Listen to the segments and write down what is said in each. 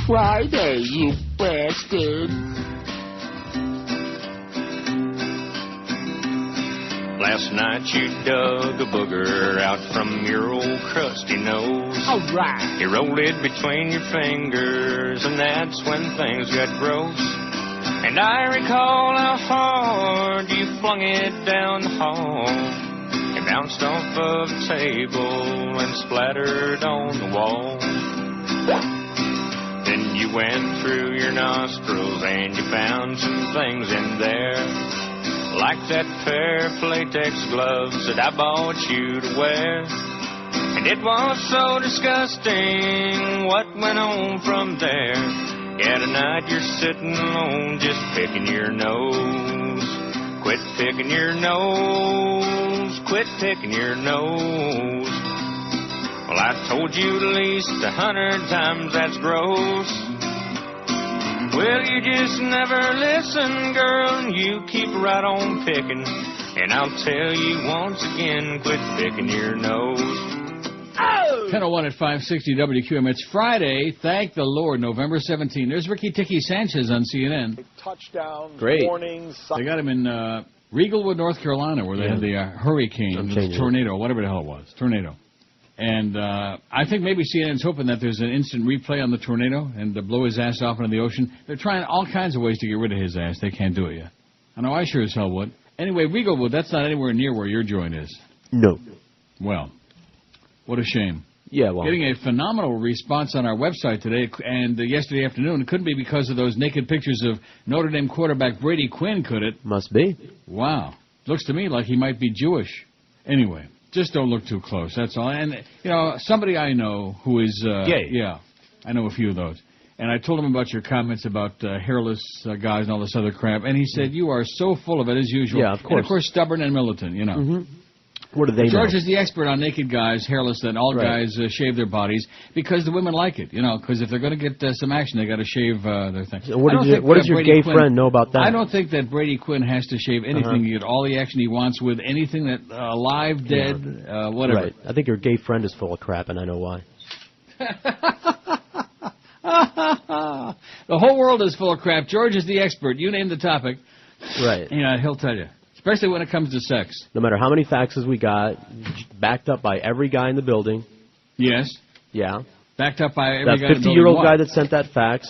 Friday, you bastard. Last night you dug a booger out from your old crusty nose. All right. You rolled it between your fingers, and that's when things got gross. And I recall how hard you flung it down the hall. It bounced off of the table and splattered on the wall. Then you went through your nostrils and you found some things in there, like that pair of latex gloves that I bought you to wear. And it was so disgusting what went on from there. Yeah, tonight you're sitting alone just picking your nose. Quit picking your nose. Quit picking your nose. Well, I told you at least 100 times that's gross. Well, you just never listen, girl, and you keep right on picking. And I'll tell you once again, quit picking your nose. 10:01 at 560 WQM. It's Friday. Thank the Lord. November 17. There's Ricky Tiki Sanchez on CNN. Touchdown. Great. Warnings. They got him in Regalwood, North Carolina, where they had the hurricane, the tornado, whatever the hell it was. Tornado. And I think maybe CNN's hoping that there's an instant replay on the tornado and to blow his ass off into the ocean. They're trying all kinds of ways to get rid of his ass. They can't do it yet. I know I sure as hell would. Anyway, Regalwood, that's not anywhere near where your joint is. No. Well, what a shame. Yeah, well. Getting a phenomenal response on our website today and yesterday afternoon. It couldn't be because of those naked pictures of Notre Dame quarterback Brady Quinn, could it? Must be. Wow. Looks to me like he might be Jewish. Anyway, just don't look too close, that's all. And, you know, somebody I know who is... gay. Yeah, I know a few of those. And I told him about your comments about hairless guys and all this other crap. And he said, you are so full of it as usual. Yeah, of course. And, of course, stubborn and militant, you know. Mm-hmm. What do they George know? is the expert on naked guys, hairless, that all guys shave their bodies because the women like it, you know, because if they're going to get some action, they got to shave their thing. So what does your gay friend know about that? I don't think that Brady Quinn has to shave anything to get all the action he wants with anything that alive, dead, whatever. Right. I think your gay friend is full of crap, and I know why. The whole world is full of crap. George is the expert. You name the topic. Right. Yeah, he'll tell you. Especially when it comes to sex. No matter how many faxes we got, backed up by every guy in the building. Yes. Yeah. Backed up by every guy in the building. That 50-year-old guy that sent that fax.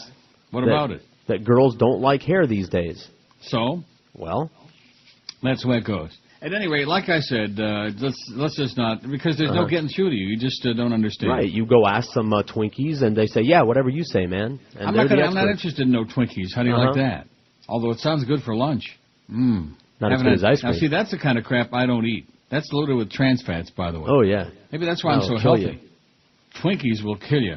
What about it? That girls don't like hair these days. So? Well? That's the way it goes. At any rate, like I said, let's just not, because there's no getting through to you. You just don't understand. Right. You go ask some Twinkies, and they say, yeah, whatever you say, man. And I'm not interested in no Twinkies. How do you like that? Although it sounds good for lunch. Not as good as ice cream. Now, see, that's the kind of crap I don't eat. That's loaded with trans fats, by the way. Oh, yeah. Maybe that's why I'm so healthy. Twinkies will kill you.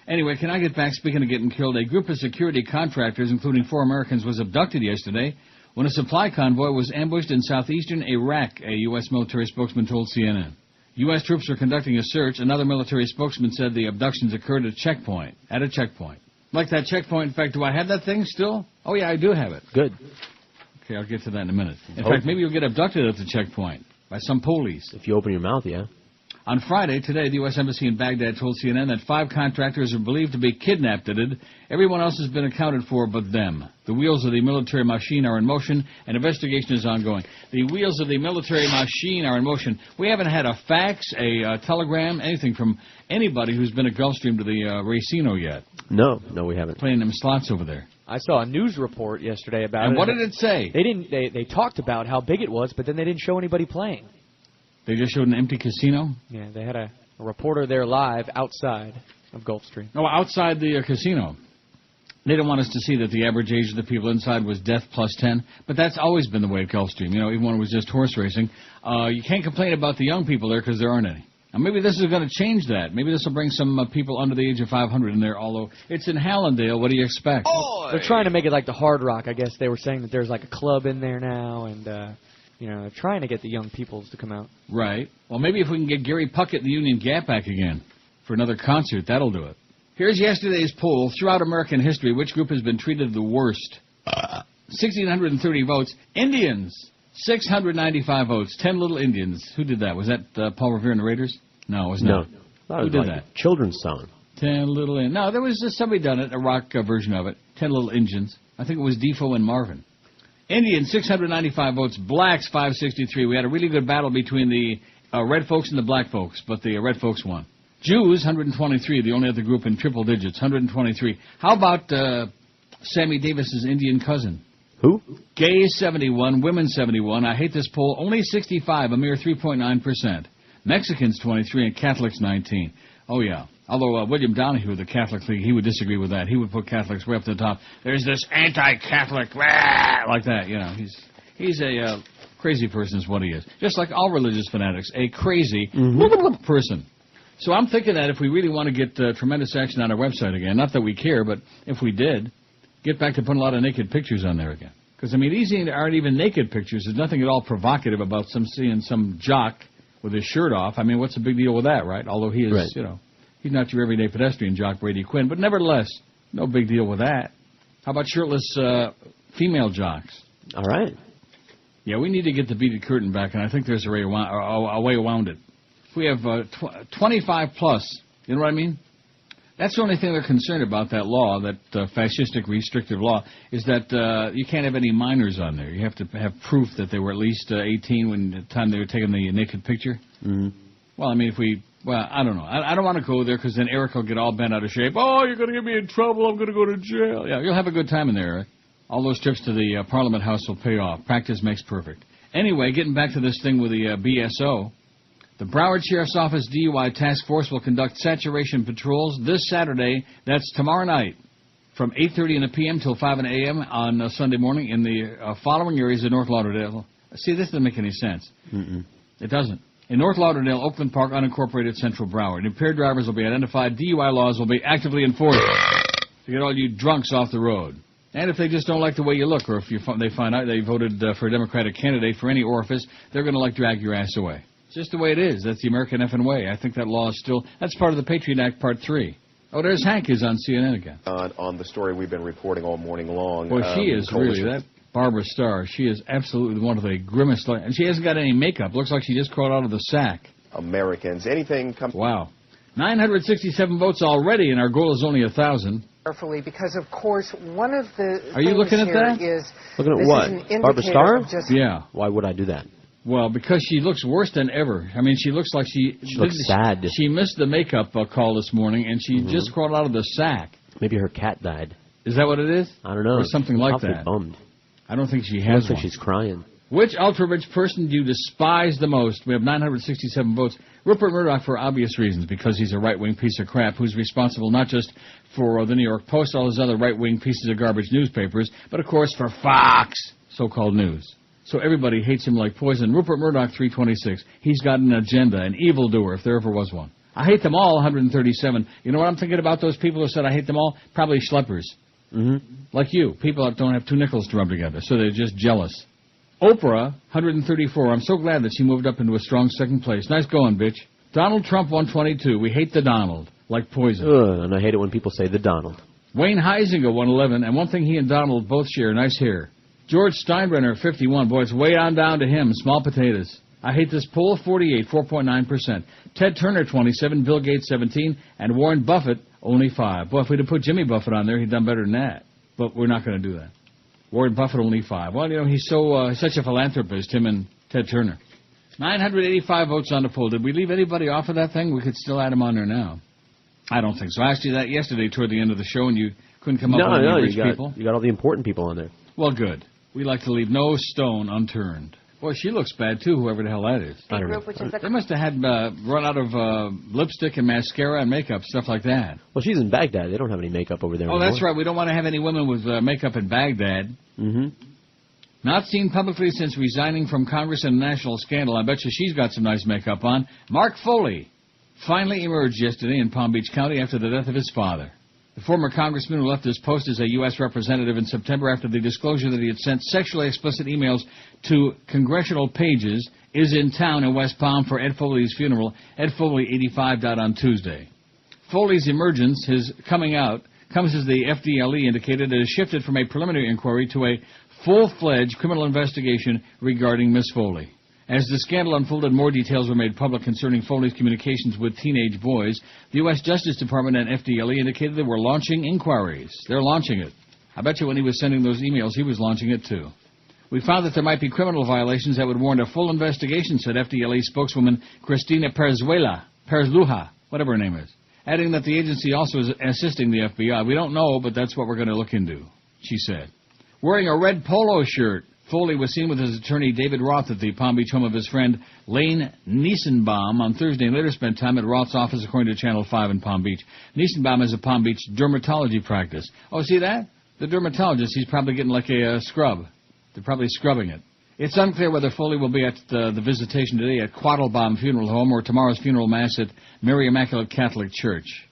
Anyway, can I get back, speaking of getting killed, a group of security contractors, including 4 Americans, was abducted yesterday when a supply convoy was ambushed in southeastern Iraq, a U.S. military spokesman told CNN. U.S. troops are conducting a search. Another military spokesman said the abductions occurred at a checkpoint. Like that checkpoint. In fact, do I have that thing still? Oh, yeah, I do have it. Good. Okay, I'll get to that in a minute. In fact, maybe you'll get abducted at the checkpoint by some police. If you open your mouth, yeah. On Friday, today, the U.S. Embassy in Baghdad told CNN that 5 contractors are believed to be kidnapped. Everyone else has been accounted for but them. The wheels of the military machine are in motion, and investigation is ongoing. The wheels of the military machine are in motion. We haven't had a fax, a telegram, anything from anybody who's been at Gulfstream to the Racino yet. No, we haven't. Playing them slots over there. I saw a news report yesterday about it. And what did it say? They talked about how big it was, but then they didn't show anybody playing. They just showed an empty casino? Yeah, they had a reporter there live outside of Gulfstream. No, outside the casino. They didn't want us to see that the average age of the people inside was death plus 10, but that's always been the way at Gulfstream. You know, even when it was just horse racing. You can't complain about the young people there because there aren't any. Now, maybe this is going to change that. Maybe this will bring some people under the age of 500 in there, although it's in Hallandale. What do you expect? They're trying to make it like the Hard Rock. I guess they were saying that there's like a club in there now, and, they're trying to get the young peoples to come out. Right. Well, maybe if we can get Gary Puckett and the Union Gap back again for another concert, that'll do it. Here's yesterday's poll. Throughout American history, which group has been treated the worst? 1,630 votes. Indians. 695 votes. 10 little Indians. Who did that? Was that Paul Revere and the Raiders? No, it was not. No. Who did that? Children's song. 10 little engines. No, there was somebody done it, a rock version of it. 10 little engines. I think it was Defoe and Marvin. Indians, 695 votes. Blacks, 563. We had a really good battle between the red folks and the black folks, but the red folks won. Jews, 123, the only other group in triple digits, 123. How about Sammy Davis's Indian cousin? Who? Gays, 71, women, 71. I hate this poll. Only 65, a mere 3.9%. Mexicans, 23, and Catholics, 19. Oh, yeah. Although William Donahue, the Catholic League, he would disagree with that. He would put Catholics way up to the top. There's this anti-Catholic, like that, you know. He's a crazy person is what he is. Just like all religious fanatics, a crazy person. So I'm thinking that if we really want to get tremendous action on our website again, not that we care, but if we did, get back to putting a lot of naked pictures on there again. Because, I mean, these aren't even naked pictures. There's nothing at all provocative about seeing some jock with his shirt off. I mean, what's the big deal with that, right? Although he is, right. You know, he's not your everyday pedestrian jock, Brady Quinn. But nevertheless, no big deal with that. How about shirtless female jocks? All right. Yeah, we need to get the beaded curtain back, and I think there's a way around it. We have 25 plus. You know what I mean? That's the only thing they're concerned about, that law, that fascistic restrictive law, is that you can't have any minors on there. You have to have proof that they were at least 18 when the time they were taking the naked picture. Mm-hmm. Well, I mean, I don't know. I don't want to go there because then Eric will get all bent out of shape. Oh, you're going to get me in trouble. I'm going to go to jail. Yeah, you'll have a good time in there, Eric. All those trips to the Parliament House will pay off. Practice makes perfect. Anyway, getting back to this thing with the BSO. The Broward Sheriff's Office DUI Task Force will conduct saturation patrols this Saturday, that's tomorrow night, from 8:30 in the p.m. till 5 in the a.m. on Sunday morning in the following areas of North Lauderdale. See, this doesn't make any sense. Mm-mm. It doesn't. In North Lauderdale, Oakland Park, unincorporated Central Broward. Impaired drivers will be identified. DUI laws will be actively enforced to get all you drunks off the road. And if they just don't like the way you look, or if they find out they voted for a Democratic candidate for any orifice, they're going to drag your ass away. It's just the way it is. That's the American effing way. I think that law is that's part of the Patriot Act, Part 3. Oh, there's Hank is on CNN again. On the story we've been reporting all morning long. Well, she is really, that Barbara Starr, she is absolutely one of the grimmest, and she hasn't got any makeup. Looks like she just crawled out of the sack. Americans. Anything comes... Wow. 967 votes already, and our goal is only 1,000. Carefully, because of course one of the Are you looking at that? Looking at what? Barbara Starr? Yeah. Why would I do that? Well, because she looks worse than ever. I mean, she looks like she looks sad. She missed the makeup call this morning, and she just crawled out of the sack. Maybe her cat died. Is that what it is? I don't know. Or something like Probably that. Bummed. I don't think she has Looks one. like she's crying. Which ultra-rich person do you despise the most? We have 967 votes. Rupert Murdoch, for obvious reasons, because he's a right-wing piece of crap who's responsible not just for the New York Post, all his other right-wing pieces of garbage newspapers, but, of course, for Fox, so-called news. So everybody hates him like poison. Rupert Murdoch, 326. He's got an agenda, an evildoer, if there ever was one. I hate them all, 137. You know what I'm thinking about those people who said I hate them all? Probably schleppers. Mm-hmm. Like you. People that don't have two nickels to rub together, so they're just jealous. Oprah, 134. I'm so glad that she moved up into a strong second place. Nice going, bitch. Donald Trump, 122. We hate the Donald, like poison. And I hate it when people say the Donald. Wayne Heisinger, 111. And one thing he and Donald both share, nice hair. George Steinbrenner, 51. Boy, it's way on down to him. Small potatoes. I hate this poll, 48, 4.9%. Ted Turner, 27. Bill Gates, 17. And Warren Buffett, only 5. Boy, if we'd have put Jimmy Buffett on there, he'd done better than that. But we're not going to do that. Warren Buffett, only 5. Well, you know, he's such a philanthropist, him and Ted Turner. 985 votes on the poll. Did we leave anybody off of that thing? We could still add them on there now. I don't think so. I asked you that yesterday toward the end of the show, and you couldn't come up with any rich people. You got all the important people on there. Well, good. We like to leave no stone unturned. Boy, she looks bad, too, whoever the hell that is. I don't know. They must have had run out of lipstick and mascara and makeup, stuff like that. Well, she's in Baghdad. They don't have any makeup over there anymore. That's right. We don't want to have any women with makeup in Baghdad. Mm-hmm. Not seen publicly since resigning from Congress in a national scandal. I bet you she's got some nice makeup on. Mark Foley finally emerged yesterday in Palm Beach County after the death of his father. The former congressman who left his post as a U.S. representative in September after the disclosure that he had sent sexually explicit emails to congressional pages is in town in West Palm for Ed Foley's funeral. Ed Foley, 85, died on Tuesday. Foley's emergence, his coming out, comes as the FDLE indicated it has shifted from a preliminary inquiry to a full-fledged criminal investigation regarding Miss Foley. As the scandal unfolded, more details were made public concerning Foley's communications with teenage boys. The U.S. Justice Department and FDLE indicated they were launching inquiries. They're launching it. I bet you when he was sending those emails, he was launching it too. We found that there might be criminal violations that would warrant a full investigation, said FDLE spokeswoman Cristina Perzluha, whatever her name is, adding that the agency also is assisting the FBI. We don't know, but that's what we're going to look into, she said. Wearing a red polo shirt, Foley was seen with his attorney David Roth at the Palm Beach home of his friend Lane Niesenbaum on Thursday and later spent time at Roth's office, according to Channel 5 in Palm Beach. Niesenbaum has a Palm Beach dermatology practice. Oh, see that? The dermatologist, he's probably getting like a scrub. They're probably scrubbing it. It's unclear whether Foley will be at the visitation today at Quattlebaum Funeral Home or tomorrow's funeral mass at Mary Immaculate Catholic Church.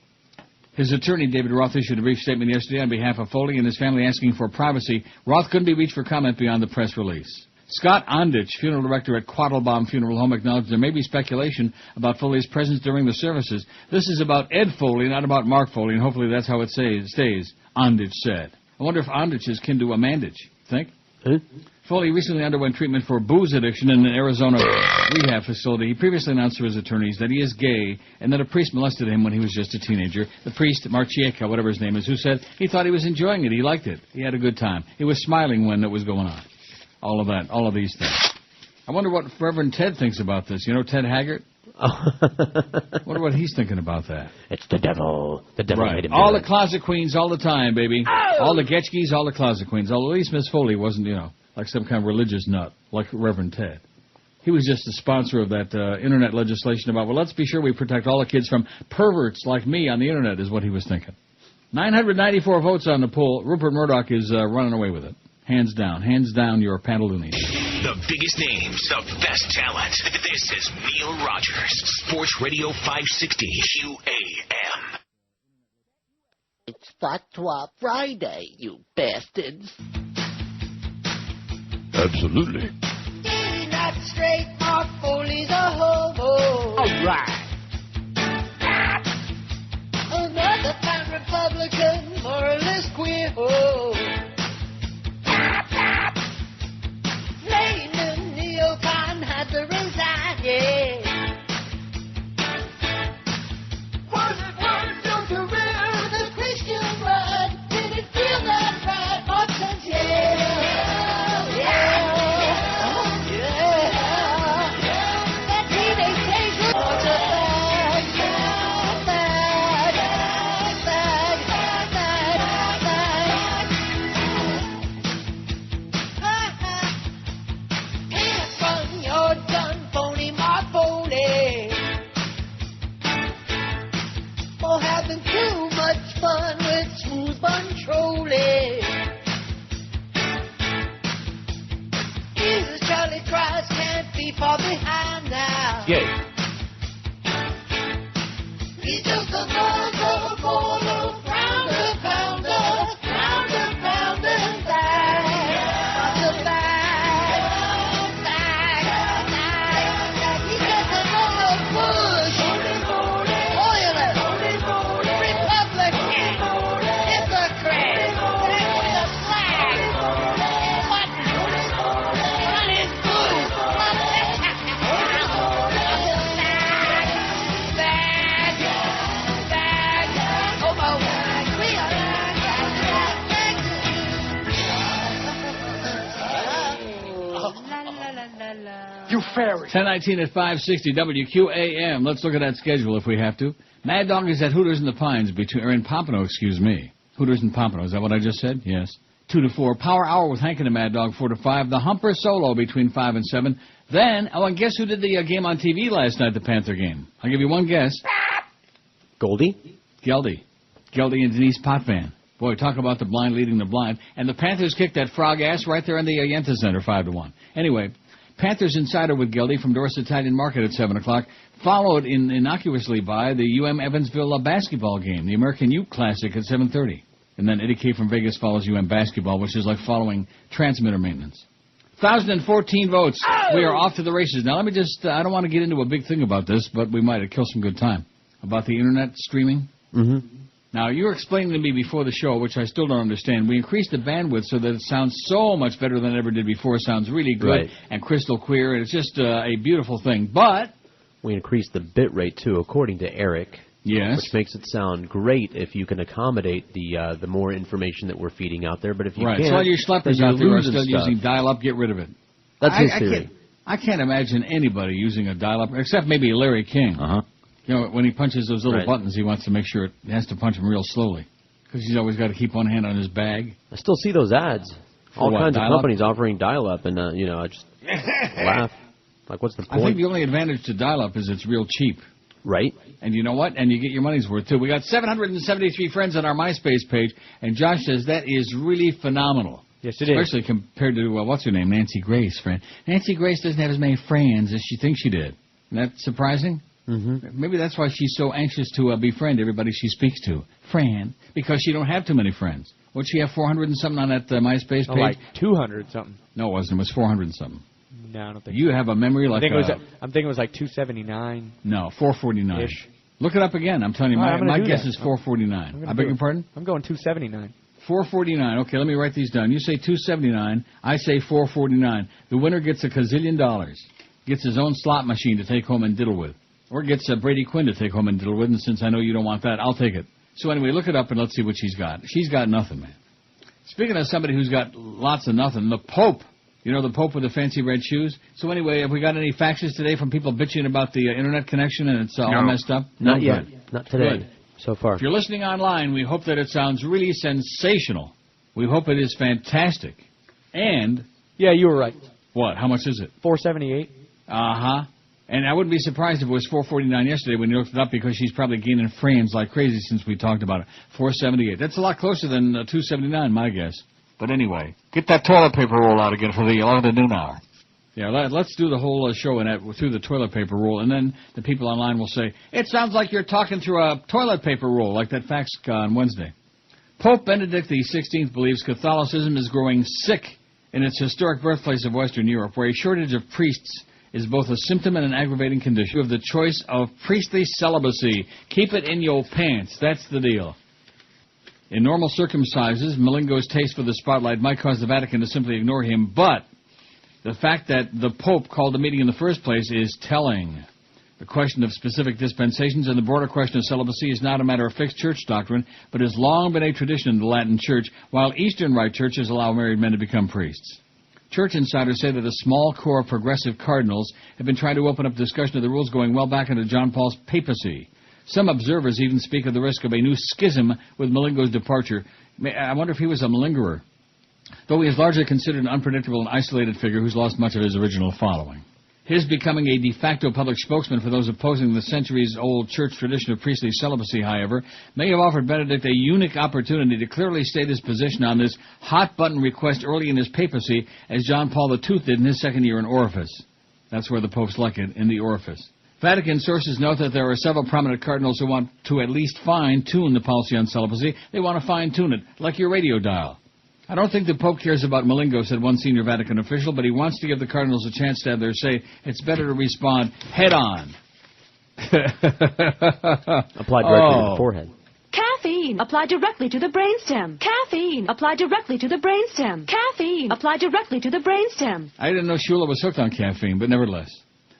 His attorney, David Roth, issued a brief statement yesterday on behalf of Foley and his family asking for privacy. Roth couldn't be reached for comment beyond the press release. Scott Ondich, funeral director at Quattlebaum Funeral Home, acknowledged there may be speculation about Foley's presence during the services. This is about Ed Foley, not about Mark Foley, and hopefully that's how it stays, Ondich said. I wonder if Ondich is kin to a Mandich. Think? Foley recently underwent treatment for booze addiction in an Arizona rehab facility. He previously announced to his attorneys that he is gay and that a priest molested him when he was just a teenager. The priest, Marchieka, whatever his name is, who said he thought he was enjoying it. He liked it. He had a good time. He was smiling when it was going on. All of that, all of these things. I wonder what Reverend Ted thinks about this. You know Ted Haggart? Wonder what he's thinking about that. It's the devil. The devil made him do all it. the closet queens all the time, baby. All the Getchkis, all the closet queens. Although at least Miss Foley wasn't, like some kind of religious nut, like Reverend Ted. He was just the sponsor of that Internet legislation about, well, let's be sure we protect all the kids from perverts like me on the Internet, is what he was thinking. 994 votes on the poll. Rupert Murdoch is running away with it. Hands down. Hands down, your pantaloonies. The biggest names, the best talent. This is Neil Rogers, Sports Radio 560 QAM. It's Fatwa Friday, you bastards. Absolutely. He's not straight, Mark Foley's a homo. All right. Another fine Republican, moralist queer ho. Lane and Neil had to resign, yeah. Was it worth your career with a Christian blood? Did it feel that right? Options, yeah. That teenage days was a too much fun with smooth controlling. Jesus, Charlie Christ can't be far behind now. Yeah. He's just a mother, pounder, pounder, pounder, pounder, pounder, bag, bag, bag. He's just another push. You fairy. 10:19 at 560 WQAM. Let's look at that schedule if we have to. Mad Dog is at Hooters in the Pines, or in Pompano, excuse me. Hooters and Pompano, is that what I just said? Yes. 2 to 4. Power Hour with Hank and the Mad Dog, 4 to 5. The Humper Solo between 5 and 7. Then, and guess who did the game on TV last night, the Panther game? I'll give you one guess. Goldie? Geldy and Denise Potvin. Boy, talk about the blind leading the blind. And the Panthers kicked that frog ass right there in the Yenta Center, 5 to 1. Anyway, Panthers Insider with Geldy from Dorset Italian Market at 7 o'clock, followed innocuously by the UM-Evansville basketball game, the American Ute Classic at 7:30. And then Eddie K. from Vegas follows UM basketball, which is like following transmitter maintenance. 1,014 votes. Oh! We are off to the races. Now, let me just, I don't want to get into a big thing about this, but we might kill some good time. About the Internet streaming. Mm-hmm. Now, you were explaining to me before the show, which I still don't understand. We increased the bandwidth so that it sounds so much better than it ever did before. It sounds really good and crystal clear, and it's just a beautiful thing. But we increased the bit rate, too, according to Eric. Yes. Which makes it sound great if you can accommodate the more information that we're feeding out there. But if you can't, so all you schleppers out there are still using dial-up, get rid of it. That's his theory. I can't imagine anybody using a dial-up, except maybe Larry King. You know, when he punches those little buttons, he wants to make sure he has to punch them real slowly. Because he's always got to keep one hand on his bag. I still see those ads. All kinds of companies offering dial-up, and, I just laugh. Like, what's the point? I think the only advantage to dial-up is it's real cheap. Right. And you know what? And you get your money's worth, too. We got 773 friends on our MySpace page, and Josh says that is really phenomenal. Yes, it is. Especially compared to, what's her name, Nancy Grace, friend. Nancy Grace doesn't have as many friends as she thinks she did. Isn't that surprising? Maybe that's why she's so anxious to befriend everybody she speaks to. Fran, because she don't have too many friends. Would she have 400 and something on that MySpace page? Like 200 something. No, it wasn't. It was 400 and something. No, I don't think You have a memory like I'm thinking it was like 279. No, 449. Look it up again. I'm telling you, my guess is 449. I beg your pardon? I'm going 279. 449. Okay, let me write these down. You say 279. I say 449. The winner gets $1 gazillion. Gets his own slot machine to take home and diddle with. Or gets Brady Quinn to take home and diddle with, and since I know you don't want that, I'll take it. So anyway, look it up and let's see what she's got. She's got nothing, man. Speaking of somebody who's got lots of nothing, the Pope. You know the Pope with the fancy red shoes? So anyway, have we got any faxes today from people bitching about the internet connection and it's all messed up? Not yet. Good. Not today. Good. So far. If you're listening online, we hope that it sounds really sensational. We hope it is fantastic. And... Yeah, you were right. What? How much is it? 478. Uh-huh. And I wouldn't be surprised if it was 449 yesterday when you looked it up because she's probably gaining frames like crazy since we talked about it. 478. That's a lot closer than 279, my guess. But anyway, get that toilet paper roll out again for the 11 to noon hour. Yeah, let's do the whole show through the toilet paper roll, and then the people online will say, it sounds like you're talking through a toilet paper roll, like that fax on Wednesday. Pope Benedict XVI believes Catholicism is growing sick in its historic birthplace of Western Europe, where a shortage of priests is both a symptom and an aggravating condition. You have the choice of priestly celibacy. Keep it in your pants. That's the deal. In normal circumstances, Malingo's taste for the spotlight might cause the Vatican to simply ignore him, but the fact that the Pope called the meeting in the first place is telling. The question of specific dispensations and the broader question of celibacy is not a matter of fixed church doctrine, but has long been a tradition in the Latin Church, while Eastern Rite churches allow married men to become priests. Church insiders say that a small core of progressive cardinals have been trying to open up discussion of the rules going well back into John Paul's papacy. Some observers even speak of the risk of a new schism with Malingo's departure. I wonder if he was a malingerer, though he is largely considered an unpredictable and isolated figure who's lost much of his original following. His becoming a de facto public spokesman for those opposing the centuries-old church tradition of priestly celibacy, however, may have offered Benedict a unique opportunity to clearly state his position on this hot-button request early in his papacy, as John Paul the Tooth did in his second year in Orifice. That's where the popes like it, in the Orifice. Vatican sources note that there are several prominent cardinals who want to at least fine-tune the policy on celibacy. They want to fine-tune it, like your radio dial. I don't think the Pope cares about Malingo, said one senior Vatican official, but he wants to give the cardinals a chance to have their say. It's better to respond head-on. Apply directly to the forehead. Caffeine. Apply directly to the brainstem. Caffeine. Apply directly to the brainstem. Caffeine. Apply directly to the brainstem. I didn't know Shula was hooked on caffeine, but nevertheless.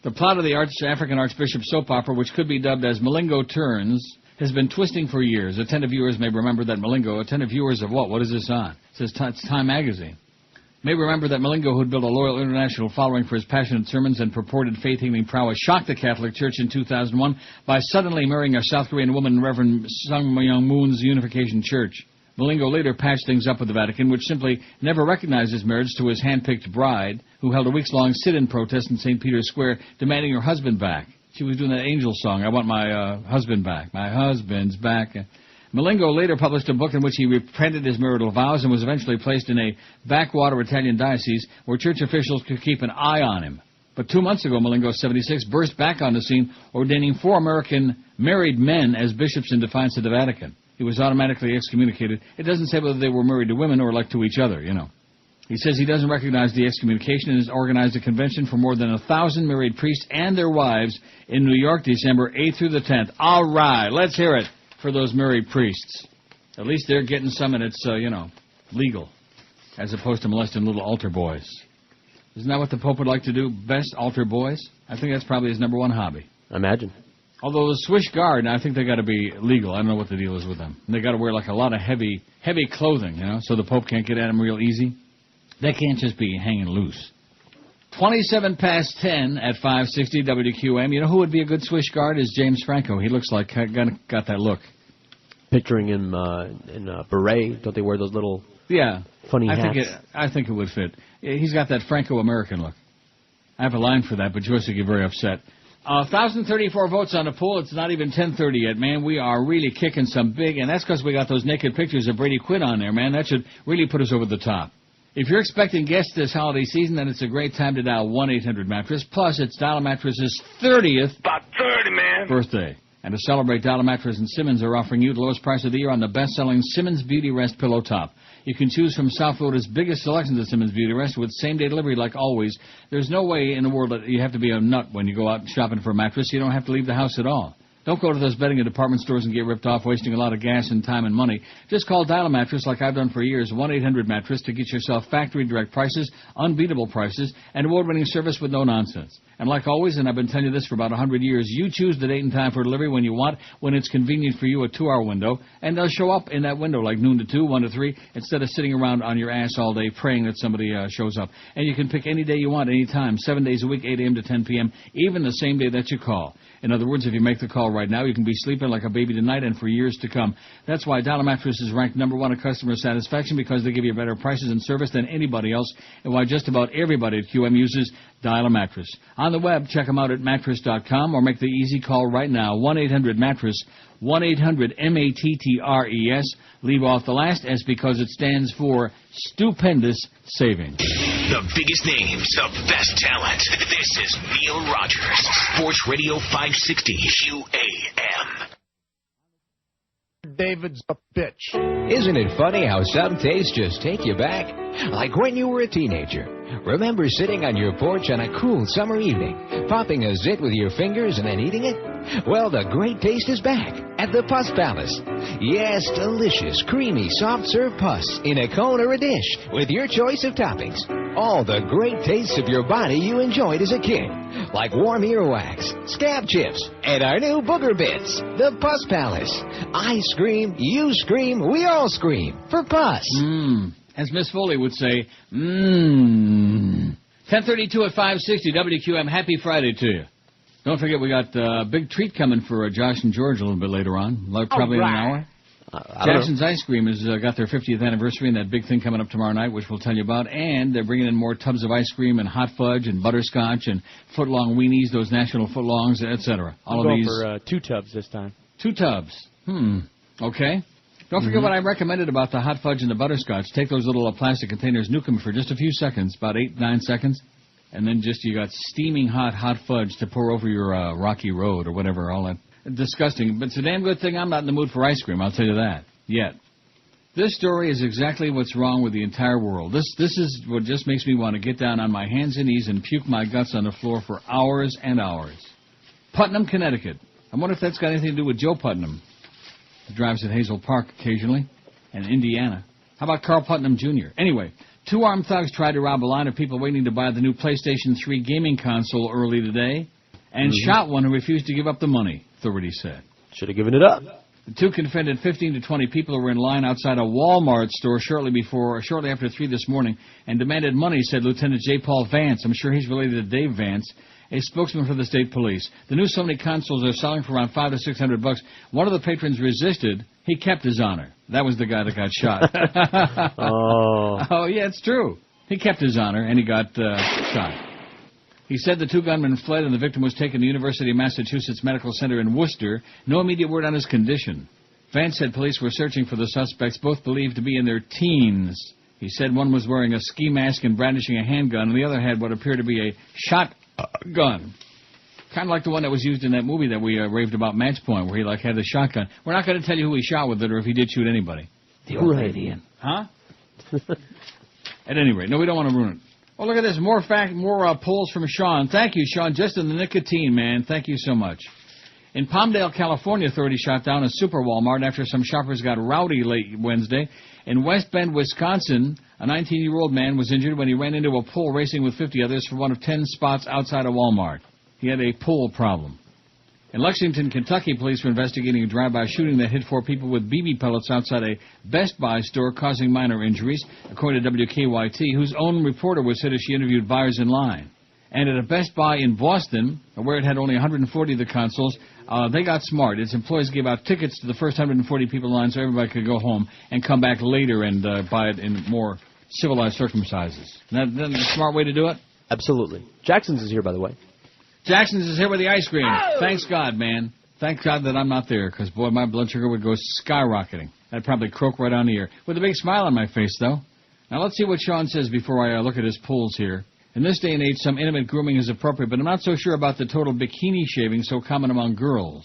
The plot of the African Archbishop soap opera, which could be dubbed as Malingo Turns, has been twisting for years. Attentive viewers may remember that Malingo, attentive viewers of what? What is this on? It says it's Time Magazine. May remember that Malingo, who had built a loyal international following for his passionate sermons and purported faith-healing prowess, shocked the Catholic Church in 2001 by suddenly marrying a South Korean woman in Reverend Sung Myung Moon's Unification Church. Malingo later patched things up with the Vatican, which simply never recognized his marriage to his hand-picked bride, who held a weeks-long sit-in protest in St. Peter's Square demanding her husband back. She was doing that angel song, I want my husband back. My husband's back. Malingo later published a book in which he repented his marital vows and was eventually placed in a backwater Italian diocese where church officials could keep an eye on him. But 2 months ago, Malingo, 76, burst back on the scene, ordaining 4 American married men as bishops in defiance of the Vatican. He was automatically excommunicated. It doesn't say whether they were married to women or like to each other, you know. He says he doesn't recognize the excommunication and has organized a convention for more than 1,000 married priests and their wives in New York, December 8th through the 10th. All right, let's hear it. for those married priests. At least they're getting some, and it's, legal, as opposed to molesting little altar boys. Isn't that what the Pope would like to do best, altar boys? I think that's probably his number one hobby. Imagine. Although the Swiss Guard, I think they got to be legal. I don't know what the deal is with them. And they got to wear like a lot of heavy clothing, so the Pope can't get at them real easy. They can't just be hanging loose. 27 past 10 at 560 WQM. You know who would be a good Swiss Guard is James Franco. He looks like got that look. Picturing him in a beret. Don't they wear those little funny hats? I think it would fit. He's got that Franco-American look. I have a line for that, but Joyce will get very upset. 1,034 votes on the poll. It's not even 10:30 yet, man. We are really kicking some big, and that's because we got those naked pictures of Brady Quinn on there, man. That should really put us over the top. If you're expecting guests this holiday season, then it's a great time to dial 1-800-MATTRESS. Plus, it's Dial Mattress's 30th birthday. And to celebrate, Dial Mattress and Simmons are offering you the lowest price of the year on the best-selling Simmons Beauty Rest Pillow Top. You can choose from South Florida's biggest selections of Simmons Beauty Rest with same-day delivery like always. There's no way in the world that you have to be a nut when you go out shopping for a mattress. You don't have to leave the house at all. Don't go to those bedding and department stores and get ripped off, wasting a lot of gas and time and money. Just call Dial a Mattress like I've done for years, 1-800-MATTRESS, to get yourself factory direct prices, unbeatable prices, and award-winning service with no nonsense. And like always, and I've been telling you this for about 100 years, you choose the date and time for delivery when you want, when it's convenient for you, a 2-hour window, and they'll show up in that window like noon to 2, 1 to 3, instead of sitting around on your ass all day praying that somebody shows up. And you can pick any day you want, any time, 7 days a week, 8 a.m. to 10 p.m., even the same day that you call. In other words, if you make the call right now, you can be sleeping like a baby tonight and for years to come. That's why Dial a Mattress is ranked number one in customer satisfaction, because they give you better prices and service than anybody else, and why just about everybody at QM uses Dial a Mattress. On the web, check them out at mattress.com or make the easy call right now, 1-800-MATTRESS, 1-800-MATTRES. Leave off the last S because it stands for stupendous savings. The biggest names, the best talent. This is Neil Rogers, Sports Radio 560 QAM. David's a bitch. Isn't it funny how some tastes just take you back? Like when you were a teenager. Remember sitting on your porch on a cool summer evening, popping a zit with your fingers and then eating it? Well, the great taste is back at the Puss Palace. Yes, delicious, creamy, soft-serve pus in a cone or a dish with your choice of toppings. All the great tastes of your body you enjoyed as a kid, like warm earwax, scab chips, and our new booger bits. The Puss Palace. I scream, you scream, we all scream for Puss. As Miss Foley would say, 10:32 at 560 WQM. Happy Friday to you. Don't forget, we got a big treat coming for Josh and George a little bit later on, probably in an hour. Jackson's Ice Cream has got their 50th anniversary and that big thing coming up tomorrow night, which we'll tell you about. And they're bringing in more tubs of ice cream and hot fudge and butterscotch and foot-long weenies, those national footlongs, etc. All of these. For 2 tubs this time. 2 tubs. Okay. Don't forget what I recommended about the hot fudge and the butterscotch. Take those little plastic containers, nuke them for just a few seconds, about 8-9 seconds, and then you got steaming hot fudge to pour over your rocky road or whatever, all that. Disgusting, but it's a damn good thing I'm not in the mood for ice cream, I'll tell you that, yet. This story is exactly what's wrong with the entire world. This is what just makes me want to get down on my hands and knees and puke my guts on the floor for hours and hours. Putnam, Connecticut. I wonder if that's got anything to do with Joe Putnam. He drives at Hazel Park occasionally, and Indiana. How about Carl Putnam Jr.? Anyway, 2 armed thugs tried to rob a line of people waiting to buy the new PlayStation 3 gaming console early today, and shot one who refused to give up the money, authorities said. Should have given it up. The 2 confronted 15 to 20 people who were in line outside a Walmart store shortly after 3 this morning, and demanded money, said Lieutenant J. Paul Vance. I'm sure he's related to Dave Vance, a spokesman for the state police. The new Sony consoles are selling for around $500 to $600. One of the patrons resisted. He kept his honor. That was the guy that got shot. Oh, yeah, it's true. He kept his honor, and he got shot. He said the 2 gunmen fled, and the victim was taken to the University of Massachusetts Medical Center in Worcester. No immediate word on his condition. Vance said police were searching for the suspects, both believed to be in their teens. He said one was wearing a ski mask and brandishing a handgun, and the other had what appeared to be a shotgun. Kind of like the one that was used in that movie that we raved about, Match Point, where he had the shotgun. We're not going to tell you who he shot with it or if he did shoot anybody. The old lady in. Huh? At any rate, no, we don't want to ruin it. Oh, look at this. More polls from Sean. Thank you, Sean. Just in the nicotine, man. Thank you so much. In Palmdale, California, authorities shot down a super Walmart after some shoppers got rowdy late Wednesday. In West Bend, Wisconsin, a 19-year-old man was injured when he ran into a pool racing with 50 others for one of 10 spots outside a Walmart. He had a pool problem. In Lexington, Kentucky, police were investigating a drive-by shooting that hit 4 people with BB pellets outside a Best Buy store, causing minor injuries, according to WKYT, whose own reporter was hit as she interviewed buyers in line. And at a Best Buy in Boston, where it had only 140 of the consoles, they got smart. Its employees gave out tickets to the first 140 people in line so everybody could go home and come back later and buy it in more civilized circumstances. Isn't that a smart way to do it? Absolutely. Jackson's is here, by the way. Jackson's is here with the ice cream. Oh! Thanks God, man. Thank God that I'm not there, because, boy, my blood sugar would go skyrocketing. I'd probably croak right on the air. With a big smile on my face, though. Now, let's see what Sean says before I look at his polls here. In this day and age, some intimate grooming is appropriate, but I'm not so sure about the total bikini shaving so common among girls.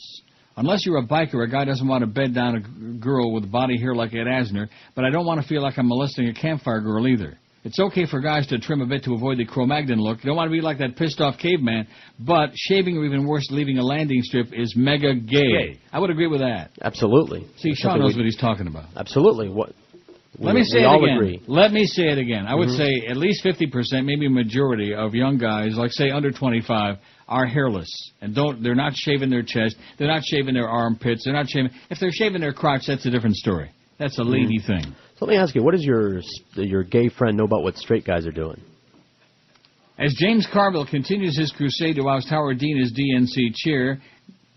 Unless you're a biker, a guy doesn't want to bed down a girl with body hair like Ed Asner, but I don't want to feel like I'm molesting a campfire girl either. It's okay for guys to trim a bit to avoid the Cro-Magnon look. You don't want to be like that pissed-off caveman, but shaving or even worse, leaving a landing strip is mega gay. I would agree with that. Absolutely. See, Sean knows what he's talking about. Absolutely. Let me say it again. Agree. Let me say it again. I would say at least 50%, maybe a majority of young guys, like say under 25, are hairless and they're not shaving their chest, they're not shaving their armpits, they're not shaving. If they're shaving their crotch, that's a different story. That's a lady thing. So let me ask you, what does your gay friend know about what straight guys are doing? As James Carville continues his crusade to oust Howard Dean as DNC chair,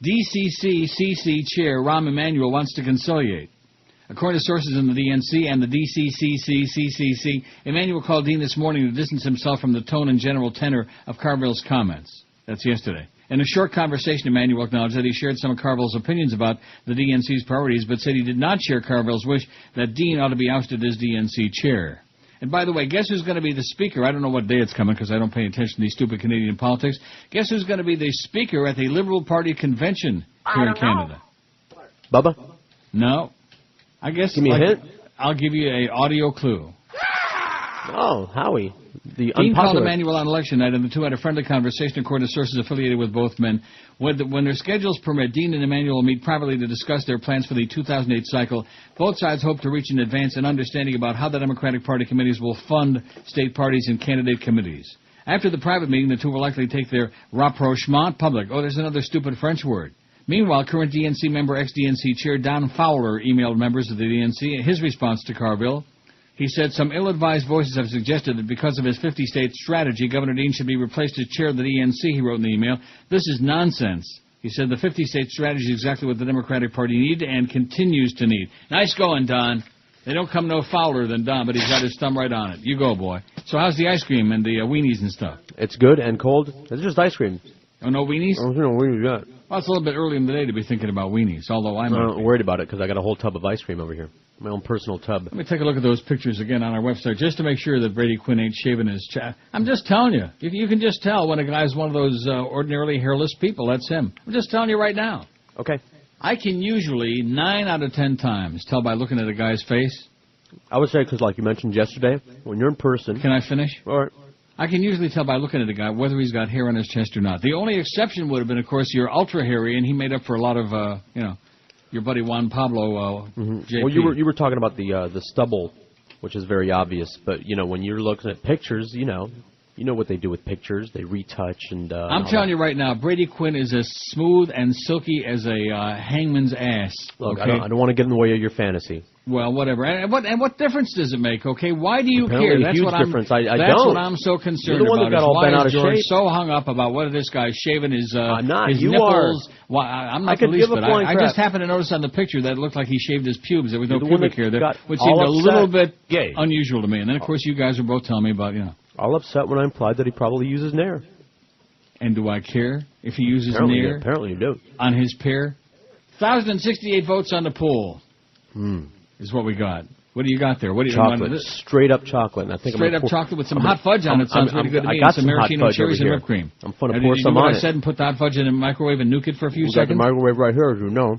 DCCCC chair Rahm Emanuel wants to conciliate. According to sources in the DNC and the DCCCCCC, Emanuel called Dean this morning to distance himself from the tone and general tenor of Carville's comments. That's yesterday. In a short conversation, Emanuel acknowledged that he shared some of Carville's opinions about the DNC's priorities, but said he did not share Carville's wish that Dean ought to be ousted as DNC chair. And by the way, guess who's going to be the speaker? I don't know what day it's coming because I don't pay attention to these stupid Canadian politics. Guess who's going to be the speaker at the Liberal Party convention here in Canada? Bubba? No. I guess give me a hint. I'll give you an audio clue. Oh, Howie. The Dean unpopular. called Emanuel on election night, and the two had a friendly conversation, according to sources affiliated with both men. When their schedules permit, Dean and Emanuel will meet privately to discuss their plans for the 2008 cycle. Both sides hope to reach in advance an understanding about how the Democratic Party committees will fund state parties and candidate committees. After the private meeting, the two will likely take their rapprochement public. Oh, there's another stupid French word. Meanwhile, current DNC member, ex-DNC chair Don Fowler emailed members of the DNC his response to Carville. He said some ill-advised voices have suggested that because of his 50-state strategy, Governor Dean should be replaced as chair of the DNC, he wrote in the email. This is nonsense. He said the 50-state strategy is exactly what the Democratic Party needed and continues to need. Nice going, Don. They don't come no fouler than Don, but he's got his thumb right on it. You go, boy. So how's the ice cream and the weenies and stuff? It's good and cold. It's just ice cream. Oh, no weenies? Oh, no weenies yet. Well, it's a little bit early in the day to be thinking about weenies, although I'm not worried about it because I got a whole tub of ice cream over here. My own personal tub. Let me take a look at those pictures again on our website just to make sure that Brady Quinn ain't shaving his chest. I'm just telling you. You can just tell when a guy's one of those ordinarily hairless people. That's him. I'm just telling you right now. Okay. I can usually 9 out of 10 times tell by looking at a guy's face. I would say because, like you mentioned yesterday, when you're in person. Can I finish? All right. I can usually tell by looking at a guy whether he's got hair on his chest or not. The only exception would have been, of course, you're ultra hairy, and he made up for a lot of, your buddy Juan Pablo. JP. Well, you were talking about the stubble, which is very obvious. But when you're looking at pictures, you know what they do with pictures. They retouch and. I'm telling you right now, Brady Quinn is as smooth and silky as a hangman's ass. Look, okay? I don't want to get in the way of your fantasy. Well, whatever. And what difference does it make? Okay, why do you Apparently care? That's what difference. I that's don't. what I'm so concerned You're the one about. That got all why bent out is of George shape? so hung up about whether this guy's shaving his I'm not. his You nipples? Are. Why, I'm not the least bit. I just happened to notice on the picture that it looked like he shaved his pubes. There was no pubic hair there, which seemed a little bit unusual to me. And then, of course, you guys were both telling me about all upset when I implied that he probably uses Nair. And do I care if he uses Nair? Apparently you do. On his pair? 1,068 votes on the poll is what we got. What do you got there? What do you chocolate, straight up chocolate. And I think straight up chocolate with some hot fudge on it sounds pretty good to me. I got some maraschino cherries and whipped cream. I'm going to pour some on it. Did you do what I said and put the hot fudge in the microwave and nuke it for a few seconds? Got the microwave right here, as you know.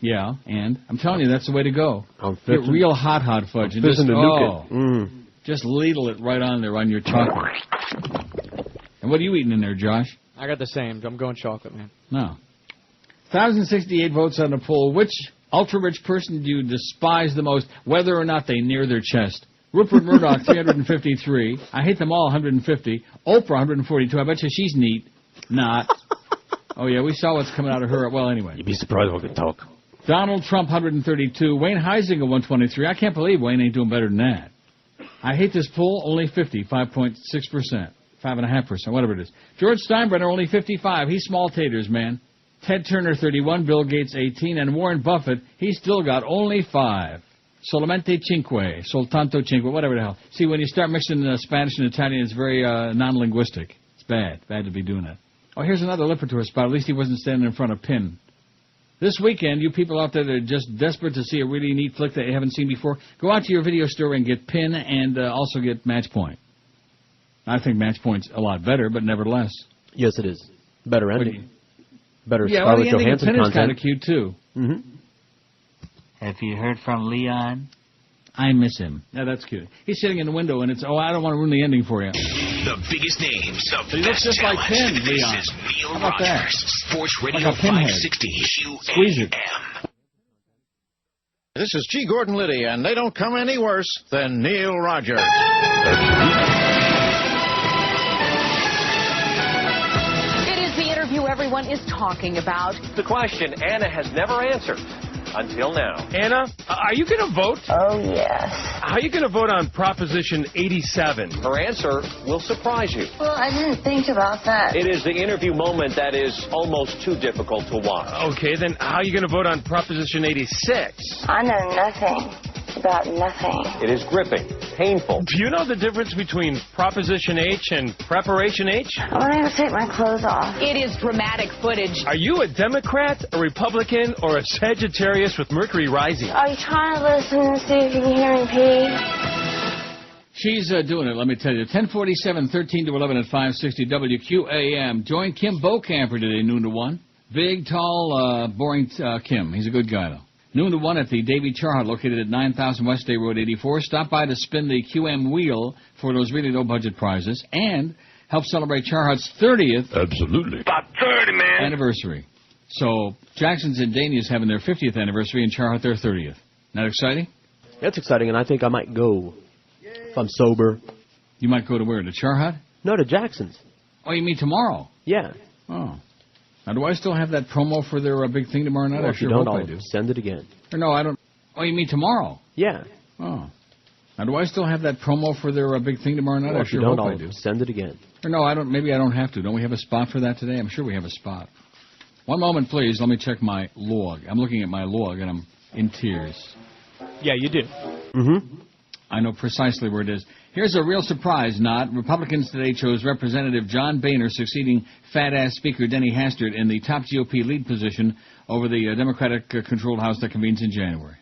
Yeah, and I'm telling you, that's the way to go. Get real hot fudge. And just, just ladle it right on there on your chocolate. And what are you eating in there, Josh? I got the same. I'm going chocolate, man. No. 1,068 votes on the poll. Which ultra-rich person do you despise the most, whether or not they near their chest? Rupert Murdoch, 353. I hate them all, 150. Oprah, 142. I bet you she's neat. Not. Oh, yeah, we saw what's coming out of her. Well, anyway. You'd be surprised if I could talk. Donald Trump, 132. Wayne Heisinger, 123. I can't believe Wayne ain't doing better than that. I hate this poll, only 50, 5.6%. 5.5%, whatever it is. George Steinbrenner, only 55. He's small taters, man. Ted Turner, 31. Bill Gates, 18. And Warren Buffett, he's still got only 5. Solamente cinque. Soltanto cinque. Whatever the hell. See, when you start mixing Spanish and Italian, it's very non-linguistic. It's bad. Bad to be doing that. Oh, here's another Lipitor spot. At least he wasn't standing in front of Penn. This weekend, you people out there that are just desperate to see a really neat flick that you haven't seen before, go out to your video store and get Penn and also get Match Point. I think Match Point's a lot better, but nevertheless. Yes, it is. Better ending. Better yeah, Scarlett well, the ending of Johansson Penn is kind content. of cute, too. Mm-hmm. Have you heard from Leon? I miss him. Yeah, that's cute. He's sitting in the window, and it's, I don't want to ruin the ending for you. The biggest names, the He looks best just like talent. Penn, Leon. This is Neil How about that? Rogers, Sports Radio Like a pinhead. 560 Squeeze it. QAM. This is G. Gordon Liddy, and they don't come any worse than Neil Rogers. It is the interview everyone is talking about. The question Anna has never answered until now. Anna, are you going to vote? Oh, yes. How are you going to vote on Proposition 87? Her answer will surprise you. Well, I didn't think about that. It is the interview moment that is almost too difficult to watch. Okay, then how are you going to vote on Proposition 86? I know nothing about nothing. It is gripping, painful. Do you know the difference between Proposition H and Preparation H? I want to go take my clothes off. It is dramatic footage. Are you a Democrat, a Republican, or a Sagittarius with Mercury rising? Are you trying to listen and see if you can hear me pee? She's doing it, let me tell you. 1047, 13 to 11 at 560 WQAM. Join Kim Bocamper today, noon to 1. Big, tall, boring Kim. He's a good guy, though. Noon to 1 at the Davy Char Hut located at 9000 West Day Road 84. Stop by to spin the QM wheel for those really low-budget prizes and help celebrate Char Hut's 30th About 30, man. anniversary. So Jackson's and Dania's having their 50th anniversary and Char Hut their 30th. Not exciting? That's exciting, and I think I might go if I'm sober. You might go to where? To Char Hut? No, to Jackson's. Oh, you mean tomorrow? Yeah. Oh. Now, do I still have that promo for their big thing tomorrow night? Well, I if you sure don't, hope I I'll do. send it again. Or no, I don't. Oh, you mean tomorrow? Yeah. Oh. Now, do I still have that promo for their big thing tomorrow night? Well, I if you sure don't, hope I I'll do. send it again. Or no, I don't. Maybe I don't have to. Don't we have a spot for that today? I'm sure we have a spot. One moment, please. Let me check my log. I'm looking at my log, and I'm in tears. Yeah, you do. Mm-hmm. I know precisely where it is. Here's a real surprise, not. Republicans today chose Representative John Boehner succeeding fat-ass Speaker Denny Hastert in the top GOP lead position over the Democratic-controlled House that convenes in January.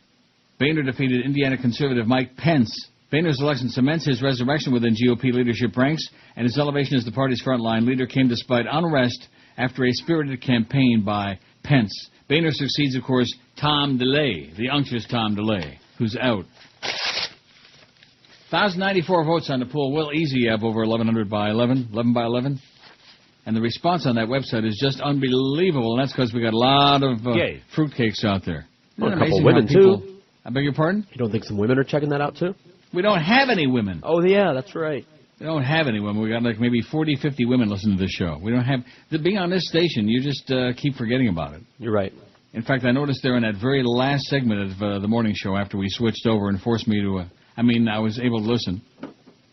Boehner defeated Indiana conservative Mike Pence. Boehner's election cements his resurrection within GOP leadership ranks, and his elevation as the party's frontline leader came despite unrest after a spirited campaign by Pence. Boehner succeeds, of course, Tom DeLay, the unctuous Tom DeLay, who's out. 1,094 votes on the poll. Will Easy have over 1,100 by 11, 11 by 11. And the response on that website is just unbelievable, and that's because we got a lot of fruitcakes out there. Well, Isn't a it couple amazing women, how people, too. I beg your pardon? You don't think some women are checking that out, too? We don't have any women. Oh, yeah, that's right. We don't have any women. We got like maybe 40, 50 women listening to this show. We don't have... Being on this station, you just keep forgetting about it. You're right. In fact, I noticed there in that very last segment of the morning show after we switched over and forced me to... I was able to listen.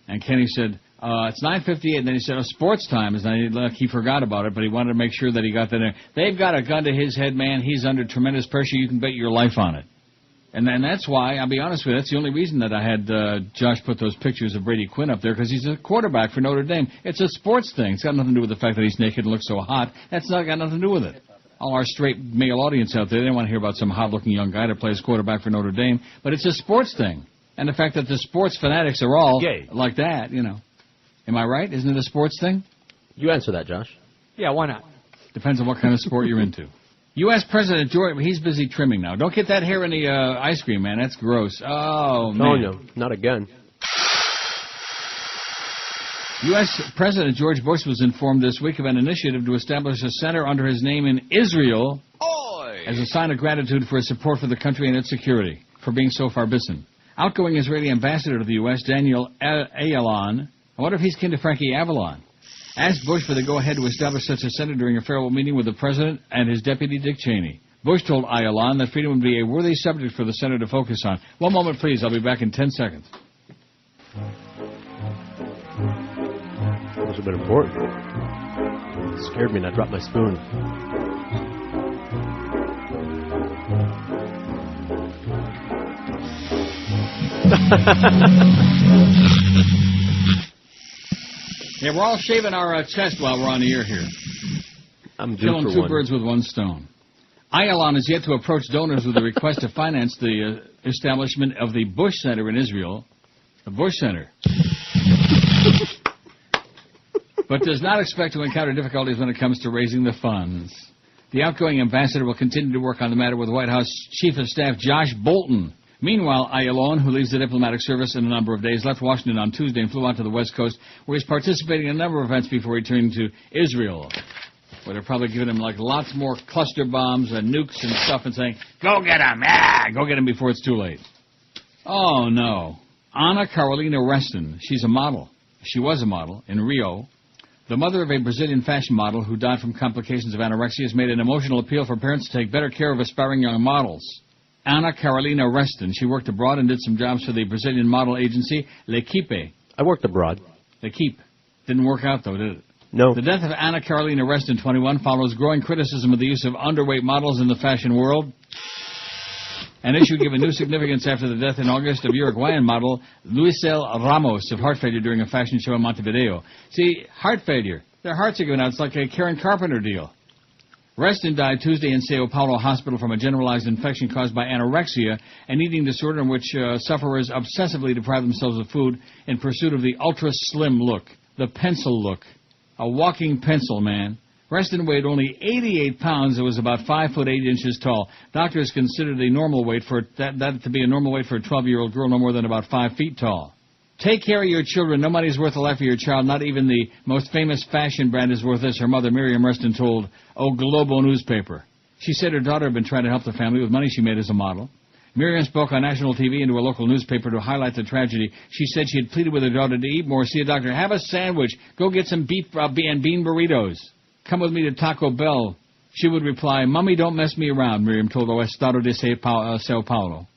And Kenny said, it's 9:58, and then he said, sports time. And he forgot about it, but he wanted to make sure that he got that in. They've got a gun to his head, man. He's under tremendous pressure. You can bet your life on it. And that's why, I'll be honest with you, that's the only reason that I had Josh put those pictures of Brady Quinn up there, because he's a quarterback for Notre Dame. It's a sports thing. It's got nothing to do with the fact that he's naked and looks so hot. That's not got nothing to do with it. All our straight male audience out there, they don't want to hear about some hot-looking young guy that plays quarterback for Notre Dame. But it's a sports thing. And the fact that the sports fanatics are all like that, you know. Am I right? Isn't it a sports thing? You answer that, Josh. Yeah, why not? Depends on what kind of sport you're into. U.S. President George, he's busy trimming now. Don't get that hair in the ice cream, man. That's gross. Oh, man. No, not again. U.S. President George Bush was informed this week of an initiative to establish a center under his name in Israel as a sign of gratitude for his support for the country and its security, for being so far-bitten. Outgoing Israeli ambassador to the U.S., Daniel Ayalon, I wonder if he's kin to Frankie Avalon, asked Bush for the go-ahead to establish such a center during a farewell meeting with the president and his deputy, Dick Cheney. Bush told Ayalon that freedom would be a worthy subject for the center to focus on. One moment, please. I'll be back in 10 seconds. That was a bit important. It scared me and I dropped my spoon. Yeah, we're all shaving our chest while we're on the air here. I'm due killing for two one. birds with one stone. Ayalon is yet to approach donors with a request to finance the establishment of the Bush Center in Israel, the Bush Center, but does not expect to encounter difficulties when it comes to raising the funds. The outgoing ambassador will continue to work on the matter with White House Chief of Staff Josh Bolton. Meanwhile, Ayalon, who leaves the diplomatic service in a number of days, left Washington on Tuesday and flew out to the West Coast, where he's participating in a number of events before returning to Israel, where they're probably giving him like lots more cluster bombs and nukes and stuff and saying, go get him, go get him before it's too late. Oh, no. Ana Carolina Reston, she's a model. She was a model in Rio. The mother of a Brazilian fashion model who died from complications of anorexia has made an emotional appeal for parents to take better care of aspiring young models. Ana Carolina Reston. She worked abroad and did some jobs for the Brazilian model agency, L'Equipe. I worked abroad. L'Equipe. Didn't work out, though, did it? No. The death of Ana Carolina Reston, 21, follows growing criticism of the use of underweight models in the fashion world. An issue given new significance after the death in August of Uruguayan model Luisel Ramos of heart failure during a fashion show in Montevideo. See, heart failure. Their hearts are giving out. It's like a Karen Carpenter deal. Reston died Tuesday in Sao Paulo Hospital from a generalized infection caused by anorexia, an eating disorder in which sufferers obsessively deprive themselves of food in pursuit of the ultra-slim look, the pencil look. A walking pencil, man. Reston weighed only 88 pounds and was about 5 foot 8 inches tall. Doctors considered a normal weight for that to be a normal weight for a 12-year-old girl, no more than about 5 feet tall. Take care of your children. Nobody's worth the life of your child. Not even the most famous fashion brand is worth this, her mother, Miriam Reston, told O Globo newspaper. She said her daughter had been trying to help the family with money she made as a model. Miriam spoke on national TV and to a local newspaper to highlight the tragedy. She said she had pleaded with her daughter to eat more, see a doctor, have a sandwich, go get some beef and bean burritos. Come with me to Taco Bell. She would reply, Mommy, don't mess me around, Miriam told O Estado de Sao Paulo.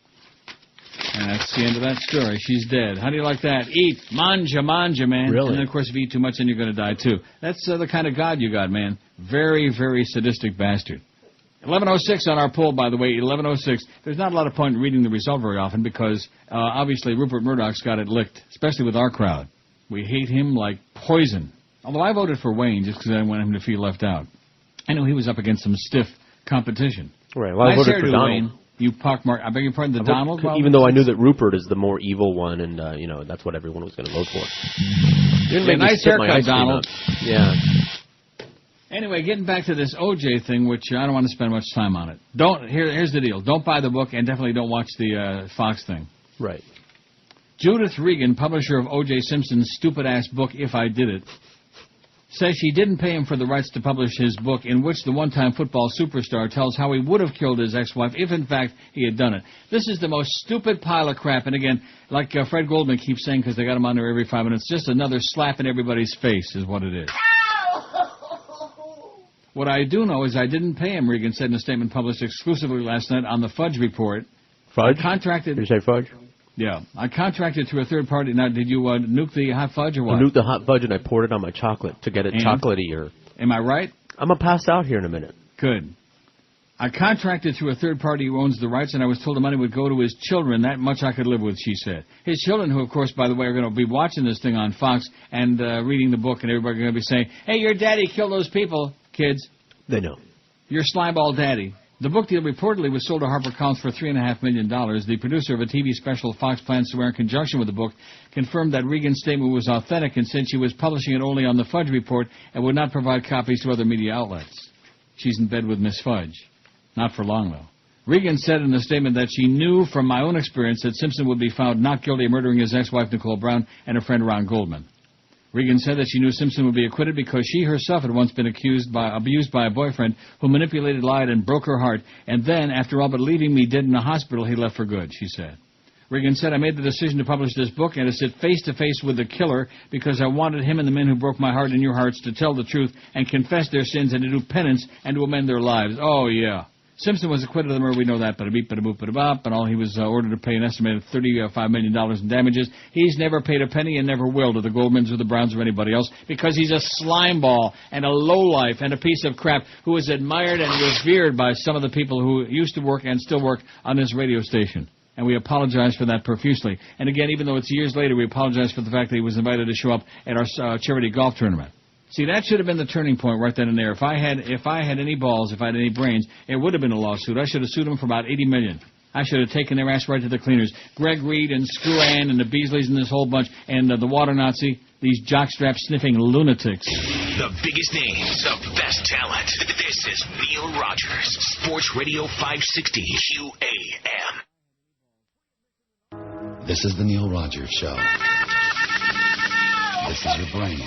And that's the end of that story. She's dead. How do you like that? Eat. Manja, man. Really? And then, of course, if you eat too much, then you're going to die, too. That's the kind of God you got, man. Very, very sadistic bastard. 11:06 on our poll, by the way, 11:06. There's not a lot of point in reading the result very often because, obviously, Rupert Murdoch's got it licked, especially with our crowd. We hate him like poison. Although I voted for Wayne just because I didn't want him to feel left out. I knew he was up against some stiff competition. Right, well, I voted for Donald. Wayne. You pockmark. I beg your pardon, Donald? Even though I knew that Rupert is the more evil one, and, that's what everyone was going to vote for. Yeah, nice haircut, Donald. Yeah. Anyway, getting back to this O.J. thing, which I don't want to spend much time on it. Here's the deal. Don't buy the book, and definitely don't watch the Fox thing. Right. Judith Regan, publisher of O.J. Simpson's stupid-ass book, If I Did It, says she didn't pay him for the rights to publish his book in which the one-time football superstar tells how he would have killed his ex-wife if, in fact, he had done it. This is the most stupid pile of crap. And, again, like Fred Goldman keeps saying because they got him on there every 5 minutes, just another slap in everybody's face is what it is. What I do know is I didn't pay him, Regan said in a statement published exclusively last night on the Fudge Report. Fudge? Did you say Fudge? Yeah. I contracted through a third party. Now, did you nuke the hot fudge or what? I nuked the hot fudge and I poured it on my chocolate to get it chocolatey. Am I right? I'm going to pass out here in a minute. Good. I contracted through a third party who owns the rights, and I was told the money would go to his children. That much I could live with, she said. His children, who, of course, by the way, are going to be watching this thing on Fox and reading the book, and everybody's going to be saying, hey, your daddy killed those people, kids. They know. Your slimeball daddy. The book deal reportedly was sold to HarperCollins for $3.5 million. The producer of a TV special Fox plans to air in conjunction with the book confirmed that Regan's statement was authentic and said she was publishing it only on the Fudge Report and would not provide copies to other media outlets. She's in bed with Miss Fudge. Not for long, though. Regan said in a statement that she knew from my own experience that Simpson would be found not guilty of murdering his ex-wife Nicole Brown and her friend Ron Goldman. Regan said that she knew Simpson would be acquitted because she herself had once been abused by a boyfriend who manipulated, lied, and broke her heart, and then, after all but leaving me dead in a hospital, he left for good, she said. Regan said, I made the decision to publish this book and to sit face-to-face with the killer because I wanted him and the men who broke my heart and your hearts to tell the truth and confess their sins and to do penance and to amend their lives. Oh, yeah. Simpson was acquitted of the murder, we know that, bada-beep, bada-boop, bada-bop, and all he was ordered to pay an estimated $35 million in damages. He's never paid a penny and never will to the Goldmans or the Browns or anybody else because he's a slimeball and a lowlife and a piece of crap who is admired and revered by some of the people who used to work and still work on this radio station. And we apologize for that profusely. And again, even though it's years later, we apologize for the fact that he was invited to show up at our charity golf tournament. See, that should have been the turning point right then and there. If I had any balls, if I had any brains, it would have been a lawsuit. I should have sued them for about $80 million. I should have taken their ass right to the cleaners. Greg Reed and Screw Ann and the Beasleys and this whole bunch, and the water Nazi, these jockstrap-sniffing lunatics. The biggest names, the best talent. This is Neil Rogers, Sports Radio 560 QAM. This is the Neil Rogers Show. This is your brain.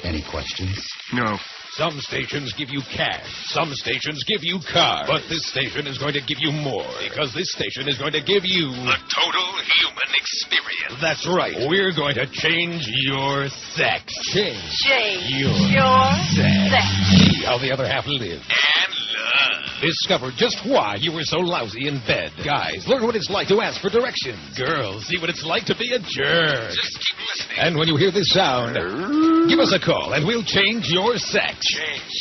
Any questions? No. Some stations give you cash. Some stations give you cars. But this station is going to give you more. Because this station is going to give you a total human experience. That's right. We're going to change your sex. Change your sex. See how the other half lives. And love. Discover just why you were so lousy in bed. Guys, learn what it's like to ask for directions. Girls, see what it's like to be a jerk. Just keep listening. And when you hear this sound, give us a call and we'll change your sex.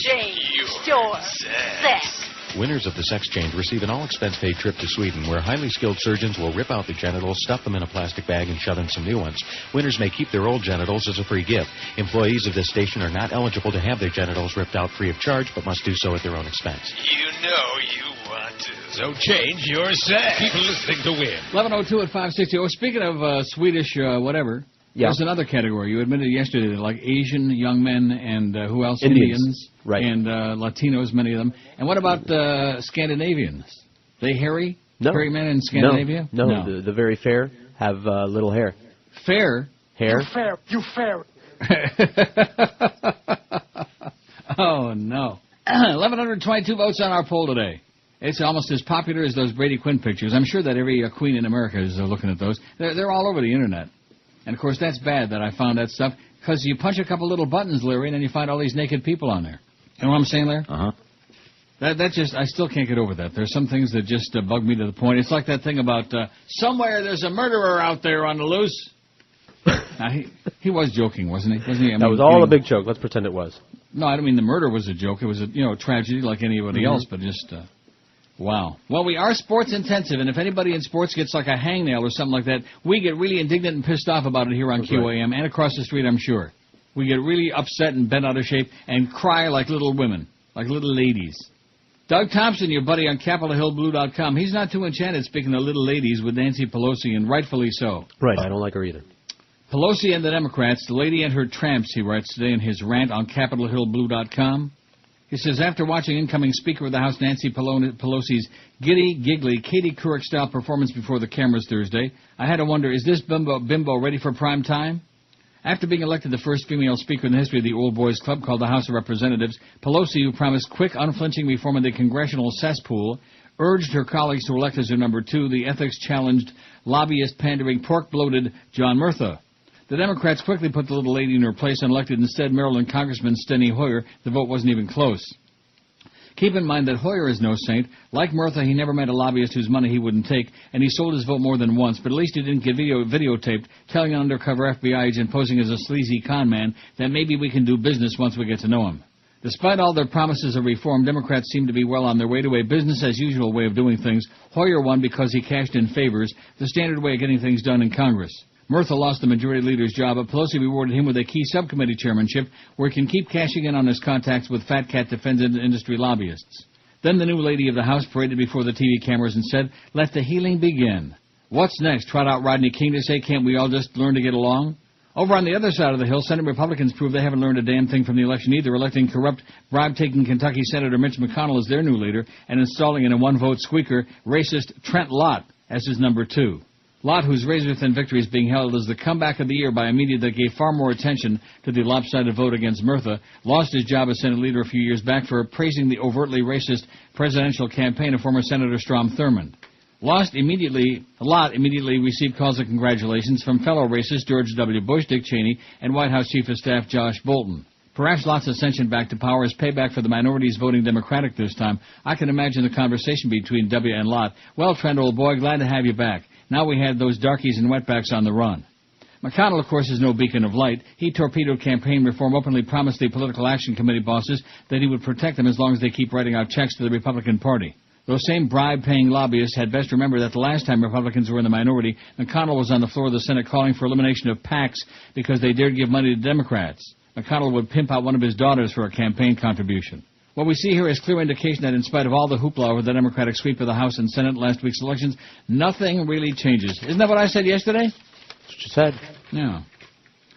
Change your sex. Winners of the sex change receive an all-expense-paid trip to Sweden, where highly skilled surgeons will rip out the genitals, stuff them in a plastic bag, and shove in some new ones. Winners may keep their old genitals as a free gift. Employees of this station are not eligible to have their genitals ripped out free of charge, but must do so at their own expense. You know you want to. So change your sex. Keep listening to win. 11:02 at 560. Oh, speaking of Swedish whatever, there's another category. You admitted yesterday that like Asian young men and who else? Indians. Right. And Latinos, many of them. And what about Scandinavians? They hairy? No. Hairy men in Scandinavia? No. The very fair have little hair. Fair? Hair? You fair. Oh, no. 1,122 votes on our poll today. It's almost as popular as those Brady Quinn pictures. I'm sure that every queen in America is looking at those. They're all over the Internet. And, of course, that's bad that I found that stuff, because you punch a couple little buttons, Larry, and then you find all these naked people on there. You know what I'm saying, Larry? Uh-huh. That just, I still can't get over that. There's some things that just bug me to the point. It's like that thing about somewhere there's a murderer out there on the loose. Now, he was joking, wasn't he? That was all a big joke. Let's pretend it was. No, I don't mean the murder was a joke. It was a tragedy like anybody else, but just wow. Well, we are sports intensive, and if anybody in sports gets like a hangnail or something like that, we get really indignant and pissed off about it here on QAM and across the street, I'm sure. We get really upset and bent out of shape and cry like little women, like little ladies. Doug Thompson, your buddy on CapitolHillBlue.com, he's not too enchanted speaking of little ladies with Nancy Pelosi, and rightfully so. Right, I don't like her either. Pelosi and the Democrats, the lady and her tramps, he writes today in his rant on CapitolHillBlue.com. He says, after watching incoming Speaker of the House Nancy Pelosi's giddy, giggly, Katie Couric-style performance before the cameras Thursday, I had to wonder, is this bimbo ready for prime time? After being elected the first female Speaker in the history of the old boys club called the House of Representatives, Pelosi, who promised quick, unflinching reform of the congressional cesspool, urged her colleagues to elect as her number two the ethics-challenged, lobbyist-pandering, pork-bloated John Murtha. The Democrats quickly put the little lady in her place and elected instead Maryland Congressman Steny Hoyer. The vote wasn't even close. Keep in mind that Hoyer is no saint. Like Murtha, he never met a lobbyist whose money he wouldn't take, and he sold his vote more than once, but at least he didn't get videotaped telling an undercover FBI agent posing as a sleazy con man that maybe we can do business once we get to know him. Despite all their promises of reform, Democrats seem to be well on their way to a business-as-usual way of doing things. Hoyer won because he cashed in favors, the standard way of getting things done in Congress. Murtha lost the majority leader's job, but Pelosi rewarded him with a key subcommittee chairmanship where he can keep cashing in on his contacts with fat cat defense industry lobbyists. Then the new lady of the House paraded before the TV cameras and said, let the healing begin. What's next? Trot out Rodney King to say, can't we all just learn to get along? Over on the other side of the hill, Senate Republicans prove they haven't learned a damn thing from the election either, electing corrupt, bribe-taking Kentucky Senator Mitch McConnell as their new leader and installing in a one-vote squeaker racist Trent Lott as his number two. Lott, whose razor-thin victory is being hailed as the comeback of the year by a media that gave far more attention to the lopsided vote against Murtha, lost his job as Senate leader a few years back for praising the overtly racist presidential campaign of former Senator Strom Thurmond. Lott immediately received calls of congratulations from fellow racists George W. Bush, Dick Cheney, and White House Chief of Staff Josh Bolton. Perhaps Lott's ascension back to power is payback for the minorities voting Democratic this time. I can imagine the conversation between W and Lott. Well, Trent, old boy, glad to have you back. Now we had those darkies and wetbacks on the run. McConnell, of course, is no beacon of light. He torpedoed campaign reform, openly promised the Political Action Committee bosses that he would protect them as long as they keep writing out checks to the Republican Party. Those same bribe-paying lobbyists had best remember that the last time Republicans were in the minority, McConnell was on the floor of the Senate calling for elimination of PACs because they dared give money to Democrats. McConnell would pimp out one of his daughters for a campaign contribution. What we see here is clear indication that in spite of all the hoopla over the Democratic sweep of the House and Senate in last week's elections, nothing really changes. Isn't that what I said yesterday? That's what you said. Yeah.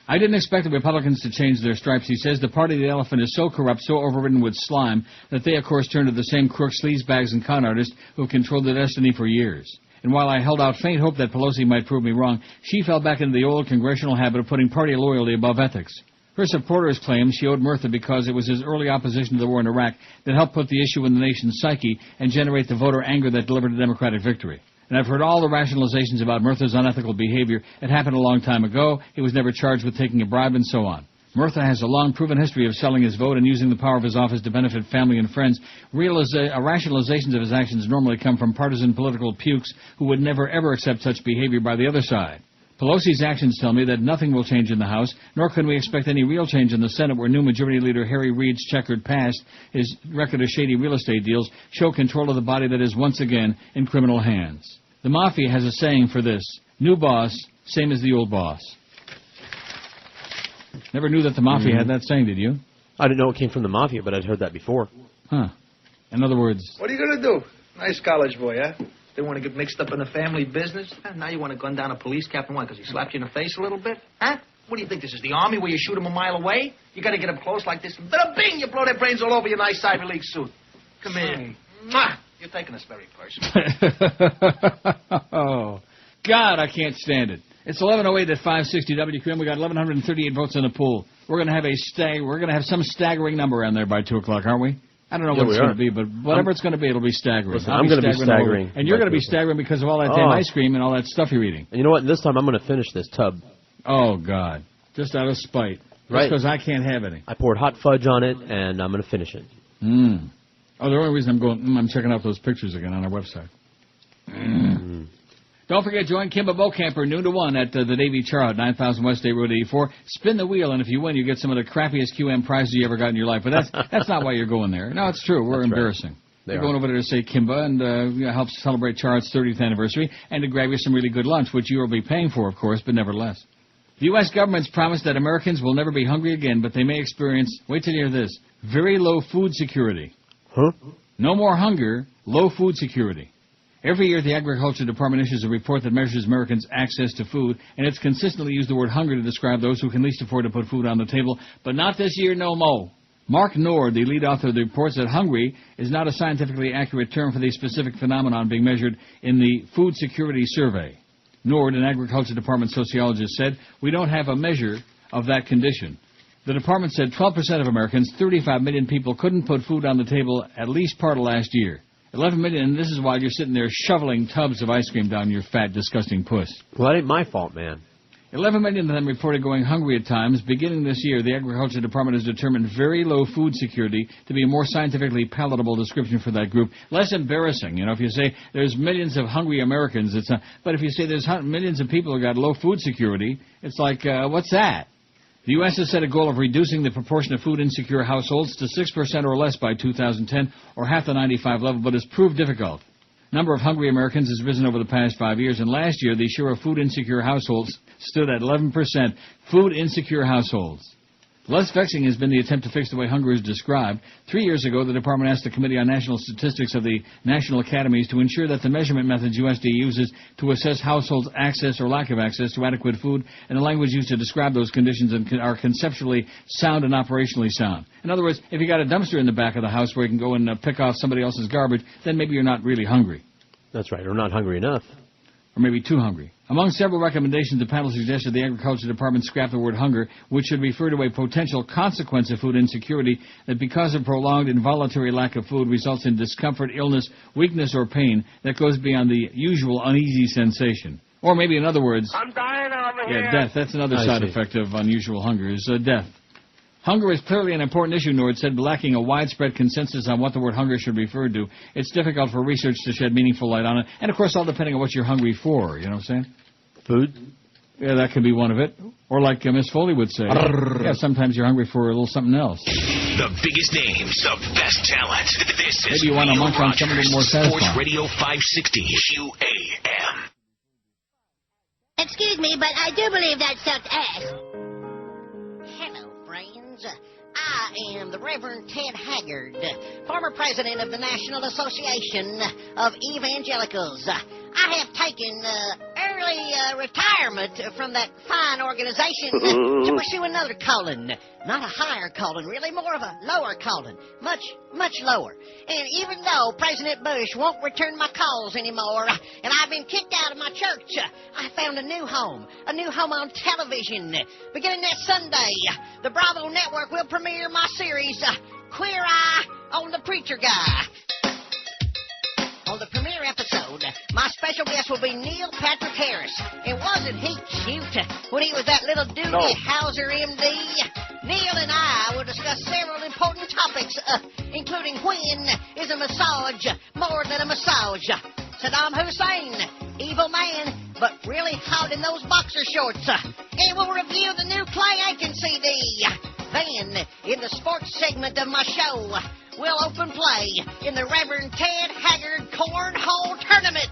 I didn't expect the Republicans to change their stripes, he says. The party of the elephant is so corrupt, so overridden with slime, that they, of course, turn to the same crooks, sleazebags, and con artists who have controlled their destiny for years. And while I held out faint hope that Pelosi might prove me wrong, she fell back into the old congressional habit of putting party loyalty above ethics. Her supporters claim she owed Murtha because it was his early opposition to the war in Iraq that helped put the issue in the nation's psyche and generate the voter anger that delivered a Democratic victory. And I've heard all the rationalizations about Murtha's unethical behavior. It happened a long time ago. He was never charged with taking a bribe and so on. Murtha has a long proven history of selling his vote and using the power of his office to benefit family and friends. Rationalizations of his actions normally come from partisan political pukes who would never ever accept such behavior by the other side. Pelosi's actions tell me that nothing will change in the House, nor can we expect any real change in the Senate, where new Majority Leader Harry Reid's checkered past, his record of shady real estate deals, show control of the body that is once again in criminal hands. The Mafia has a saying for this: new boss, same as the old boss. Never knew that the Mafia had that saying, did you? I didn't know it came from the Mafia, but I'd heard that before. Huh. In other words... What are you going to do? Nice college boy, huh? Didn't want to get mixed up in the family business? Now you want to gun down a police captain, why? Because he slapped you in the face a little bit? Huh? What do you think, this is the Army where you shoot him a mile away? You got to get up close like this, and bing, you blow their brains all over your nice Ivy League suit. Come here. Mwah! You're taking this very personal. Oh, God, I can't stand it. It's 11:08 at 560 WQM. We got 1,138 votes in the poll. We're going to have some staggering number on there by 2 o'clock, aren't we? I don't know what it's going to be, but whatever it's going to be, it'll be staggering. Listen, I'm going to be staggering. And you're going to be staggering because of all that damn ice cream and all that stuff you're eating. And you know what? This time I'm going to finish this tub. Oh, God. Just out of spite. Right. Just because I can't have any. I poured hot fudge on it, and I'm going to finish it. Oh, the only reason I'm checking out those pictures again on our website. Don't forget, join Kimba Bocamper noon to 1 at the Davy Charlotte, 9000 West State Road 84. Spin the wheel, and if you win, you get some of the crappiest QM prizes you ever got in your life. But that's not why you're going there. No, it's true. We're embarrassing. You're going over there to say Kimba and help celebrate Charlotte's 30th anniversary and to grab you some really good lunch, which you will be paying for, of course, but nevertheless. The U.S. government's promised that Americans will never be hungry again, but they may experience, wait till you hear this, very low food security. Huh? No more hunger, low food security. Every year, the Agriculture Department issues a report that measures Americans' access to food, and it's consistently used the word hunger to describe those who can least afford to put food on the table, but not this year no mo. Mark Nord, the lead author of the report, said hungry is not a scientifically accurate term for the specific phenomenon being measured in the Food Security Survey. Nord, an Agriculture Department sociologist, said, "We don't have a measure of that condition." The department said 12% of Americans, 35 million people, couldn't put food on the table at least part of last year. 11 million, and this is while you're sitting there shoveling tubs of ice cream down your fat, disgusting puss. Well, that ain't my fault, man. 11 million of them reported going hungry at times. Beginning this year, the Agriculture Department has determined very low food security to be a more scientifically palatable description for that group. Less embarrassing, if you say there's millions of hungry Americans, it's not. But if you say there's millions of people who got low food security, it's like, what's that? The U.S. has set a goal of reducing the proportion of food-insecure households to 6% or less by 2010, or half the 95 level, but it's proved difficult. Number of hungry Americans has risen over the past 5 years, and last year the share of food-insecure households stood at 11%. Food-insecure households. Less vexing has been the attempt to fix the way hunger is described. 3 years ago, the department asked the Committee on National Statistics of the National Academies to ensure that the measurement methods USDA uses to assess households' access or lack of access to adequate food and the language used to describe those conditions are conceptually sound and operationally sound. In other words, if you got a dumpster in the back of the house where you can go and pick off somebody else's garbage, then maybe you're not really hungry. That's right, or not hungry enough. Or maybe too hungry. Among several recommendations, the panel suggested the Agriculture Department scrap the word hunger, which should refer to a potential consequence of food insecurity that because of prolonged involuntary lack of food results in discomfort, illness, weakness, or pain that goes beyond the usual uneasy sensation. Or maybe in other words... I'm dying over here. Yeah, death. That's another side effect of unusual hunger, is death. Hunger is clearly an important issue, Nord said, but lacking a widespread consensus on what the word hunger should refer to. It's difficult for research to shed meaningful light on it. And, of course, all depending on what you're hungry for, you know what I'm saying? Food? Yeah, that could be one of it. Or like Miss Foley would say, yeah, sometimes you're hungry for a little something else. The biggest names, the best talent. This is Maybe you want to munch on something a little more Sports satisfying. Radio 560 QAM. Excuse me, but I do believe that sucked ass. Hello, friends. I am the Reverend Ted Haggard, former president of the National Association of Evangelicals. I have taken early retirement from that fine organization to pursue another calling. Not a higher calling, really, more of a lower calling. Much, much lower. And even though President Bush won't return my calls anymore, and I've been kicked out of my church, I found a new home on television. Beginning next Sunday, the Bravo Network will premiere my series, Queer Eye on the Preacher Guy. On the premiere episode, my special guest will be Neil Patrick Harris. And wasn't he cute when he was that little Doogie Howser MD? Neil and I will discuss several important topics, including when is a massage more than a massage? Saddam Hussein, evil man, but really hot in those boxer shorts. And we'll review the new Clay Aiken CD. Then, in the sports segment of my show, we'll open play in the Reverend Ted Haggard Cornhole Tournament.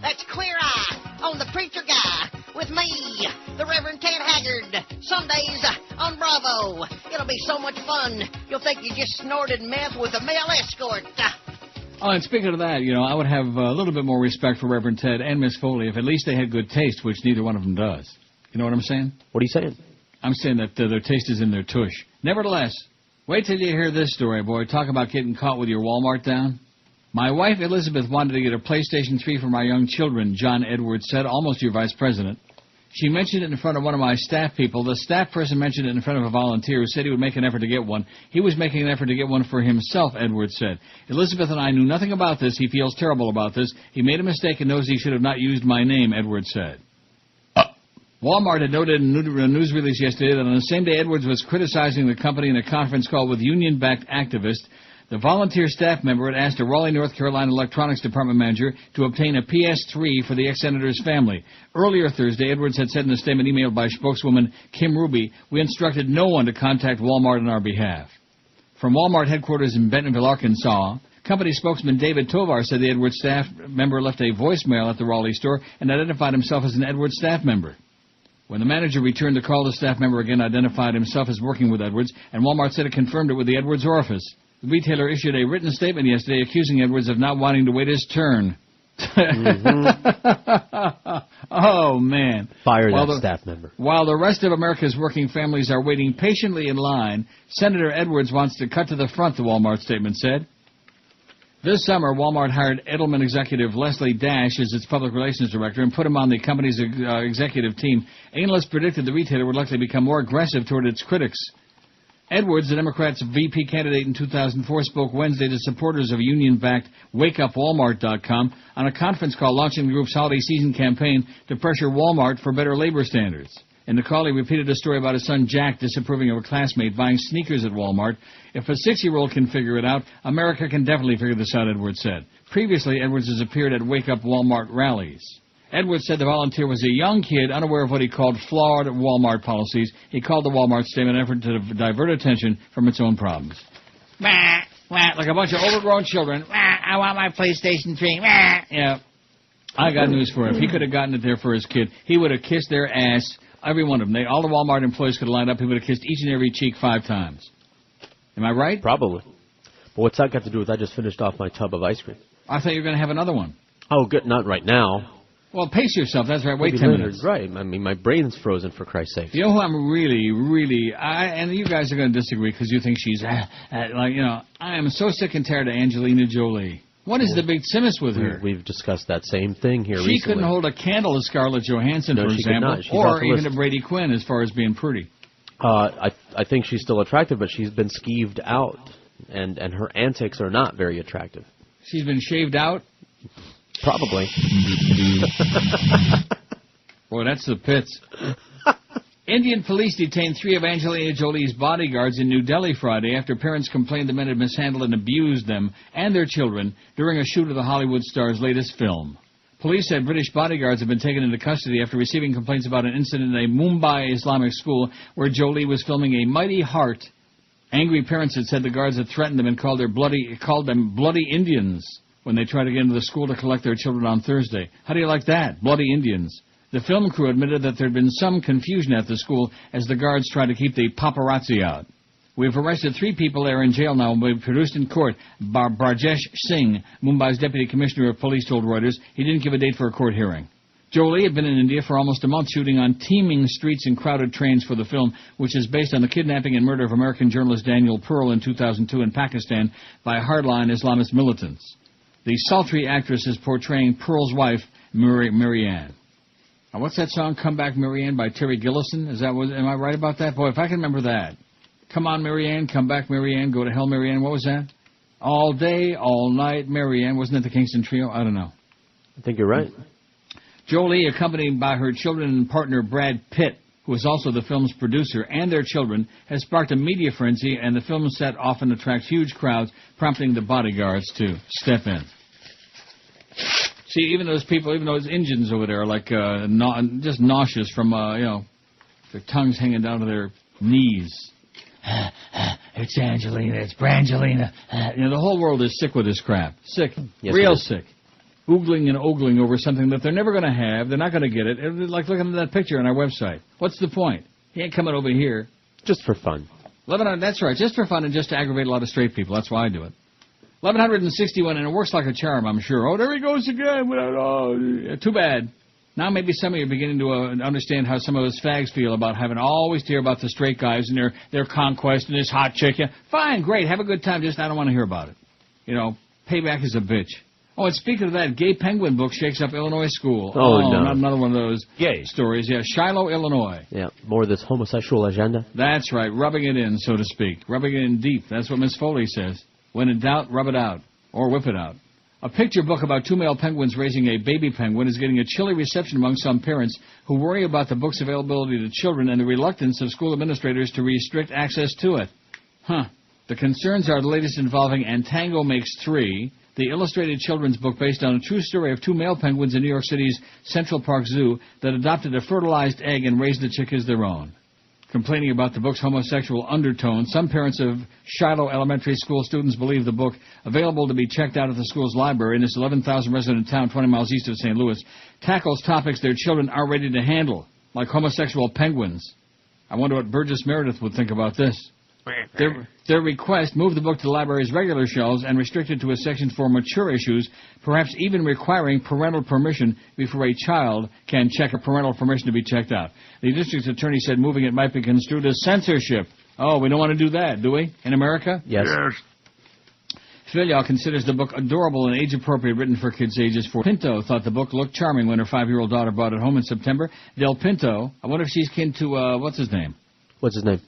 That's Queer Eye on the Preacher Guy with me, the Reverend Ted Haggard, Sundays on Bravo. It'll be so much fun, you'll think you just snorted meth with a male escort. Oh, and speaking of that, you know, I would have a little bit more respect for Reverend Ted and Miss Foley if at least they had good taste, which neither one of them does. You know what I'm saying? What are you saying? I'm saying that their taste is in their tush. Nevertheless, wait till you hear this story, boy. Talk about getting caught with your Walmart down. My wife, Elizabeth, wanted to get a PlayStation 3 for my young children, John Edwards said, almost your vice president. She mentioned it in front of one of my staff people. The staff person mentioned it in front of a volunteer who said he would make an effort to get one. He was making an effort to get one for himself, Edwards said. Elizabeth and I knew nothing about this. He feels terrible about this. He made a mistake and knows he should have not used my name, Edwards said. Walmart had noted in a news release yesterday that on the same day Edwards was criticizing the company in a conference call with union-backed activists, the volunteer staff member had asked a Raleigh, North Carolina electronics department manager to obtain a PS3 for the ex-senator's family. Earlier Thursday, Edwards had said in a statement emailed by spokeswoman Kim Ruby, "We instructed no one to contact Walmart on our behalf." From Walmart headquarters in Bentonville, Arkansas, company spokesman David Tovar said the Edwards staff member left a voicemail at the Raleigh store and identified himself as an Edwards staff member. When the manager returned the call, the staff member again identified himself as working with Edwards, and Walmart said it confirmed it with the Edwards office. The retailer issued a written statement yesterday accusing Edwards of not wanting to wait his turn. Oh, man. Fire that staff member. While the rest of America's working families are waiting patiently in line, Senator Edwards wants to cut to the front, the Walmart statement said. This summer, Walmart hired Edelman executive Leslie Dash as its public relations director and put him on the company's executive team. Analysts predicted the retailer would likely become more aggressive toward its critics. Edwards, the Democrats' VP candidate in 2004, spoke Wednesday to supporters of union-backed WakeUpWalmart.com on a conference call launching the group's holiday season campaign to pressure Walmart for better labor standards. In the call, he repeated a story about his son Jack disapproving of a classmate buying sneakers at Walmart. If a 6-year-old can figure it out, America can definitely figure this out, Edwards said. Previously, Edwards has appeared at Wake Up Walmart rallies. Edwards said the volunteer was a young kid unaware of what he called flawed Walmart policies. He called the Walmart statement an effort to divert attention from its own problems. Like a bunch of overgrown children. I want my PlayStation 3. Yeah. I got news for him. If he could have gotten it there for his kid, he would have kissed their ass. Every one of them. All the Walmart employees could have lined up. He would have kissed each and every cheek 5 times. Am I right? Probably. But what's that got to do with I just finished off my tub of ice cream? I thought you were going to have another one. Oh, good. Not right now. Well, pace yourself. That's right. Wait Maybe 10 later. minutes. Right. I mean, my brain's frozen, for Christ's sake. You know who I'm really, and you guys are going to disagree because you think she's, I am so sick and tired of Angelina Jolie. What is the big simus with her? We've discussed that same thing here She recently. couldn't hold a candle to Scarlett Johansson, No, for she could example, not. She's or off the even list. to Brady Quinn as far as being pretty. I think she's still attractive, but she's been skeeved out, and her antics are not very attractive. She's been shaved out? Probably. Boy, that's the pits. Indian police detained 3 of Angelina Jolie's bodyguards in New Delhi Friday after parents complained the men had mishandled and abused them and their children during a shoot of the Hollywood star's latest film. Police said British bodyguards have been taken into custody after receiving complaints about an incident in a Mumbai Islamic school where Jolie was filming A Mighty Heart. Angry parents had said the guards had threatened them and called them bloody Indians when they tried to get into the school to collect their children on Thursday. How do you like that? Bloody Indians. The film crew admitted that there had been some confusion at the school as the guards tried to keep the paparazzi out. We have arrested 3 people. They are in jail now and will be produced in court. Brajesh Singh, Mumbai's deputy commissioner of police, told Reuters he didn't give a date for a court hearing. Jolie had been in India for almost a month shooting on teeming streets and crowded trains for the film, which is based on the kidnapping and murder of American journalist Daniel Pearl in 2002 in Pakistan by hardline Islamist militants. The sultry actress is portraying Pearl's wife, Marianne. Now, what's that song, Come Back Marianne, by Terry Gillison? Am I right about that? Boy, if I can remember that. Come on, Marianne, come back, Marianne, go to hell, Marianne. What was that? All day, all night, Marianne. Wasn't it the Kingston Trio? I don't know. I think you're right. Jolie, accompanied by her children and partner Brad Pitt, who is also the film's producer, and their children, has sparked a media frenzy, and the film set often attracts huge crowds, prompting the bodyguards to step in. See, even those people, even those Indians over there, are like just nauseous from, their tongues hanging down to their knees. It's Angelina, it's Brangelina. The whole world is sick with this crap. Sick. Yes, Real sick. Oogling and ogling over something that they're never going to have. They're not going to get it. It's like looking at that picture on our website. What's the point? He ain't coming over here. Just for fun. That's right. Just for fun and just to aggravate a lot of straight people. That's why I do it. 1161, and it works like a charm, I'm sure. Oh, there he goes again. Too bad. Now maybe some of you are beginning to understand how some of us fags feel about having always to hear about the straight guys and their conquest and this hot chick. Fine, great, have a good time, just I don't want to hear about it. Payback is a bitch. Oh, and speaking of that, gay penguin book shakes up Illinois school. Oh, no. Not another one of those gay stories. Yeah, Shiloh, Illinois. Yeah, more of this homosexual agenda. That's right, rubbing it in, so to speak. Rubbing it in deep. That's what Miss Foley says. When in doubt, rub it out. Or whip it out. A picture book about 2 male penguins raising a baby penguin is getting a chilly reception among some parents who worry about the book's availability to children and the reluctance of school administrators to restrict access to it. The concerns are the latest involving Antango Makes 3, the illustrated children's book based on a true story of 2 male penguins in New York City's Central Park Zoo that adopted a fertilized egg and raised the chick as their own. Complaining about the book's homosexual undertone, some parents of Shiloh Elementary School students believe the book, available to be checked out at the school's library in this 11,000-resident town 20 miles east of St. Louis, tackles topics their children are ready to handle, like homosexual penguins. I wonder what Burgess Meredith would think about this. Their request moved the book to the library's regular shelves and restricted to a section for mature issues, perhaps even requiring parental permission before a child can check a parental permission to be checked out. The district attorney said moving it might be construed as censorship. Oh, we don't want to do that, do we, in America? Yes. Filia considers the book adorable and age-appropriate, written for kids ages 4. Pinto thought the book looked charming when her 5-year-old daughter brought it home in September. Del Pinto, I wonder if she's kin to, what's his name? What's his name?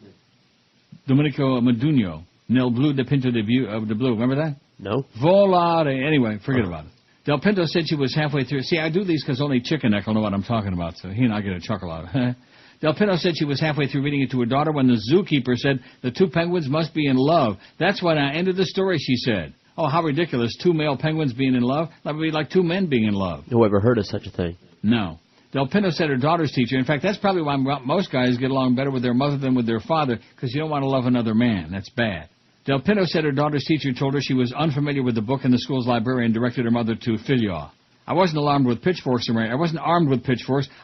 Domenico Modugno. Nel Blue de Pinto de Blue. Remember that? No. Volare. Anyway, forget about it. Del Pinto said she was halfway through. See, I do these because only Chicken Neck will know what I'm talking about, so he and I get a chuckle out of it. Del Pinto said she was halfway through reading it to her daughter when the zookeeper said the 2 penguins must be in love. That's when I ended the story, she said. Oh, how ridiculous. 2 male penguins being in love? That would be like 2 men being in love. Who ever heard of such a thing? No. Del Pinto said her daughter's teacher, in fact, that's probably why most guys get along better with their mother than with their father, because you don't want to love another man. That's bad. Del Pinto said her daughter's teacher told her she was unfamiliar with the book in the school's library and directed her mother to Filia. I wasn't armed with pitchforks.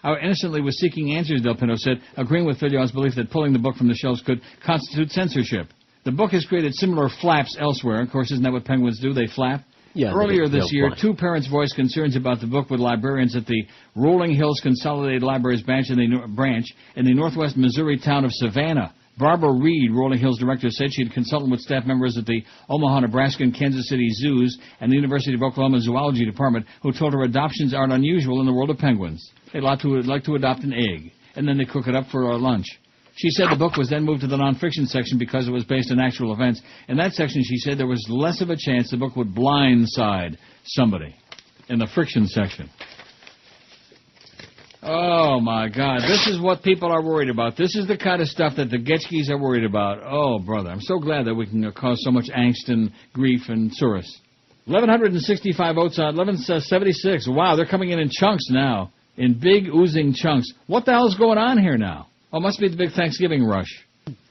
I innocently was seeking answers, Del Pinto said, agreeing with Filia's belief that pulling the book from the shelves could constitute censorship. The book has created similar flaps elsewhere. Of course, isn't that what penguins do? They flap? Yeah, Earlier this year, 2 parents voiced concerns about the book with librarians at the Rolling Hills Consolidated Libraries branch in the northwest Missouri town of Savannah. Barbara Reed, Rolling Hills director, said she had consulted with staff members at the Omaha, Nebraska, and Kansas City zoos and the University of Oklahoma Zoology Department who told her adoptions aren't unusual in the world of penguins. They'd like to adopt an egg, and then they cook it up for lunch. She said the book was then moved to the nonfiction section because it was based on actual events. In that section, she said there was less of a chance the book would blindside somebody in the friction section. Oh, my God. This is what people are worried about. This is the kind of stuff that the Getchkis are worried about. Oh, brother, I'm so glad that we can cause so much angst and grief and sorrow. 1,165 votes on 1,176. Wow, they're coming in chunks now, in big, oozing chunks. What the hell's going on here now? Oh, it must be the big Thanksgiving rush.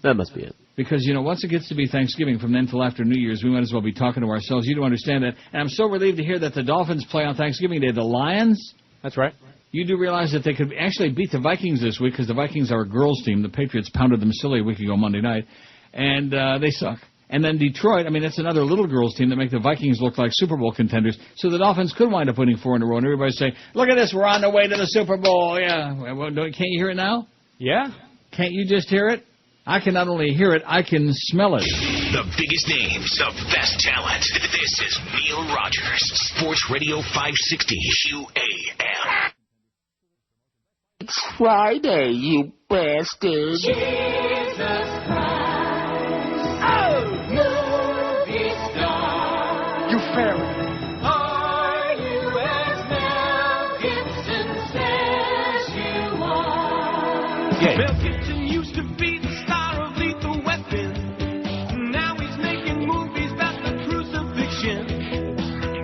That must be it. Because, you know, once it gets to be Thanksgiving, from then till after New Year's, we might as well be talking to ourselves. You don't understand that. And I'm so relieved to hear that the Dolphins play on Thanksgiving Day. The Lions? That's right. You do realize that they could actually beat the Vikings this week because the Vikings are a girls' team. The Patriots pounded them silly a week ago Monday night, and they suck. And then Detroit, I mean, that's another little girls' team that make the Vikings look like Super Bowl contenders. So the Dolphins could wind up winning 4 in a row, and everybody say, look at this, we're on the way to the Super Bowl. Yeah. Well, can't you hear it now? Yeah. Can't you just hear it? I can not only hear it, I can smell it. The biggest names, the best talent. This is Neil Rogers, Sports Radio 560 QAM. It's Friday, you bastard. Jesus Christ. Oh! Movie star. You fairy. Are you as Mel Gibson says you are? Yeah. Mel Gibson used to be the star of Lethal Weapon. Now he's making movies about the crucifixion.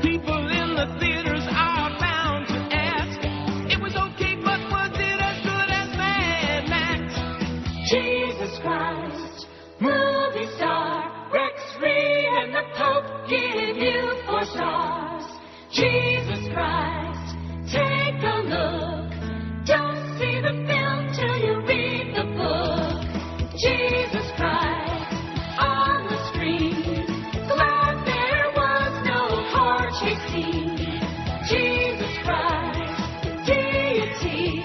People in the theaters are bound to ask, it was okay, but was it as good as Mad Max? Jesus Christ, movie star, Rex Reed and the Pope give you 4 stars. Jesus Christ, take a look. Don't see the film till you read the book. Jesus Christ, on the screen. Glad there was no car chase scene. Jesus Christ, deity.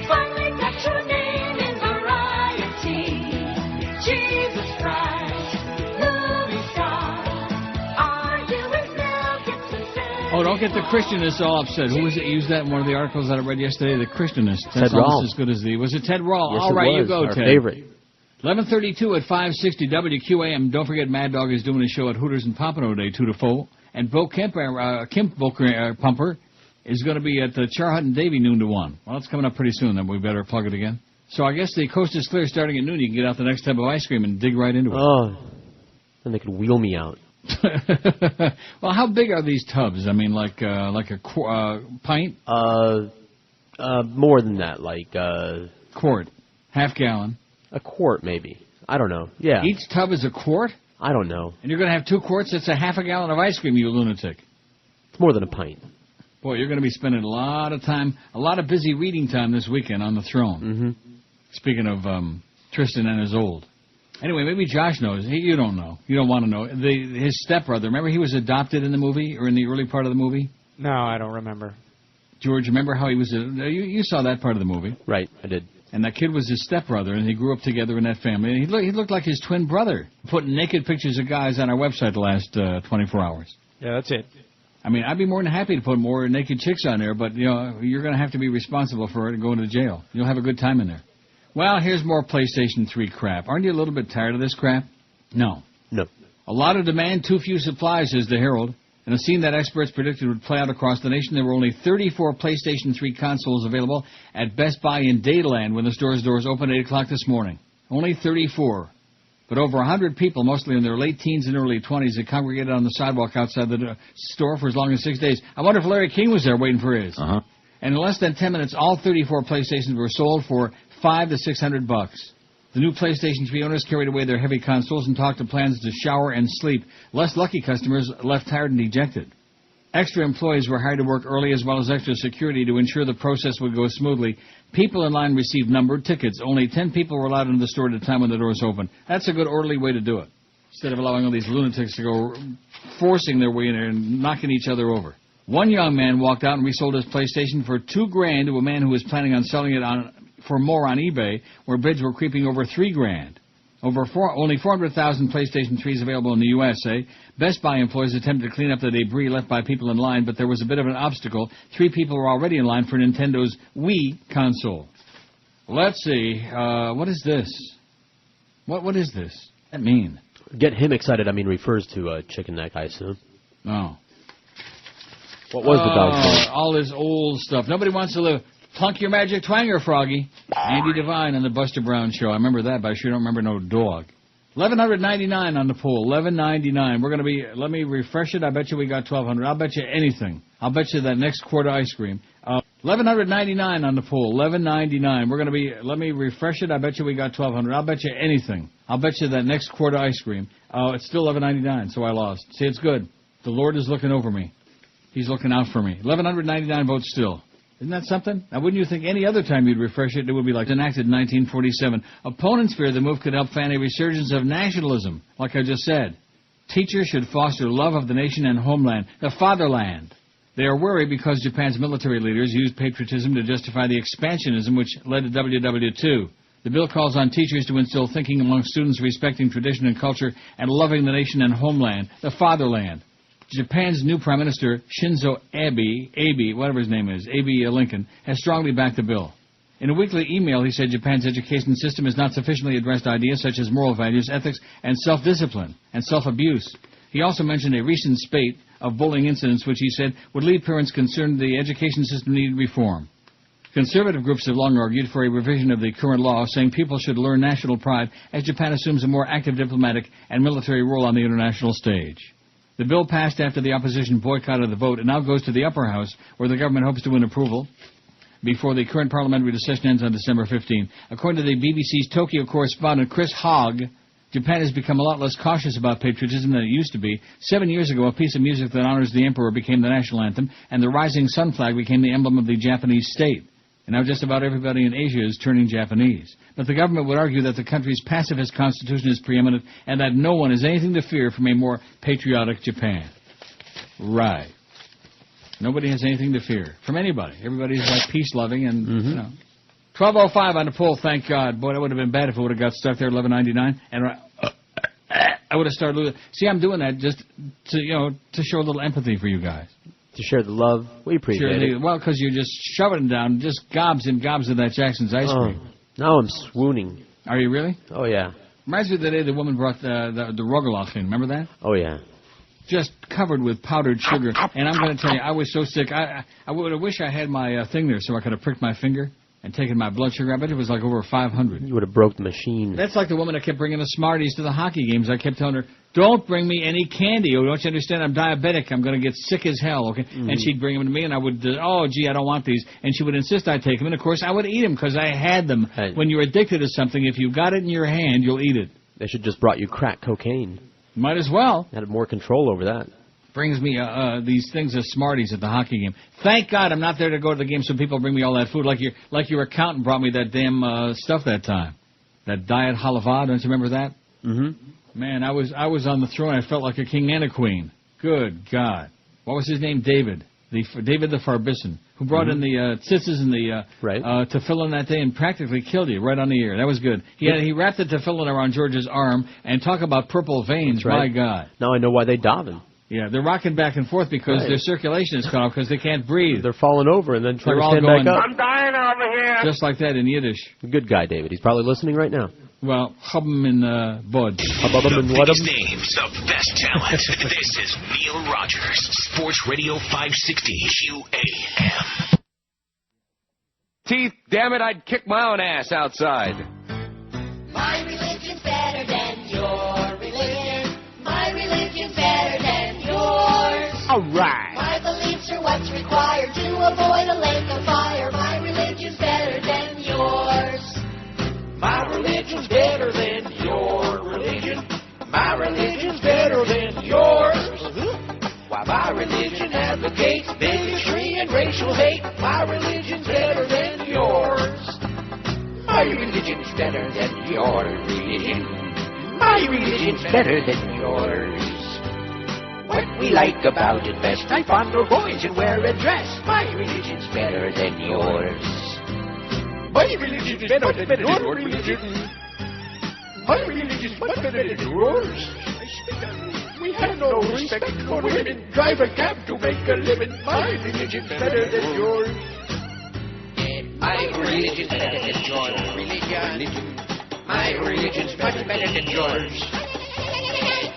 Finally got your name in variety. Jesus Christ, movie star. Are you as Mel Gibson said? Oh, don't get the Christianists all upset. Who was it used that in one of the articles that I read yesterday? The Christianists. That's Ted Rall. almost as good as the... Was it Ted Rall? Yes, all right, it was. you go, Our Ted. favorite. 11:32 at 560 WQAM. Don't forget, Mad Dog is doing a show at Hooters and Pompano today, 2 to 4. And Bo Pumper is going to be at the Char Hut and Davy noon to 1. Well, it's coming up pretty soon, then we better plug it again. So I guess the coast is clear starting at noon. You can get out the next tub of ice cream and dig right into it. Oh, then they could wheel me out. Well, how big are these tubs? I mean, like a pint? More than that, like Quart. Half gallon. A quart, maybe. I don't know. Yeah. Each tub is a quart? I don't know. And you're going to have 2 quarts? That's a half a gallon of ice cream, you lunatic. It's more than a pint. Boy, you're going to be spending a lot of time, a lot of busy reading time this weekend on the throne. Mm-hmm. Speaking of Tristan and his old. Anyway, maybe Josh knows. You don't know. You don't want to know. His stepbrother, remember he was adopted in the movie, or in the early part of the movie? No, I don't remember. George, remember how he was... You saw that part of the movie. Right, I did. And that kid was his stepbrother, and he grew up together in that family. And he looked like his twin brother. Putting naked pictures of guys on our website the last 24 hours. Yeah, that's it. I mean, I'd be more than happy to put more naked chicks on there, but, you know, you're going to have to be responsible for it and go into jail. You'll have a good time in there. Well, here's more PlayStation 3 crap. Aren't you a little bit tired of this crap? No. No. A lot of demand, too few supplies, says the Herald. In a scene that experts predicted would play out across the nation, there were only 34 PlayStation 3 consoles available at Best Buy in Dayland when the store's doors opened at 8 o'clock this morning. Only 34. But over 100 people, mostly in their late teens and early 20s, had congregated on the sidewalk outside the store for as long as 6 days. I wonder if Larry King was there waiting for his. Uh-huh. And in less than 10 minutes, all 34 PlayStations were sold for $500 to $600. The new PlayStation 3 owners carried away their heavy consoles and talked of plans to shower and sleep. Less lucky customers left tired and dejected. Extra employees were hired to work early as well as extra security to ensure the process would go smoothly. People in line received numbered tickets. Only 10 people were allowed into the store at a time when the doors opened. That's a good orderly way to do it, instead of allowing all these lunatics to go forcing their way in there and knocking each other over. One young man walked out and resold his PlayStation for $2,000 to a man who was planning on selling it for more on eBay, where bids were creeping over $3,000. Only 400,000 PlayStation 3s available in the USA. Best Buy employees attempted to clean up the debris left by people in line, but there was a bit of an obstacle. 3 people were already in line for Nintendo's Wii console. Let's see. What is this? What is this? What does that mean? Get him excited, I mean, refers to Chicken Neck, I assume. Oh. What was the dog's name? All this old stuff. Nobody wants to live. Plunk your magic twanger, Froggy. Andy Devine on the Buster Brown Show. I remember that, but I sure don't remember no dog. $1,199 on the pool. $1,199. We're going to be, let me refresh it. I bet you we got $1,200. I'll bet you anything. I'll bet you that next quart of ice cream. $1,199 on the pool. $1,199. We're going to be, let me refresh it. I bet you we got $1,200. I'll bet you anything. I'll bet you that next quart of ice cream. It's still $11.99, so I lost. See, it's good. The Lord is looking over me. He's looking out for me. 1,199 votes still. Isn't that something? Now, wouldn't you think any other time you'd refresh it, it would be like enacted in 1947? Opponents fear the move could help fan a resurgence of nationalism, like I just said. Teachers should foster love of the nation and homeland, the fatherland. They are worried because Japan's military leaders used patriotism to justify the expansionism which led to WW2. The bill calls on teachers to instill thinking among students respecting tradition and culture and loving the nation and homeland, the fatherland. Japan's new Prime Minister, Shinzo Abe, whatever his name is, Abe Lincoln, has strongly backed the bill. In a weekly email, he said Japan's education system has not sufficiently addressed ideas such as moral values, ethics, and self-discipline, and self-abuse. He also mentioned a recent spate of bullying incidents which he said would lead parents concerned the education system needed reform. Conservative groups have long argued for a revision of the current law, saying people should learn national pride as Japan assumes a more active diplomatic and military role on the international stage. The bill passed after the opposition boycotted the vote and now goes to the upper house, where the government hopes to win approval before the current parliamentary session ends on December 15. According to the BBC's Tokyo correspondent Chris Hogg, Japan has become a lot less cautious about patriotism than it used to be. 7 years ago, a piece of music that honors the emperor became the national anthem, and the rising sun flag became the emblem of the Japanese state. And now just about everybody in Asia is turning Japanese. But the government would argue that the country's pacifist constitution is preeminent and that no one has anything to fear from a more patriotic Japan. Right. Nobody has anything to fear from anybody. Everybody's like peace-loving and, you know. 12:05 on the poll, thank God. Boy, that would have been bad if it would have got stuck there at 11.99. And I would have started losing. See, I'm doing that just to, you know, to show a little empathy for you guys. To share the love. We appreciate it. Well, because you're just shoving it down, just gobs and gobs of that Jackson's ice cream. Now I'm swooning. Are you really? Oh, yeah. Reminds me of the day the woman brought the Rogalach in. Remember that? Oh, yeah. Just covered with powdered sugar. And I'm going to tell you, I was so sick. I would have wished I had my thing there so I could have pricked my finger and taken my blood sugar. I bet it was like over 500. You would have broke the machine. That's like the woman that kept bringing us Smarties to the hockey games. I kept telling her, don't bring me any candy. Oh, don't you understand? I'm diabetic. I'm going to get sick as hell, okay? And she'd bring them to me, and I would, oh, gee, I don't want these. And she would insist I take them. And, of course, I would eat them because I had them. Hey. When you're addicted to something, if you've got it in your hand, you'll eat it. They should just brought you crack cocaine. Might as well. Had more control over that. Brings me these things of Smarties at the hockey game. Thank God I'm not there to go to the game so people bring me all that food. Like your accountant brought me that damn stuff that time. That diet halava, don't you remember that? Mm-hmm. Man, I was on the throne. I felt like a king and a queen. Good God. What was his name? David. David the Farbisson, who brought in the tzitzis and the tefillin that day and practically killed you right on the air. That was good. He wrapped the tefillin around George's arm, and talk about purple veins. Right. My God. Now I know why they daven. Yeah, they're rocking back and forth because their circulation is cut off because they can't breathe. They're falling over and then trying to stand back up. I'm dying over here. Just like that in Yiddish. Good guy, David. He's probably listening right now. Well, Hubbum in Bud. The biggest names, the best talent. This is Neil Rogers, Sports Radio 560 QAM. Teeth, damn it, I'd kick my own ass outside. My religion's better than your religion. My religion's better than yours. All right. My beliefs are what's required to avoid a lake of fire. My religion's better than yours. My religion's better than your religion. My religion's better than yours. Why, my religion advocates bigotry and racial hate. My religion's better than yours. My religion's better than your religion. My religion's better than yours. What we like about it best, I fondle boys and wear a dress. My religion's better than yours. My religion's better than your religion. My religion's much better than yours. We have no respect for women. Drive a cab to make a living. My religion's better than yours. My religion's better than yours. Religion. My religion's much better than yours.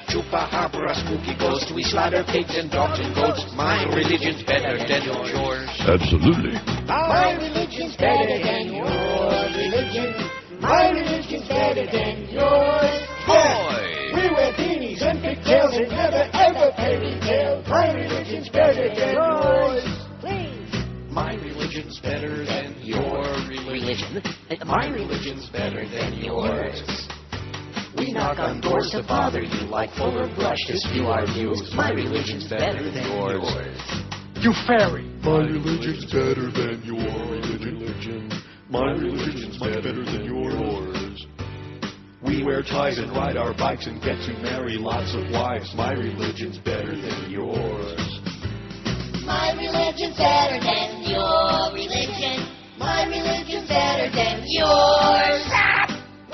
Chupacabra, spooky ghost. We slaughter pigs and dogs and goats. My religion's better than yours. Absolutely. My religion's better than your religion. My religion's better than yours. Boy! We wear beanies and pigtails and never ever pay retail. My religion's better than yours. Please. My religion's better than your religion. My religion's better than yours. We knock on doors to bother you like Fuller Brush to spew our views. My religion's better than yours. You fairy! My religion's better than your religion. My religion's much better than yours. We wear ties and ride our bikes and get to marry lots of wives. My religion's better than yours. My religion's better than your religion. My religion's better than yours.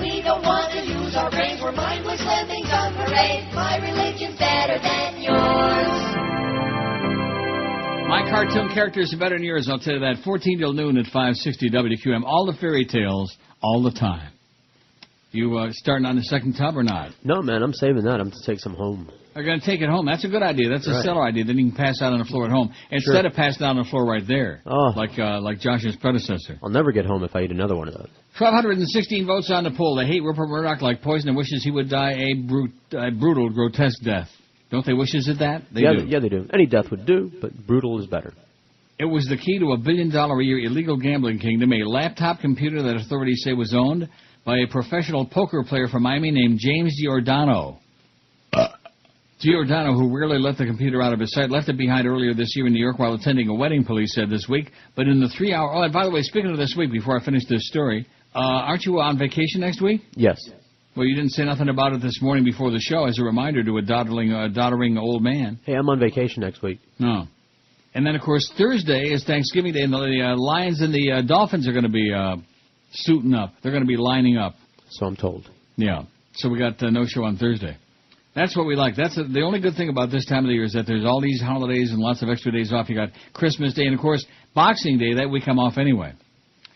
We don't want to use our brains. We're mindless lemmings on parade. My religion's better than yours. My cartoon characters are better than yours, I'll tell you that. 14 till noon at 560 WQM. All the fairy tales, all the time. You starting on the second tub or not? No, man, I'm saving that. I'm going to take some home. You're going to take it home. That's a good idea. That's a stellar idea. Then you can pass out on the floor at home instead of passing out on the floor right there, like Josh's predecessor. I'll never get home if I eat another one of those. 1,216 votes on the poll. They hate Rupert Murdoch like poison and wishes he would die a brutal, grotesque death. Don't they wish it that? They do. Yeah, they do. Any death would do, but brutal is better. It was the key to $1 billion a year illegal gambling kingdom, a laptop computer that authorities say was owned by a professional poker player from Miami named James Giordano. Giordano, who rarely let the computer out of his sight, left it behind earlier this year in New York while attending a wedding, police said this week. But in the 3-hour... Oh, and by the way, speaking of this week, before I finish this story, aren't you on vacation next week? Yes. Well, you didn't say nothing about it this morning before the show as a reminder to a doddering old man. Hey, I'm on vacation next week. No. And then, of course, Thursday is Thanksgiving Day, and the Lions and the Dolphins are going to be suiting up. They're going to be lining up. So I'm told. Yeah. So we got no show on Thursday. That's what we like. That's the only good thing about this time of the year is that there's all these holidays and lots of extra days off. You got Christmas Day and, of course, Boxing Day. That week I'm off anyway.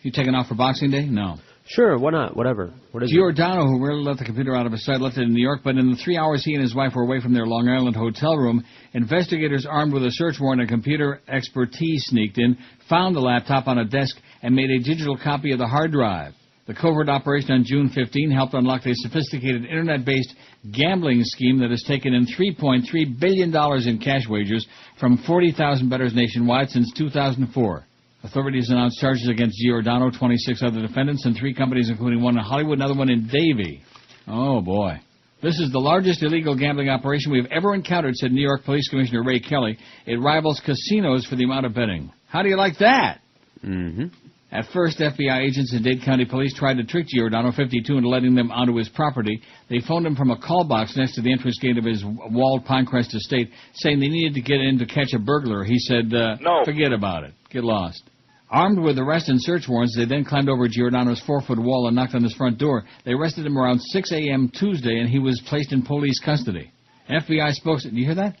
You taking off for Boxing Day? No. Sure, why not? Whatever. What is Giordano, who rarely let the computer out of his sight, left it in New York, but in the 3 hours he and his wife were away from their Long Island hotel room, investigators armed with a search warrant and computer expertise sneaked in, found the laptop on a desk, and made a digital copy of the hard drive. The covert operation on June 15 helped unlock a sophisticated Internet-based gambling scheme that has taken in $3.3 billion in cash wagers from 40,000 bettors nationwide since 2004. Authorities announced charges against Giordano, 26 other defendants, and 3 companies, including one in Hollywood, another one in Davie. Oh, boy. This is the largest illegal gambling operation we've ever encountered, said New York Police Commissioner Ray Kelly. It rivals casinos for the amount of betting. How do you like that? Mm-hmm. At first, FBI agents and Dade County Police tried to trick Giordano, 52, into letting them onto his property. They phoned him from a call box next to the entrance gate of his walled Pinecrest estate, saying they needed to get in to catch a burglar. He said, no, forget about it. Get lost. Armed with arrest and search warrants, they then climbed over Giordano's 4-foot wall and knocked on his front door. They arrested him around 6 a.m. Tuesday, and he was placed in police custody. FBI spokesman... Do you hear that?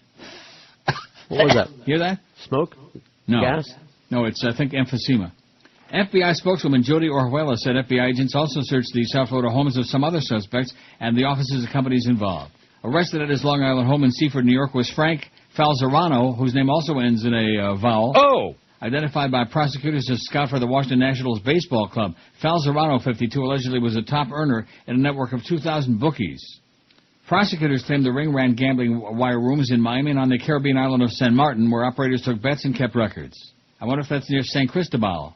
What was that? Hear that? Smoke? No. Gas? No, it's, I think, emphysema. FBI spokeswoman Jody Orjuela said FBI agents also searched the South Florida homes of some other suspects and the offices of companies involved. Arrested at his Long Island home in Seaford, New York, was Frank Falzarano, whose name also ends in a vowel. Oh! Identified by prosecutors as scout for the Washington Nationals baseball club. Falzarano, 52, allegedly was a top earner in a network of 2,000 bookies. Prosecutors claimed the ring ran gambling wire rooms in Miami and on the Caribbean island of San Martin, where operators took bets and kept records. I wonder if that's near San Cristobal.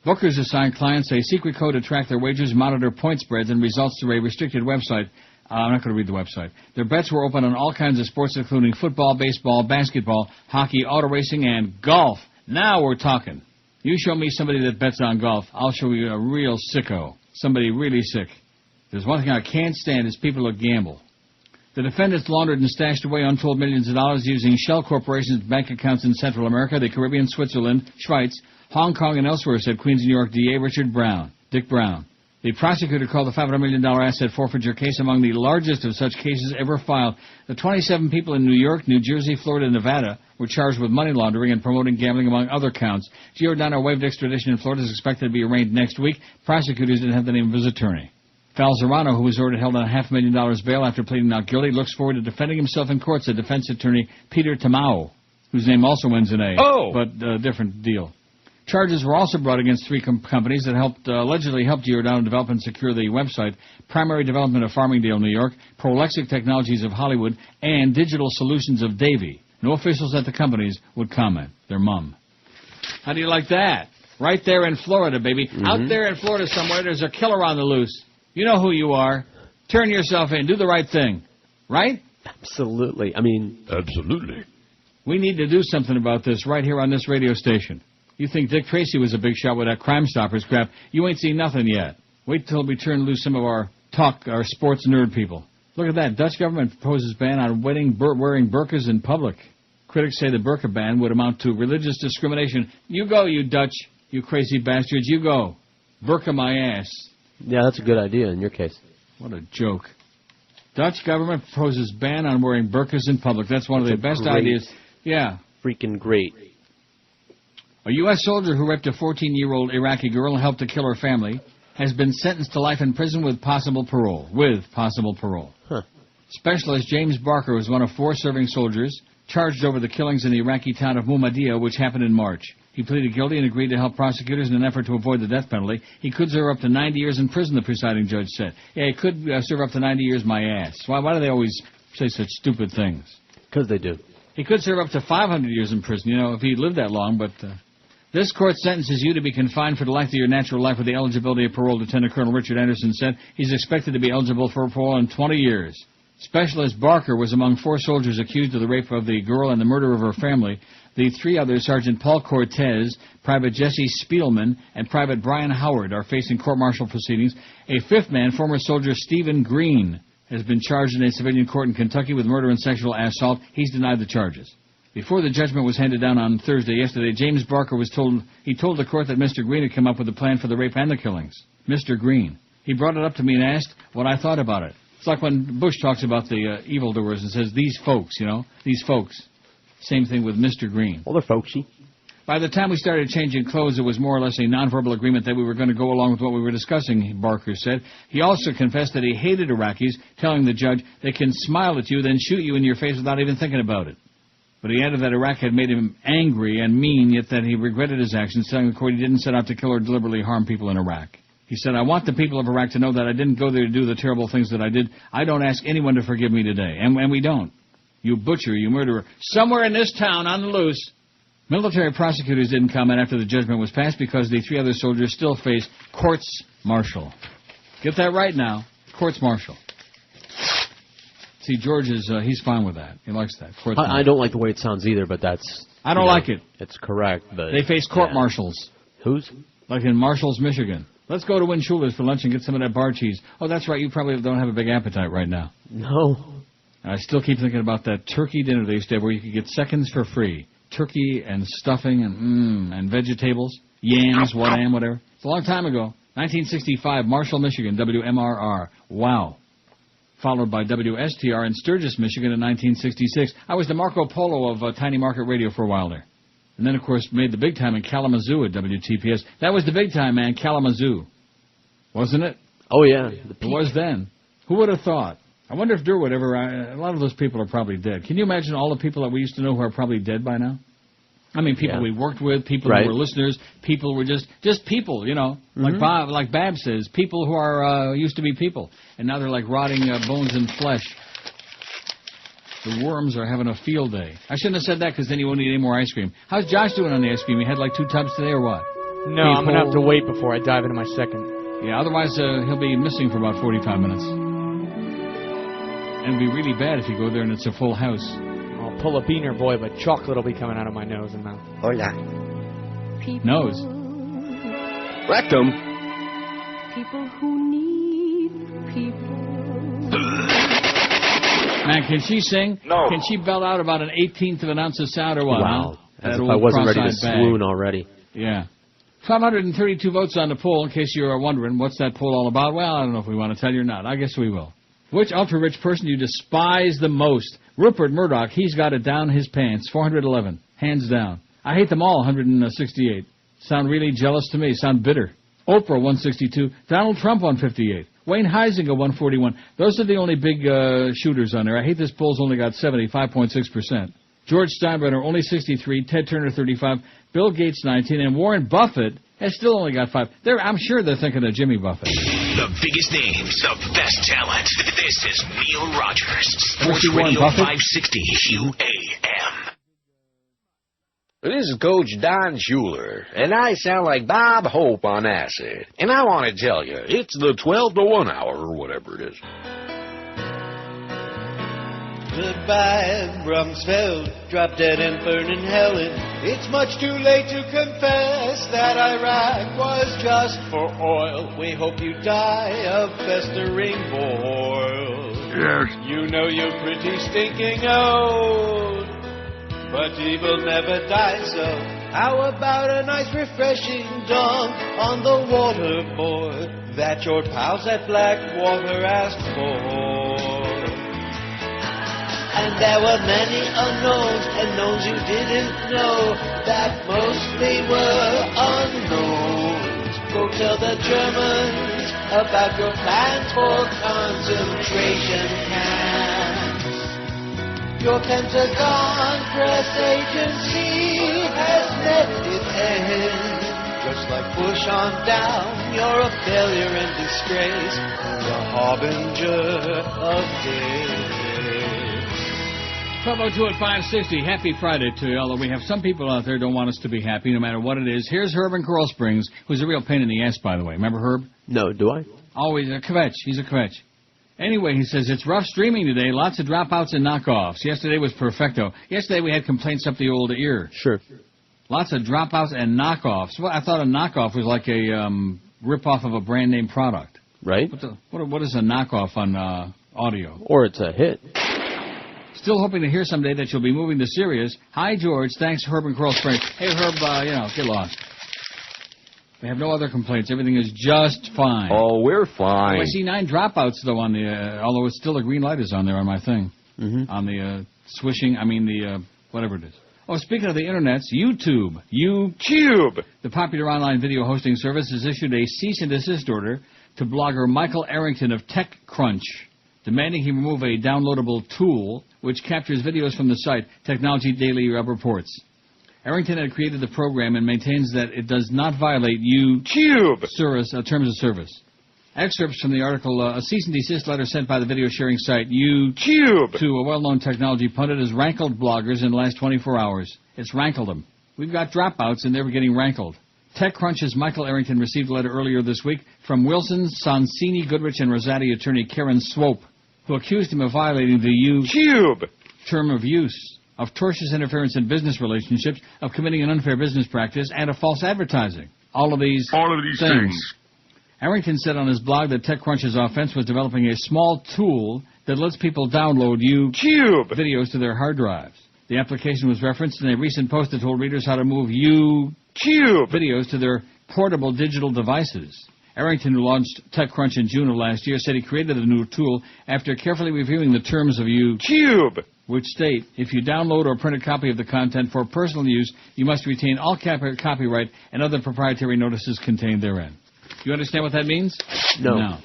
Bookers assigned clients a secret code to track their wagers, monitor point spreads, and results through a restricted website. I'm not going to read the website. Their bets were open on all kinds of sports, including football, baseball, basketball, hockey, auto racing, and golf. Now we're talking. You show me somebody that bets on golf, I'll show you a real sicko. Somebody really sick. There's one thing I can't stand is people who gamble. The defendants laundered and stashed away untold millions of dollars using shell corporations' bank accounts in Central America, the Caribbean, Switzerland, Schweiz, Hong Kong, and elsewhere, said Queens, New York DA Dick Brown. The prosecutor called the $500 million asset forfeiture case among the largest of such cases ever filed. The 27 people in New York, New Jersey, Florida, and Nevada were charged with money laundering and promoting gambling, among other counts. Giordano waived extradition in Florida, is expected to be arraigned next week. Prosecutors didn't have the name of his attorney. Falzerano, who was ordered held on $500,000 bail after pleading not guilty, looks forward to defending himself in court, said defense attorney Peter Tamao, whose name also ends in A. Oh! But different deal. Charges were also brought against three companies that allegedly helped Giordano develop and secure the website Primary Development of Farmingdale, New York, Prolexic Technologies of Hollywood, and Digital Solutions of Davie. No officials at the companies would comment. Their mum. How do you like that? Right there in Florida, baby. Mm-hmm. Out there in Florida somewhere, there's a killer on the loose. You know who you are. Turn yourself in. Do the right thing. Right? Absolutely. I mean... Absolutely. We need to do something about this right here on this radio station. You think Dick Tracy was a big shot with that Crime Stoppers crap. You ain't seen nothing yet. Wait till we turn loose some of our sports nerd people. Look at that. Dutch government proposes ban on wearing burqas in public. Critics say the burqa ban would amount to religious discrimination. You go, you Dutch, you crazy bastards. You go. Burqa my ass. Yeah, that's a good idea in your case. What a joke. Dutch government proposes ban on wearing burqas in public. That's one of the best ideas. Yeah. Freaking great. A U.S. soldier who raped a 14-year-old Iraqi girl and helped to kill her family has been sentenced to life in prison with possible parole. Huh. Specialist James Barker was one of 4 serving soldiers charged over the killings in the Iraqi town of Muhammadiyah, which happened in March. He pleaded guilty and agreed to help prosecutors in an effort to avoid the death penalty. He could serve up to 90 years in prison, the presiding judge said. Yeah, he could serve up to 90 years, my ass. Why do they always say such stupid things? Because they do. He could serve up to 500 years in prison, if he lived that long, but... This court sentences you to be confined for the life of your natural life with the eligibility of parole, Lieutenant Colonel Richard Anderson said. He's expected to be eligible for parole in 20 years. Specialist Barker was among 4 soldiers accused of the rape of the girl and the murder of her family. The 3 others, Sergeant Paul Cortez, Private Jesse Spielman, and Private Brian Howard, are facing court-martial proceedings. A 5th man, former soldier Stephen Green, has been charged in a civilian court in Kentucky with murder and sexual assault. He's denied the charges. Before the judgment was handed down on yesterday, James Barker told the court that Mr. Green had come up with a plan for the rape and the killings. Mr. Green. He brought it up to me and asked what I thought about it. It's like when Bush talks about the evildoers and says, these folks, these folks. Same thing with Mr. Green. Well, they're folksy. By the time we started changing clothes, it was more or less a nonverbal agreement that we were going to go along with what we were discussing, Barker said. He also confessed that he hated Iraqis, telling the judge they can smile at you, then shoot you in your face without even thinking about it. But he added that Iraq had made him angry and mean, yet that he regretted his actions, telling the court he didn't set out to kill or deliberately harm people in Iraq. He said, I want the people of Iraq to know that I didn't go there to do the terrible things that I did. I don't ask anyone to forgive me today. And we don't. You butcher, you murderer. Somewhere in this town, on the loose. Military prosecutors didn't comment after the judgment was passed because the 3 other soldiers still face courts-martial. Get that right now. Courts-martial. See, George he's fine with that. He likes that. I don't like the way it sounds either, but that's... I don't like it. It's correct, but... They face court-martials. Whose? Like in Marshalls, Michigan. Let's go to Win Schuler's for lunch and get some of that bar cheese. Oh, that's right. You probably don't have a big appetite right now. No. I still keep thinking about that turkey dinner they used to have where you could get seconds for free. Turkey and stuffing and vegetables, yams, whatever. It's a long time ago. 1965, Marshall, Michigan, WMRR. Wow. Followed by WSTR in Sturgis, Michigan in 1966. I was the Marco Polo of Tiny Market Radio for a while there. And then, of course, made the big time in Kalamazoo at WTPS. That was the big time, man, Kalamazoo. Wasn't it? Oh, yeah. It was then. Who would have thought? I wonder if Durwood ever... a lot of those people are probably dead. Can you imagine all the people that we used to know who are probably dead by now? I mean, people we worked with, people who were listeners, people who were just people, like Bab says, people who are used to be people. And now they're like rotting bones and flesh. The worms are having a field day. I shouldn't have said that because then you won't eat any more ice cream. How's Josh doing on the ice cream? He had like 2 tubs today or what? No, I'm going to have to wait before I dive into my second. Yeah, otherwise he'll be missing for about 45 minutes. And it'd be really bad if you go there and it's a full house. I'll pull a beaner boy, but chocolate will be coming out of my nose and mouth. Hola. Nose. Rectum. People who need people. Man, can she sing? No. Can she belt out about an 1/18 of an ounce of sound or what? Wow. Huh? As if I wasn't ready to swoon already. Yeah. 532 votes on the poll, in case you're wondering what's that poll all about. Well, I don't know if we want to tell you or not. I guess we will. Which ultra-rich person do you despise the most? Rupert Murdoch, he's got it down his pants, 411, hands down. I hate them all, 168. Sound really jealous to me, sound bitter. Oprah, 162. Donald Trump, 158. Wayne Heisinger, 141. Those are the only big shooters on there. I hate this poll's only got 70, 5.6%. George Steinbrenner, only 63. Ted Turner, 35. Bill Gates, 19. And Warren Buffett has still only got 5. I'm sure they're thinking of Jimmy Buffett. The biggest names, the best talent. This is Neil Rogers, Ever Sports see Warren Radio Buffett? 560 QAM. This is Coach Don Schuler, and I sound like Bob Hope on acid. And I want to tell you, it's the 12 to 1 hour, or whatever it is. Goodbye, Rumsfeld, drop dead and burn in hell. It's much too late to confess that Iraq was just for oil. We hope you die of festering boil. Yes. You know you're pretty stinking old, but evil never dies, so how about a nice refreshing dunk on the waterboard that your pals at Blackwater asked for? And there were many unknowns and knowns you didn't know that mostly were unknowns. Go tell the Germans about your plans for concentration camps. Your Pentagon press agency has met its end. Just like Bush on down, you're a failure and disgrace, the harbinger of death. 1202 at 560. Happy Friday to you, although we have some people out there who don't want us to be happy no matter what it is. Here's Herb in Coral Springs, who's a real pain in the ass, by the way. Remember Herb? No, do I? Always a kvetch. He's a kvetch. Anyway, he says, it's rough streaming today. Lots of dropouts and knockoffs. Yesterday was perfecto. Yesterday we had complaints up the old ear. Sure. Lots of dropouts and knockoffs. Well, I thought a knockoff was like a rip-off of a brand-name product. Right. What is a knockoff on audio? Or it's a hit. Still hoping to hear someday that you'll be moving to Sirius. Hi, George. Thanks, Herb and Coral Springs. Hey, Herb, get lost. We have no other complaints. Everything is just fine. Oh, we're fine. Oh, I see 9 dropouts, though, on the, although it's still a green light is on there on my thing. Mm-hmm. On the swishing, whatever it is. Oh, speaking of the internets, YouTube. YouTube! The popular online video hosting service has issued a cease and desist order to blogger Michael Arrington of TechCrunch, demanding he remove a downloadable tool which captures videos from the site. Technology Daily reports. Arrington had created the program and maintains that it does not violate YouTube terms of service. Excerpts from the article, a cease and desist letter sent by the video sharing site YouTube to a well-known technology pundit has rankled bloggers in the last 24 hours. It's rankled them. We've got dropouts and they were getting rankled. TechCrunch's Michael Arrington received a letter earlier this week from Wilson, Sonsini, Goodrich, and Rosati attorney Karen Swope, who accused him of violating the YouTube term of use, of tortious interference in business relationships, of committing an unfair business practice, and of false advertising. All of these things. Arrington said on his blog that TechCrunch's offense was developing a small tool that lets people download YouTube videos to their hard drives. The application was referenced in a recent post that told readers how to move YouTube videos to their portable digital devices. Arrington, who launched TechCrunch in June of last year, said he created the new tool after carefully reviewing the terms of YouTube, which state, if you download or print a copy of the content for personal use, you must retain all copyright and other proprietary notices contained therein. You understand what that means? No.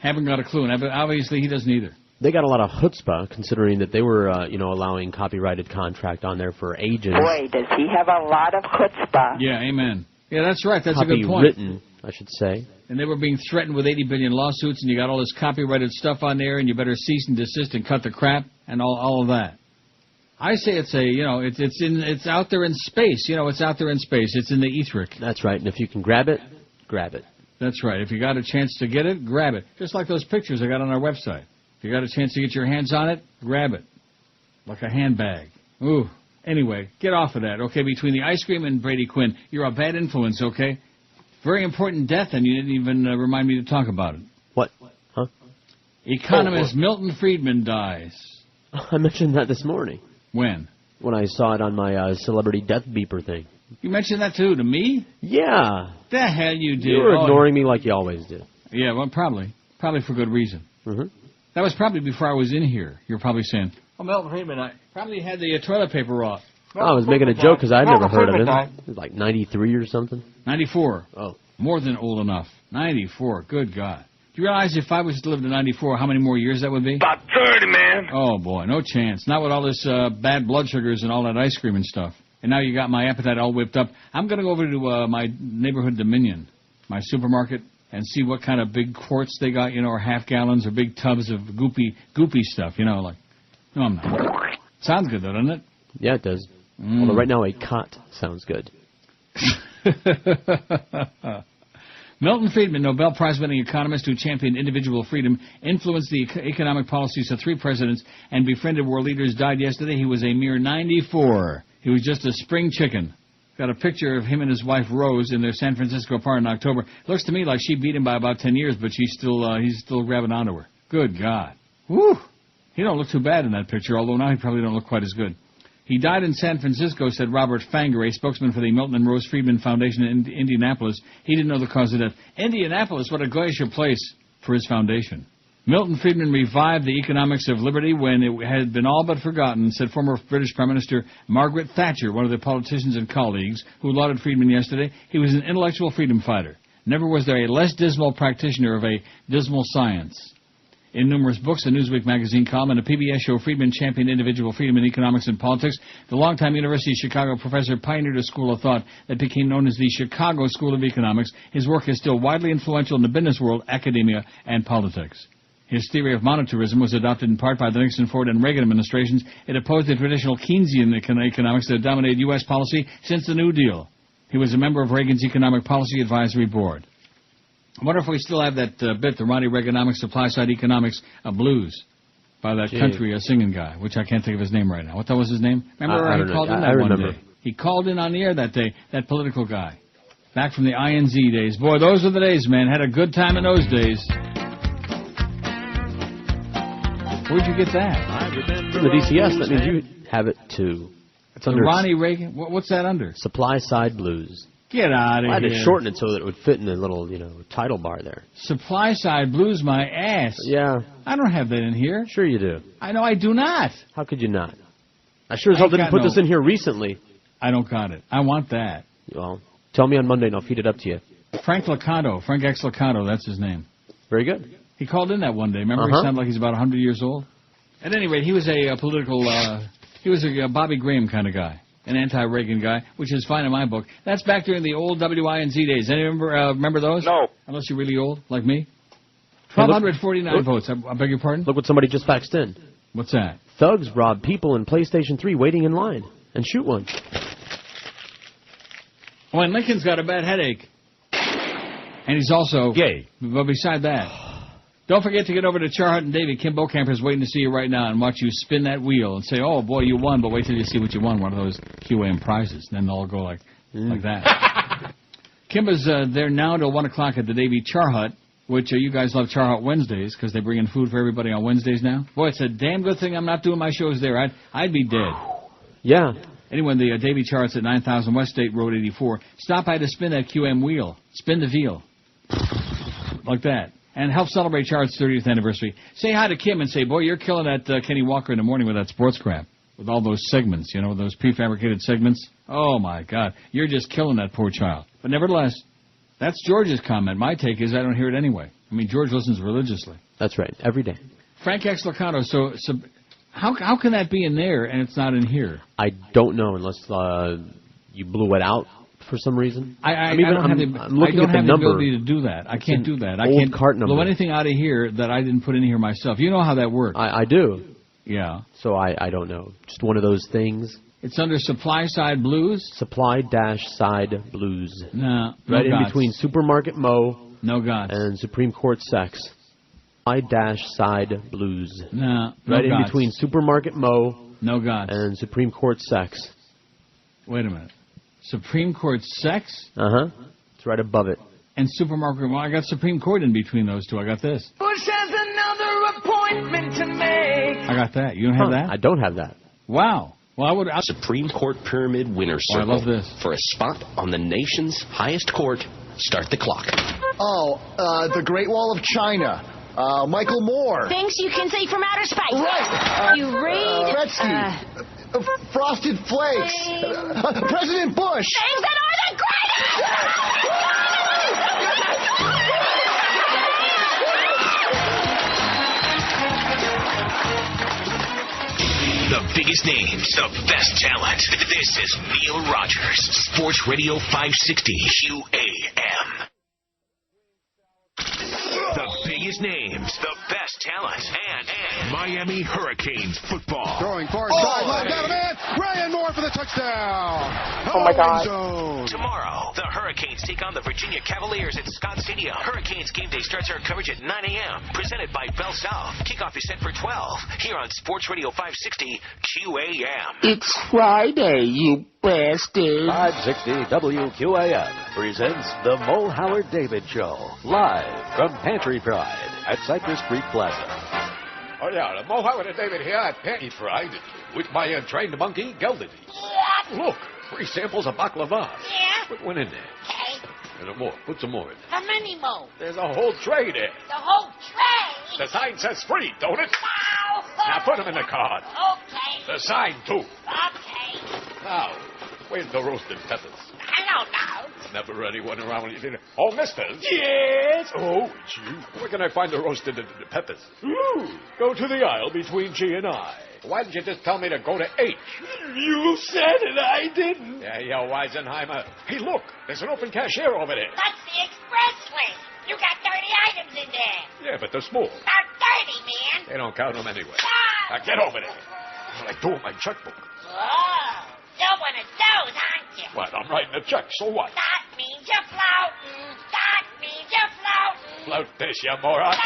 Haven't got a clue, and obviously he doesn't either. They got a lot of chutzpah, considering that they were, allowing copyrighted contract on there for ages. Boy, does he have a lot of chutzpah. Yeah, amen. Yeah, that's right. That's a good point. Copywritten, I should say. And they were being threatened with 80 billion lawsuits, and you got all this copyrighted stuff on there, and you better cease and desist and cut the crap and all of that. I say it's it's out there in space. It's out there in space. It's in the etheric. That's right. And if you can grab it, grab it. That's right. If you got a chance to get it, grab it. Just like those pictures I got on our website. If you got a chance to get your hands on it, grab it. Like a handbag. Ooh. Anyway, get off of that, okay? Between the ice cream and Brady Quinn, you're a bad influence, okay? Very important death, and you didn't even remind me to talk about it. What? Huh? Economist Milton Friedman dies. I mentioned that this morning. When? When I saw it on my celebrity death beeper thing. You mentioned that too to me? Yeah. The hell you did. You were ignoring me like you always do. Yeah, well, probably. Probably for good reason. Mm-hmm. That was probably before I was in here. You're probably saying, oh, Milton Friedman, I probably had the toilet paper off. I was making a joke because I'd never heard of it. It was like 93 or something. 94. Oh. More than old enough. 94. Good God. Do you realize if I was to live to 94, how many more years that would be? About 30, man. Oh, boy, no chance. Not with all this bad blood sugars and all that ice cream and stuff. And now you got my appetite all whipped up. I'm going to go over to my neighborhood Dominion, my supermarket, and see what kind of big quarts they got, you know, or half gallons or big tubs of goopy stuff, you know, like. No, I'm not. Sounds good, though, doesn't it? Yeah, it does. Although right now a cot sounds good. Milton Friedman, Nobel Prize-winning economist who championed individual freedom, influenced the economic policies of 3 presidents, and befriended world leaders, died yesterday. He was a mere 94. He was just a spring chicken. Got a picture of him and his wife Rose in their San Francisco apartment in October. Looks to me like she beat him by about 10 years, but he's still grabbing onto her. Good God. Woo! He don't look too bad in that picture, although now he probably don't look quite as good. He died in San Francisco, said Robert Fanger, a spokesman for the Milton and Rose Friedman Foundation in Indianapolis. He didn't know the cause of death. Indianapolis, what a glacier place for his foundation. Milton Friedman revived the economics of liberty when it had been all but forgotten, said former British Prime Minister Margaret Thatcher, one of the politicians and colleagues who lauded Friedman yesterday. He was an intellectual freedom fighter. Never was there a less dismal practitioner of a dismal science. In numerous books, a Newsweek magazine column, and a PBS show, Friedman championed individual freedom in economics and politics. The longtime University of Chicago professor pioneered a school of thought that became known as the Chicago School of Economics. His work is still widely influential in the business world, academia, and politics. His theory of monetarism was adopted in part by the Nixon, Ford, and Reagan administrations. It opposed the traditional Keynesian economics that dominated U.S. policy since the New Deal. He was a member of Reagan's Economic Policy Advisory Board. I wonder if we still have that bit, the Ronnie Reaganomics Supply-Side Economics blues, by that country singing guy, which I can't think of his name right now. What the was his name? Remember he called in that one day? He called in on the air that day, that political guy. Back from the INZ days. Boy, those were the days, man. Had a good time in those days. Where'd you get that? From the DCS. That means you have it too. It's under Ronnie Reagan. What's that under? Supply-Side Blues. Get out of here. I had to shorten it so that it would fit in the little, title bar there. Supply-Side Blues, my ass. Yeah. I don't have that in here. Sure you do. I know I do not. How could you not? I sure as hell didn't put this in here recently. I don't got it. I want that. Well, tell me on Monday and I'll feed it up to you. Frank X. Locato, that's his name. Very good. He called in that one day. Remember, he sounded like he's about 100 years old? At any rate, he was a political, he was a Bobby Graham kind of guy. An anti-Reagan guy, which is fine in my book. That's back during the old WINZ days. Anyone remember those? No. Unless you're really old, like me. 1,249 votes. I beg your pardon? Look what somebody just faxed in. What's that? Thugs rob people in PlayStation 3 waiting in line and shoot one. Oh, and Lincoln's got a bad headache. And he's also gay. But beside that, don't forget to get over to Charhut and Davy. Kim Bocamper's waiting to see you right now and watch you spin that wheel and say, oh, boy, you won, but wait till you see what you won, one of those QAM prizes. And then they'll all go like that. Kim is there now till 1 o'clock at the Davy Charhut, which you guys love Charhut Wednesdays because they bring in food for everybody on Wednesdays now. Boy, it's a damn good thing I'm not doing my shows there. I'd be dead. Yeah. Anyway, the Davy Charhut's at 9000 West State Road 84. Stop by to spin that QM wheel. Spin the veal. Like that. And help celebrate Charhut's 30th anniversary. Say hi to Kim and say, boy, you're killing that Kenny Walker in the morning with that sports crap. With all those segments, those prefabricated segments. Oh, my God. You're just killing that poor child. But nevertheless, that's George's comment. My take is I don't hear it anyway. I mean, George listens religiously. That's right. Every day. Frank X. Locato, so how can that be in there and it's not in here? I don't know unless you blew it out for some reason. I don't have the ability to do that. I can't do that. I can't blow anything out of here that I didn't put in here myself. You know how that works. I do. Yeah. So I don't know. Just one of those things. It's under Supply-Side Blues? Supply-Side Blues. No. Right in between Supermarket Mo. No gods. And Supreme Court Sex. Supply-Side Blues. No. Right in between Supermarket Mo. No gods. And Supreme Court Sex. Wait a minute. Supreme Court Sex? Uh-huh. It's right above it. And Supermarket Mo. I got Supreme Court in between those two. I got this. Bush has another appointment to make. I got that. You don't have that? I don't have that. Wow. Well, I would... Supreme Court Pyramid Winner's Circle. I love this. For a spot on the nation's highest court, start the clock. Oh, the Great Wall of China. Michael Moore. Things you can see from outer space. Right. You read... Gretzky. Frosted Flakes. President Bush. Things that are the greatest! The biggest names, the best talent. This is Neil Rogers, Sports Radio 560 QAM. The biggest names, the best talent, and Miami Hurricanes football. Throwing far sideline, got a man. Ryan Moore for the touchdown. Oh my God. Tomorrow, the Hurricanes take on the Virginia Cavaliers at Scott Stadium. Hurricanes game day starts our coverage at 9 a.m. Presented by Bell South. Kickoff is set for 12 here on Sports Radio 560 QAM. It's Friday, you bastard. 560 WQAM presents the Mo Howard David Show, live from Pantry Pride at Cypress Creek Plaza. Oh, yeah, Mo Howard and David here at Pantry Pride with my trained monkey, Geldity. Look, 3 samples of baklava. Yeah? Put one in there. Okay. And more. Put some more in there. How many more? There's a whole tray there. The whole tray? The sign says free, don't it? No. Now put them in the card. Okay. The sign, too. Okay. Now, where's the roasted peppers? I don't know. Never anyone around you. Oh, mister. Yes? Oh, it's you. Where can I find the roasted peppers? Ooh. Go to the aisle between G and I. Why didn't you just tell me to go to H? You said it, I didn't. Yeah, Weisenheimer. Hey, look, there's an open cashier over there. That's the express list. You got 30 items in there. Yeah, but they're small. About 30, man. They don't count them anyway. No. Now get over there. What I do with my checkbook. Oh, you're one of those, aren't you? What? I'm writing a check, so what? That means you're floating. That means you're floating. Float this, you moron. No.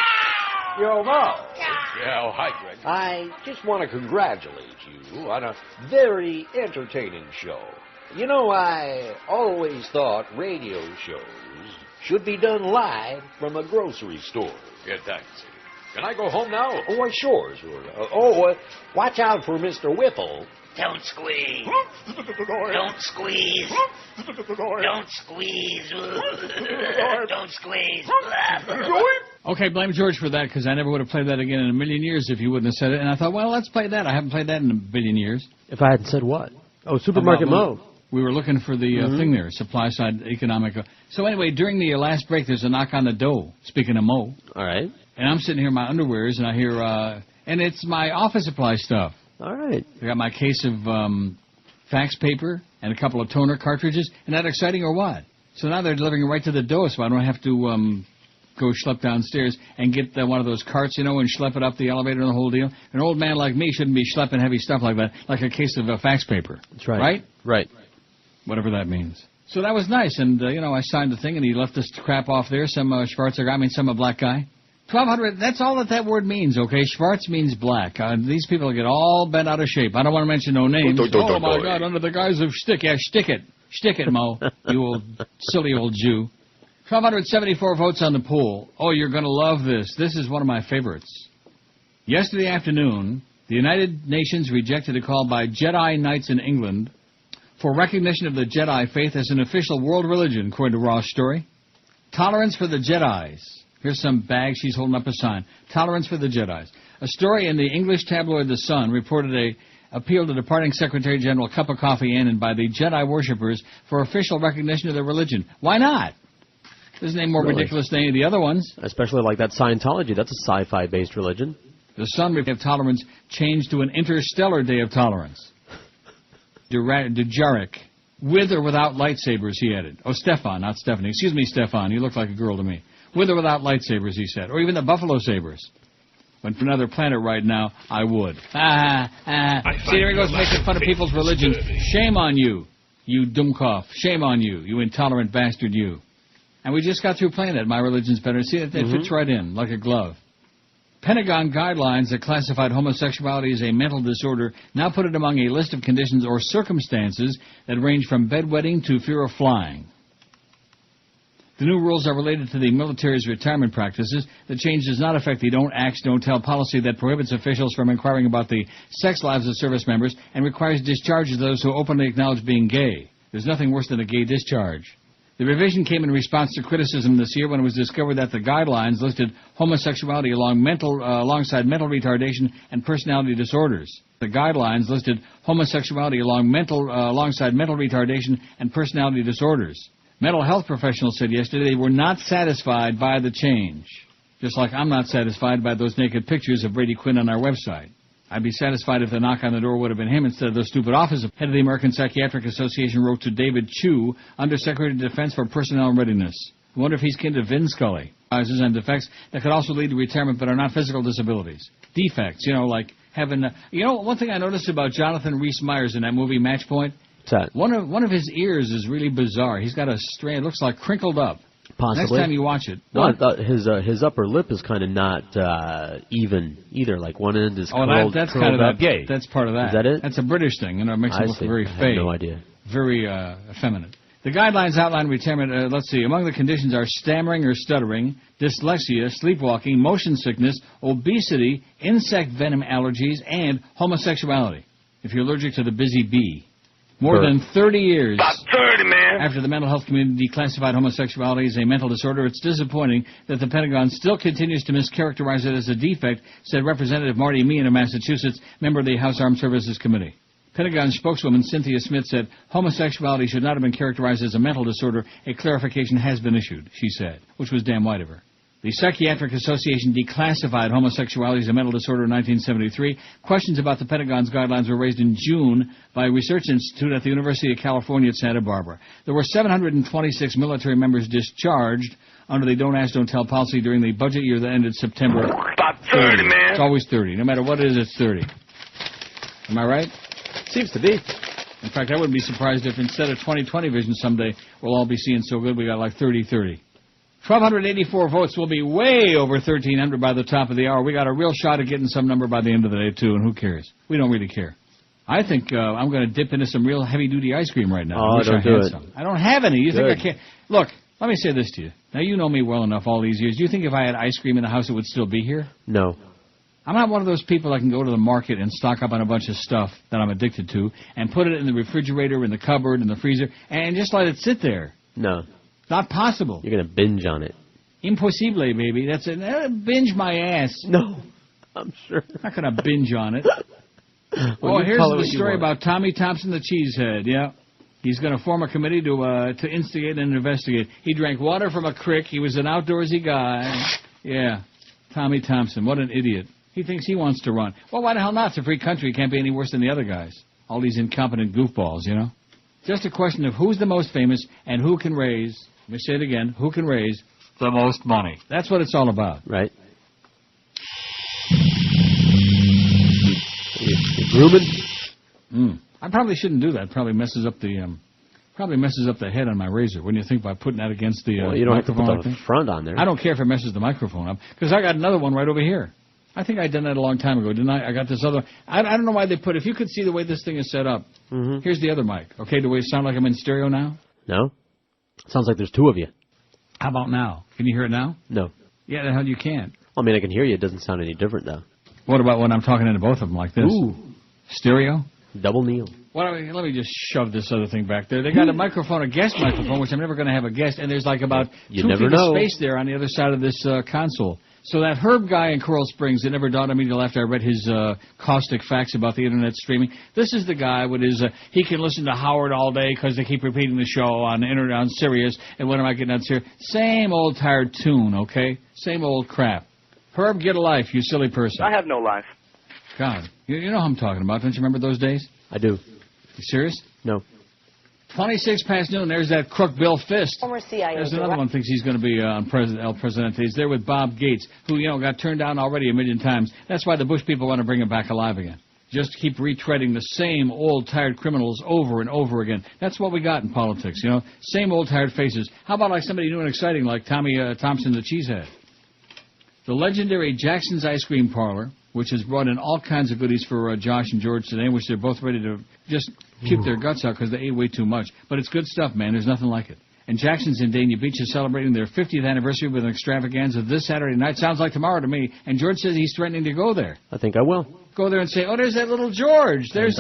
Yo, Mo. Yeah, oh, hi, Greg. I just want to congratulate you on a very entertaining show. You know, I always thought radio shows should be done live from a grocery store. Yeah, thanks. Can I go home now? Oh, why, sure. Watch out for Mr. Whipple. Don't squeeze. Don't squeeze. Don't squeeze. Don't squeeze. Okay, blame George for that, because I never would have played that again in a million years if you wouldn't have said it. And I thought, well, let's play that. I haven't played that in a billion years. If I hadn't said what? Oh, Supermarket Mo. We were looking for the thing there, supply side economic. So anyway, during the last break, there's a knock on the door, speaking of Mo. All right. And I'm sitting here in my underwears, and I hear, and it's my office supply stuff. All right. I got my case of fax paper and a couple of toner cartridges. Isn't that exciting or what? So now they're delivering it right to the door, so I don't have to go schlep downstairs and get one of those carts, and schlep it up the elevator and the whole deal. An old man like me shouldn't be schlepping heavy stuff like that, like a case of fax paper. That's right. Right? Right. Whatever that means. So that was nice, and, I signed the thing, and he left this crap off there, some Schwarzer guy, some black guy. 1,200, that's all that word means, okay? Schwarz means black. These people get all bent out of shape. I don't want to mention no names. Oh, my God, under the guise of shtick. Yeah, shtick it. Shtick it, Mo, you old, silly old Jew. 1,274 votes on the poll. Oh, you're going to love this. This is one of my favorites. Yesterday afternoon, the United Nations rejected a call by Jedi Knights in England for recognition of the Jedi faith as an official world religion, according to Ross' story. Tolerance for the Jedis. Here's some bag. She's holding up a sign. Tolerance for the Jedis. A story in the English tabloid The Sun reported a appeal to departing Secretary General Cup of Coffee Annan by the Jedi worshippers for official recognition of their religion. Why not? Isn't any more ridiculous than any of the other ones? Especially like that Scientology. That's a sci-fi-based religion. The Sun Day of Tolerance changed to an Interstellar Day of Tolerance. Dujarric. With or without lightsabers, he added. Oh, Stefan, not Stephanie. Excuse me, Stefan. You look like a girl to me. With or without lightsabers, he said. Or even the buffalo sabers. Went for another planet right now, I would. See, there he goes making fun of people's religion. Shame on you, you Dumkopf. Shame on you, you intolerant bastard, you. And we just got through playing that. My religion's better. See, it fits right in, like a glove. Pentagon guidelines that classified homosexuality as a mental disorder now put it among a list of conditions or circumstances that range from bedwetting to fear of flying. The new rules are related to the military's retirement practices. The change does not affect the don't ask, don't tell policy that prohibits officials from inquiring about the sex lives of service members and requires discharge of those who openly acknowledge being gay. There's nothing worse than a gay discharge. The revision came in response to criticism this year when it was discovered that the guidelines listed homosexuality alongside mental retardation and personality disorders. The guidelines listed homosexuality alongside mental retardation and personality disorders. Mental health professionals said yesterday they were not satisfied by the change. Just like I'm not satisfied by those naked pictures of Brady Quinn on our website. I'd be satisfied if the knock on the door would have been him instead of the stupid office. Head of the American Psychiatric Association wrote to David Chu, Undersecretary of Defense for Personnel Readiness. I wonder if he's kin to Vin Scully. And defects that could also lead to retirement but are not physical disabilities. Defects, like having... one thing I noticed about Jonathan Rhys-Meyers in that movie Match Point? What's that? One of his ears is really bizarre. He's got a strand, looks like crinkled up. Possibly. Next time you watch it. No, I thought his upper lip is kind of not even either. Like one end is curled, that's curled kind of up. That. That's part of that. Is that it? That's a British thing. It makes him look very fake. I have no idea. Very effeminate. The guidelines outline retirement. Let's see. Among the conditions are stammering or stuttering, dyslexia, sleepwalking, motion sickness, obesity, insect venom allergies, and homosexuality. If you're allergic to the busy bee. More than 30 years after the mental health community declassified homosexuality as a mental disorder, it's disappointing that the Pentagon still continues to mischaracterize it as a defect, said Representative Marty Meehan of Massachusetts, member of the House Armed Services Committee. Pentagon spokeswoman Cynthia Smith said homosexuality should not have been characterized as a mental disorder. A clarification has been issued, she said, which was damn white of her. The Psychiatric Association declassified homosexuality as a mental disorder in 1973. Questions about the Pentagon's guidelines were raised in June by a research institute at the University of California at Santa Barbara. There were 726 military members discharged under the Don't Ask, Don't Tell policy during the budget year that ended September 30. It's always 30. No matter what it is, it's 30. Am I right? Seems to be. In fact, I wouldn't be surprised if instead of 20/20 vision someday, we'll all be seeing so good we got like 30/30. 1,284 votes will be way over 1,300 by the top of the hour. We got a real shot at getting some number by the end of the day, too, and who cares? We don't really care. I think I'm going to dip into some real heavy-duty ice cream right now. Oh, don't do it. Some. I don't have any. You think I can't? Look, let me say this to you. Now, you know me well enough all these years. Do you think if I had ice cream in the house, it would still be here? No. I'm not one of those people that can go to the market and stock up on a bunch of stuff that I'm addicted to and put it in the refrigerator, in the cupboard, in the freezer, and just let it sit there. No. Not possible. You're going to binge on it. Impossible, baby. That's it. Binge my ass. No, I'm sure. I'm not going to binge on it. Well, here's the story about Tommy Thompson, the cheesehead. Yeah. He's going to form a committee to instigate and investigate. He drank water from a creek. He was an outdoorsy guy. Yeah. Tommy Thompson. What an idiot. He thinks he wants to run. Well, why the hell not? It's a free country. It can't be any worse than the other guys. All these incompetent goofballs, Just a question of who's the most famous and who can raise, let me say it again, who can raise the most money. That's what it's all about. Right. You grooming? I probably shouldn't do that. Probably messes up the head on my razor. Wouldn't you think by putting that against the well, you don't have to microphone put the front on there. I don't care if it messes the microphone up because I got another one right over here. I think I done that a long time ago, didn't I? I got this other. I don't know why they put. If you could see the way this thing is set up, here's the other mic. Okay, do we sound like I'm in stereo now? No. Sounds like there's two of you. How about now? Can you hear it now? No. Yeah, the hell you can't. I mean, I can hear you. It doesn't sound any different, though. What about when I'm talking into both of them like this? Ooh. Stereo? Double Neil. Well, let me just shove this other thing back there. They got a microphone, a guest microphone, which I'm never going to have a guest, and there's like about 2 feet of space there on the other side of this console. So that Herb guy in Coral Springs, it never dawned on me until after I read his caustic facts about the Internet streaming. This is the guy with his, he can listen to Howard all day because they keep repeating the show on the Internet, on Sirius, and when am I getting on Sirius? Same old tired tune, okay? Same old crap. Herb, get a life, you silly person. I have no life. God, you know who I'm talking about. Don't you remember those days? I do. You serious? No. 26 past noon, there's that crook Bill Fist. Former CIA There's another one thinks he's going to be on El Presidente. He's there with Bob Gates, who, got turned down already a million times. That's why the Bush people want to bring him back alive again. Just keep retreading the same old tired criminals over and over again. That's what we got in politics, Same old tired faces. How about like somebody new and exciting like Tommy Thompson, the cheesehead? The legendary Jackson's Ice Cream Parlor, which has brought in all kinds of goodies for Josh and George today, which they're both ready to just puke their guts out because they ate way too much. But it's good stuff, man. There's nothing like it. And Jackson's in Dania Beach is celebrating their 50th anniversary with an extravaganza this Saturday night. Sounds like tomorrow to me. And George says he's threatening to go there. I think I will. Go there and say, oh, there's that little George. There's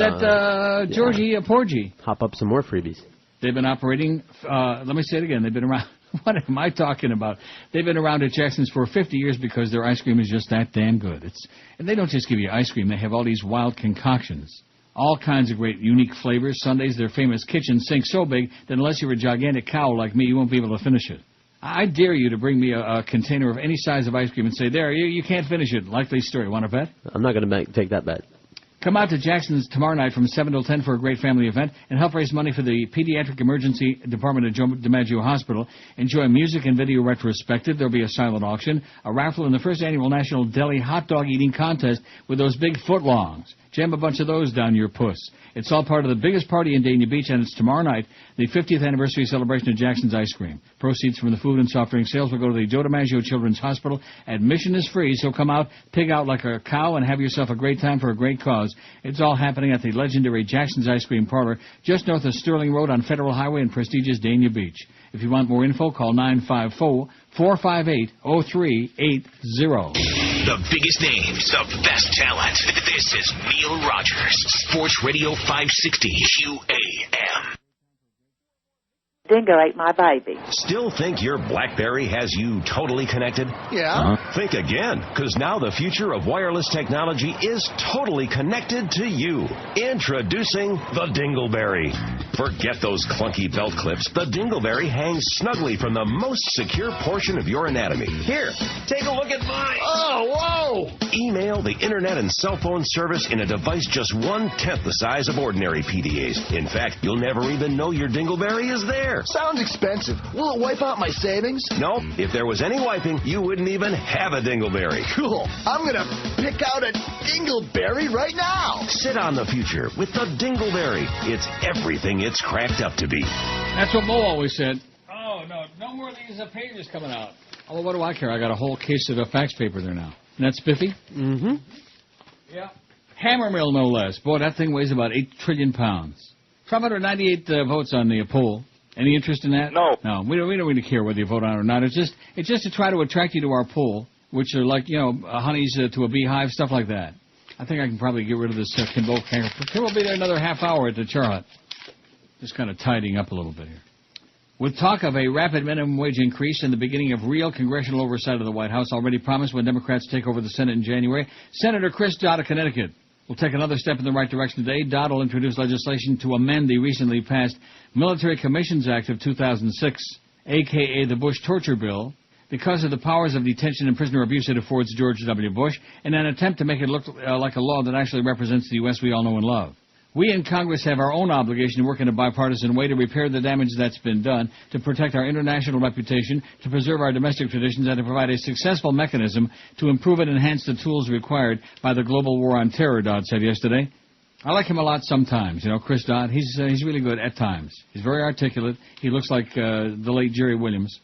Georgie Porgy. Hop up some more freebies. They've been operating, let me say it again, they've been around, what am I talking about? They've been around at Jackson's for 50 years because their ice cream is just that damn good. And they don't just give you ice cream, they have all these wild concoctions. All kinds of great, unique flavors. Sundays, their famous kitchen sink so big that unless you're a gigantic cow like me, you won't be able to finish it. I dare you to bring me a container of any size of ice cream and say, there, you can't finish it. Likely story. Want to bet? I'm not going to take that bet. Come out to Jackson's tomorrow night from 7 till 10 for a great family event and help raise money for the Pediatric Emergency Department at Joe DiMaggio Hospital. Enjoy music and video retrospective. There'll be a silent auction, a raffle, and the first annual National Deli Hot Dog Eating Contest with those big footlongs. Jam a bunch of those down your puss. It's all part of the biggest party in Dania Beach, and it's tomorrow night, the 50th anniversary celebration of Jackson's Ice Cream. Proceeds from the food and soft drink sales will go to the Joe DiMaggio Children's Hospital. Admission is free, so come out, pig out like a cow, and have yourself a great time for a great cause. It's all happening at the legendary Jackson's Ice Cream Parlor, just north of Sterling Road on Federal Highway in prestigious Dania Beach. If you want more info, call 954-458-0380. The biggest names, the best talent. This is Neil Rogers, Sports Radio 560 QAM. Dingo ate my baby. Still think your BlackBerry has you totally connected? Yeah. Think again, because now the future of wireless technology is totally connected to you. Introducing the Dingleberry. Forget those clunky belt clips. The Dingleberry hangs snugly from the most secure portion of your anatomy. Here, take a look at mine. Oh, whoa! Email the internet and cell phone service in a device just 1/10 the size of ordinary PDAs. In fact, you'll never even know your Dingleberry is there. Sounds expensive. Will it wipe out my savings? No, if there was any wiping, you wouldn't even have a Dingleberry. Cool. I'm going to pick out a Dingleberry right now. Sit on the future with the Dingleberry. It's everything it's cracked up to be. That's what Mo always said. Oh, no more of these pages coming out. Oh, what do I care? I got a whole case of fax paper there now. And that's spiffy? Mm-hmm. Yeah. Hammer mill, no less. Boy, that thing weighs about 8 trillion pounds. 598 votes on the poll. Any interest in that? No. No, we don't really care whether you vote on it or not. It's just to try to attract you to our pool, which are like, honeys to a beehive, stuff like that. I think I can probably get rid of this Kimbo hanger. Kim will be there another half hour at the Char Hut. Just kind of tidying up a little bit here. With talk of a rapid minimum wage increase and the beginning of real congressional oversight of the White House already promised when Democrats take over the Senate in January, Senator Chris Dodd of Connecticut will take another step in the right direction today. Dodd will introduce legislation to amend the recently passed Military Commissions Act of 2006, a.k.a. the Bush Torture Bill, because of the powers of detention and prisoner abuse it affords George W. Bush, in an attempt to make it look like a law that actually represents the U.S. we all know and love. We in Congress have our own obligation to work in a bipartisan way to repair the damage that's been done, to protect our international reputation, to preserve our domestic traditions, and to provide a successful mechanism to improve and enhance the tools required by the global war on terror, Dodd said yesterday. I like him a lot sometimes. Chris Dodd, he's really good at times. He's very articulate. He looks like the late Jerry Williams.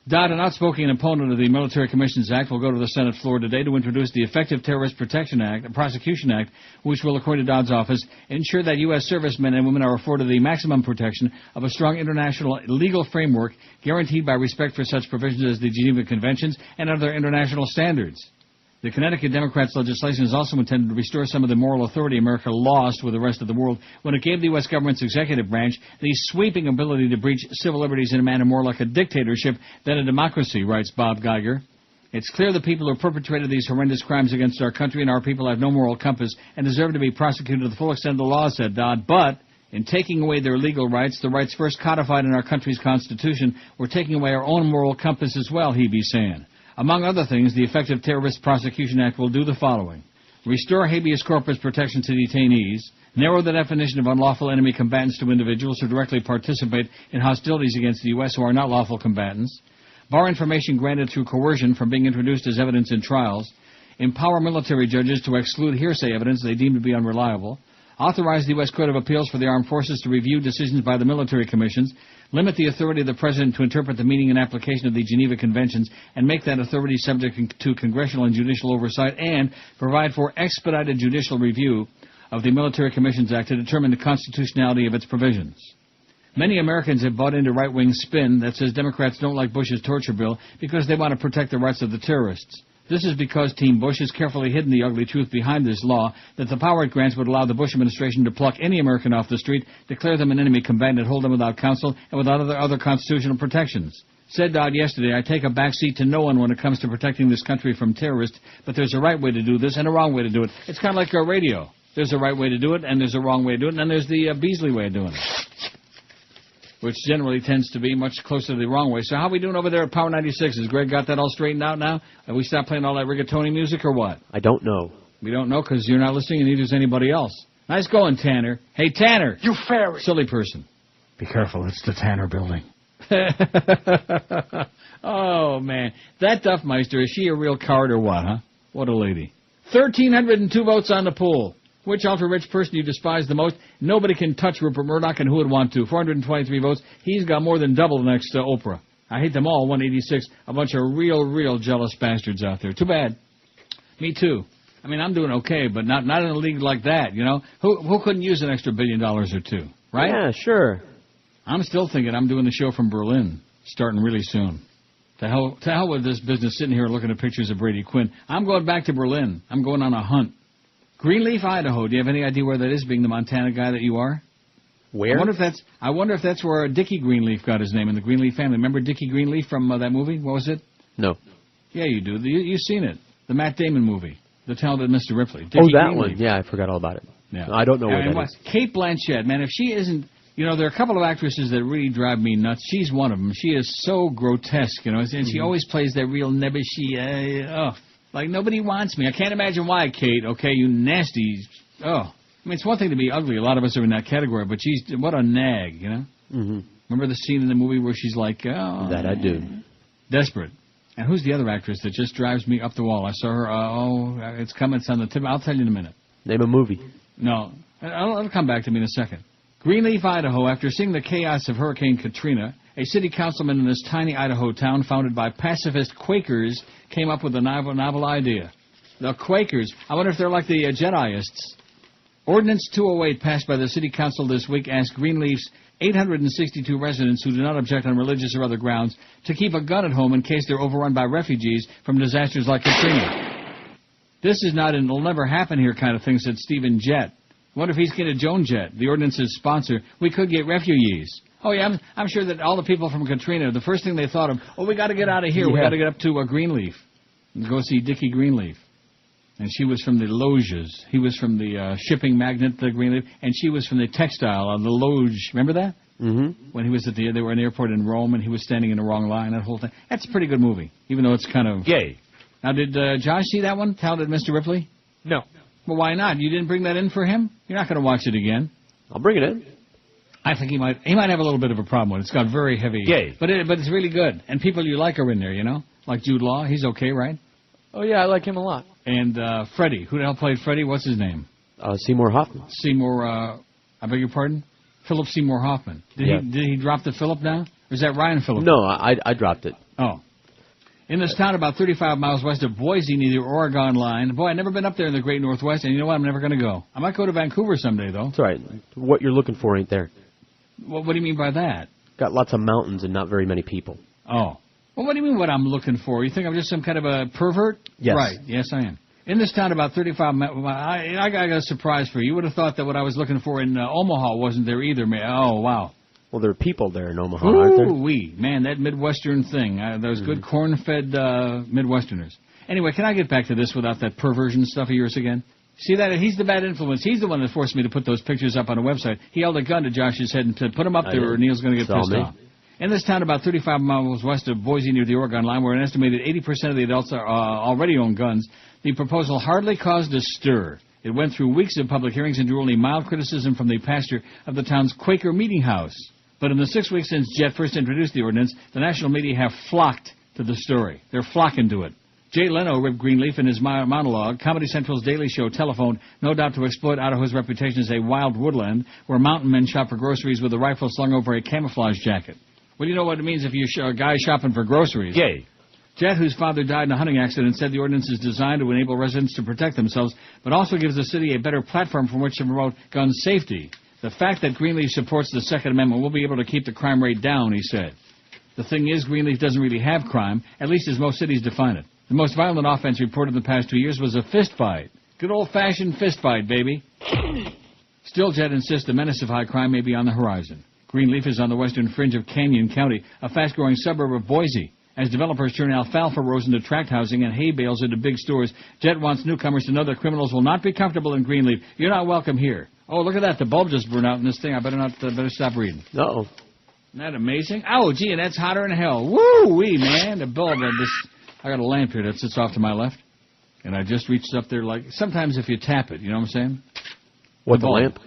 Dodd, an outspoken opponent of the Military Commissions Act, will go to the Senate floor today to introduce the Effective Terrorist Prosecution Act, which will, according to Dodd's office, ensure that U.S. servicemen and women are afforded the maximum protection of a strong international legal framework guaranteed by respect for such provisions as the Geneva Conventions and other international standards. The Connecticut Democrats' legislation is also intended to restore some of the moral authority America lost with the rest of the world when it gave the U.S. government's executive branch the sweeping ability to breach civil liberties in a manner more like a dictatorship than a democracy, writes Bob Geiger. It's clear the people who perpetrated these horrendous crimes against our country and our people have no moral compass and deserve to be prosecuted to the full extent of the law, said Dodd. But in taking away their legal rights, the rights first codified in our country's Constitution, we're taking away our own moral compass as well, he'd be saying. Among other things, the Effective Terrorist Prosecution Act will do the following. Restore habeas corpus protection to detainees, narrow the definition of unlawful enemy combatants to individuals who directly participate in hostilities against the U.S. who are not lawful combatants, bar information granted through coercion from being introduced as evidence in trials, empower military judges to exclude hearsay evidence they deem to be unreliable, authorize the U.S. Court of Appeals for the Armed Forces to review decisions by the military commissions, limit the authority of the President to interpret the meaning and application of the Geneva Conventions, and make that authority subject to congressional and judicial oversight, and provide for expedited judicial review of the Military Commissions Act to determine the constitutionality of its provisions. Many Americans have bought into right-wing spin that says Democrats don't like Bush's torture bill because they want to protect the rights of the terrorists. This is because Team Bush has carefully hidden the ugly truth behind this law, that the power it grants would allow the Bush administration to pluck any American off the street, declare them an enemy combatant, hold them without counsel, and without other constitutional protections. Said Dodd yesterday, I take a backseat to no one when it comes to protecting this country from terrorists, but there's a right way to do this and a wrong way to do it. It's kind of like our radio. There's a right way to do it, and there's a wrong way to do it, and then there's the Beasley way of doing it, which generally tends to be much closer to the wrong way. So how are we doing over there at Power 96? Has Greg got that all straightened out now? Have we stopped playing all that rigatoni music or what? I don't know. We don't know because you're not listening and neither is anybody else. Nice going, Tanner. Hey, Tanner. You fairy. Silly person. Be careful. It's the Tanner building. Oh, man. That Duffmeister, is she a real coward or what, huh? What a lady. 1,302 votes on the poll. Which ultra-rich person you despise the most? Nobody can touch Rupert Murdoch, and who would want to? 423 votes. He's got more than double the next Oprah. I hate them all, 186. A bunch of real jealous bastards out there. Too bad. Me too. I mean, I'm doing okay, but not in a league like that, you know? Who couldn't use an extra $1 billion or two, right? Yeah, sure. I'm still thinking I'm doing the show from Berlin, starting really soon. To hell with this business sitting here looking at pictures of Brady Quinn. I'm going back to Berlin. I'm going on a hunt. Greenleaf, Idaho. Do you have any idea where that is, being the Montana guy that you are? Where? I wonder if that's where Dickie Greenleaf got his name in the Greenleaf family. Remember Dickie Greenleaf from that movie? What was it? No. Yeah, you do. You've seen it. The Matt Damon movie. The Talented Mr. Ripley. Dickie that Greenleaf. one. Yeah, I forgot all about it. Yeah. I don't know where that is. Kate Blanchett, man, if she isn't... You know, there are a couple of actresses that really drive me nuts. She's one of them. She is so grotesque, you know, and she always plays that real nebbishy, like nobody wants me. I can't imagine why, Kate, okay, you nasty, I mean, it's one thing to be ugly. A lot of us are in that category, but what a nag, you know? Mm-hmm. Remember the scene in the movie where she's like, That I do. Desperate. And who's the other actress that just drives me up the wall? I saw her, it's coming, it's on the tip. I'll tell you in a minute. Name a movie. No, it'll come back to me in a second. Greenleaf, Idaho. After seeing the chaos of Hurricane Katrina, a city councilman in this tiny Idaho town founded by pacifist Quakers came up with a novel idea. The Quakers. I wonder if they're like the Jedaists. Ordinance 208 passed by the city council this week asked Greenleaf's 862 residents who do not object on religious or other grounds to keep a gun at home in case they're overrun by refugees from disasters like Katrina. This is not an it'll never happen here kind of thing, said Stephen Jett. What if he's getting a Joan Jet, the ordinance's sponsor? We could get refugees. Oh, yeah, I'm sure that all the people from Katrina, the first thing they thought of, we got to get out of here. Yeah. We got to get up to Greenleaf and go see Dickie Greenleaf. And she was from the Loges. He was from the shipping magnate, the Greenleaf, and she was from the textile of the Loge. Remember that? Mm-hmm. When he was they were in the airport in Rome, and he was standing in the wrong line, that whole thing. That's a pretty good movie, even though it's kind of gay. Now, did Josh see that one, Talented Mr. Ripley? No. Well, why not? You didn't bring that in for him? You're not going to watch it again. I'll bring it in. I think he might have a little bit of a problem with it. It's got very heavy. Gay. But it's really good. And people you like are in there, you know? Like Jude Law. He's okay, right? Oh, yeah, I like him a lot. And Freddie. Who the hell played Freddie? What's his name? Seymour Hoffman. I beg your pardon? Philip Seymour Hoffman. Did he drop the Philip now? Or is that Ryan Phillippe? No, I dropped it. Oh. In this town about 35 miles west of Boise near the Oregon line. Boy, I've never been up there in the Great Northwest, and you know what? I'm never going to go. I might go to Vancouver someday, though. That's right. What you're looking for ain't there. What do you mean by that? Got lots of mountains and not very many people. Oh. Well, what do you mean what I'm looking for? You think I'm just some kind of a pervert? Yes. Right. Yes, I am. In this town about 35 miles... I got a surprise for you. You would have thought that what I was looking for in Omaha wasn't there either. Oh, wow. Well, there are people there in Omaha, aren't there? Ooh-wee. Man, that Midwestern thing. Those good corn-fed Midwesterners. Anyway, can I get back to this without that perversion stuff of yours again? See that? He's the bad influence. He's the one that forced me to put those pictures up on a website. He held a gun to Josh's head and said, put them up there or Neil's going to get pissed off. In this town about 35 miles west of Boise near the Oregon line, where an estimated 80% of the adults already own guns, the proposal hardly caused a stir. It went through weeks of public hearings and drew only mild criticism from the pastor of the town's Quaker meeting house. But in the 6 weeks since Jett first introduced the ordinance, the national media have flocked to the story. They're flocking to it. Jay Leno ripped Greenleaf in his monologue. Comedy Central's Daily Show telephoned, no doubt to exploit Idaho's reputation as a wild woodland where mountain men shop for groceries with a rifle slung over a camouflage jacket. Well, do you know what it means if you're a guy shopping for groceries? Gay. Jett, whose father died in a hunting accident, said the ordinance is designed to enable residents to protect themselves, but also gives the city a better platform from which to promote gun safety. The fact that Greenleaf supports the Second Amendment will be able to keep the crime rate down, he said. The thing is, Greenleaf doesn't really have crime, at least as most cities define it. The most violent offense reported in the past 2 years was a fist fight. Good old-fashioned fist fight, baby. Still, Jed insists the menace of high crime may be on the horizon. Greenleaf is on the western fringe of Canyon County, a fast-growing suburb of Boise. As developers turn alfalfa rows into tract housing and hay bales into big stores, Jed wants newcomers to know that criminals will not be comfortable in Greenleaf. You're not welcome here. Oh, look at that. The bulb just burned out in this thing. I better stop reading. Uh-oh. Isn't that amazing? Oh, gee, and that's hotter than hell. Woo-wee, man. The bulb, I got a lamp here that sits off to my left, and I just reached up there like, sometimes if you tap it, you know what I'm saying? What, the lamp?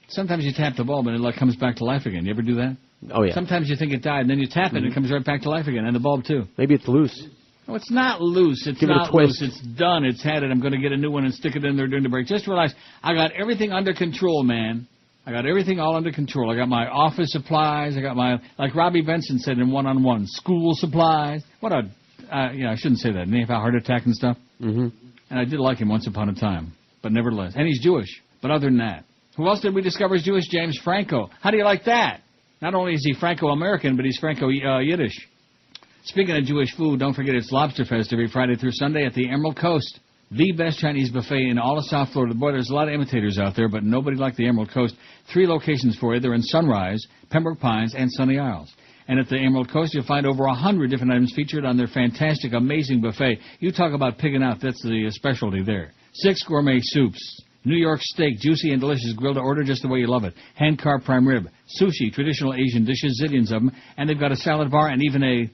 Sometimes you tap the bulb and it like comes back to life again. You ever do that? Oh, yeah. Sometimes you think it died, and then you tap it and it comes right back to life again, and the bulb too. Maybe it's loose. No, it's not loose. It's not loose. It's done. It's had it. I'm going to get a new one and stick it in there during the break. Just relax. I got everything under control, man. I got everything all under control. I got my office supplies. I got my, like Robbie Benson said in One-on-One, school supplies. What a, I shouldn't say that. Didn't he have a heart attack and stuff? Mm-hmm. And I did like him once upon a time, but nevertheless. And he's Jewish. But other than that, who else did we discover is Jewish? James Franco. How do you like that? Not only is he Franco-American, but he's Franco-Yiddish. Speaking of Jewish food, don't forget it's Lobster Fest every Friday through Sunday at the Emerald Coast. The best Chinese buffet in all of South Florida. Boy, there's a lot of imitators out there, but nobody like the Emerald Coast. 3 locations for you. They're in Sunrise, Pembroke Pines, and Sunny Isles. And at the Emerald Coast, you'll find over 100 different items featured on their fantastic, amazing buffet. You talk about pigging out. That's the specialty there. 6 gourmet soups. New York steak, juicy and delicious, grilled to order just the way you love it. Hand-carved prime rib. Sushi, traditional Asian dishes, zillions of them. And they've got a salad bar and even a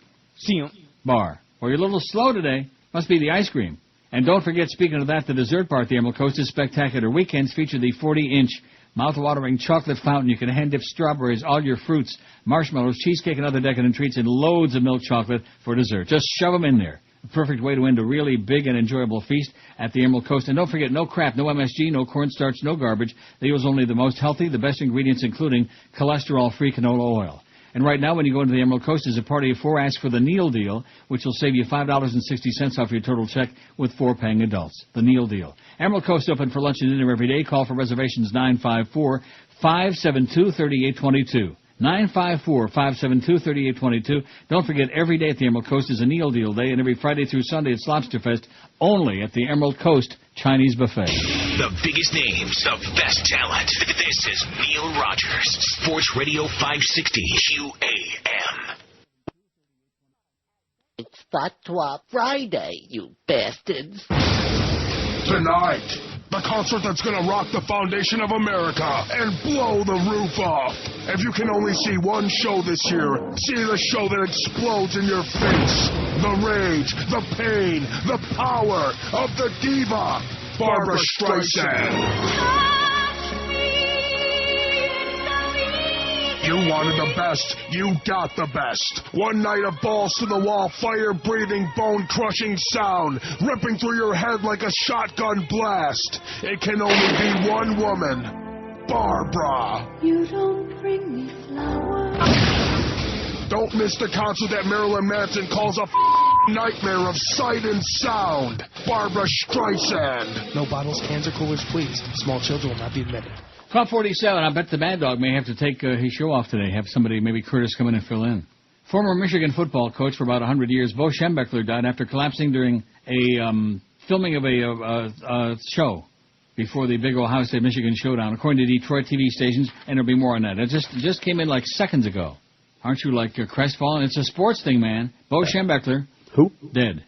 bar. Well, you're a little slow today. Must be the ice cream. And don't forget, speaking of that, the dessert bar at the Emerald Coast is spectacular. Weekends feature the 40-inch mouth-watering chocolate fountain. You can hand-dip strawberries, all your fruits, marshmallows, cheesecake, and other decadent treats, and loads of milk chocolate for dessert. Just shove them in there. A perfect way to end a really big and enjoyable feast at the Emerald Coast. And don't forget, no crap, no MSG, no cornstarch, no garbage. They use only the most healthy, the best ingredients, including cholesterol-free canola oil. And right now, when you go into the Emerald Coast, there's a party of 4. Ask for the Neil deal, which will save you $5.60 off your total check with 4 paying adults. The Neil deal. Emerald Coast open for lunch and dinner every day. Call for reservations 954-572-3822. 954-572-3822. Don't forget, every day at the Emerald Coast is a Neil Deal Day, and every Friday through Sunday it's Lobster Fest, only at the Emerald Coast Chinese Buffet. The biggest names, the best talent. This is Neil Rogers, Sports Radio 560 QAM. It's Fatwa Friday, you bastards. Tonight, the concert that's gonna rock the foundation of America and blow the roof off. If you can only see one show this year, see the show that explodes in your face. The rage, the pain, the power of the diva, Barbara Streisand. You wanted the best, you got the best. One night of balls to the wall, fire-breathing, bone-crushing sound, ripping through your head like a shotgun blast. It can only be one woman, Barbara. You don't bring me flowers. Don't miss the concert that Marilyn Manson calls a nightmare of sight and sound. Barbara Streisand. No bottles, cans, or coolers, please. Small children will not be admitted. 12:47. I bet the Mad Dog may have to take his show off today. Have somebody, maybe Curtis, come in and fill in. Former Michigan football coach for about 100 years, Bo Schembechler, died after collapsing during a filming of a show before the big Ohio State Michigan showdown, according to Detroit TV stations. And there'll be more on that. It just came in like seconds ago. Aren't you like crestfallen? It's a sports thing, man. Bo Schembechler, who dead.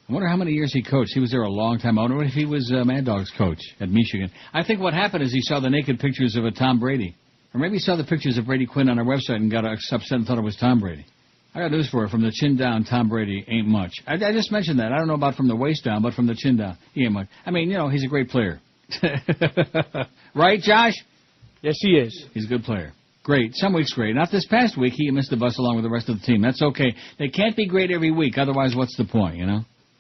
I wonder how many years he coached. He was there a long time. I wonder if he was Mad Dog's coach at Michigan. I think what happened is he saw the naked pictures of a Tom Brady. Or maybe he saw the pictures of Brady Quinn on our website and got upset and thought it was Tom Brady. I got news for you. From the chin down, Tom Brady ain't much. I just mentioned that. I don't know about from the waist down, but from the chin down, he ain't much. I mean, he's a great player. Right, Josh? Yes, he is. He's a good player. Great. Some weeks great. Not this past week. He missed the bus along with the rest of the team. That's okay. They can't be great every week. Otherwise, what's the point,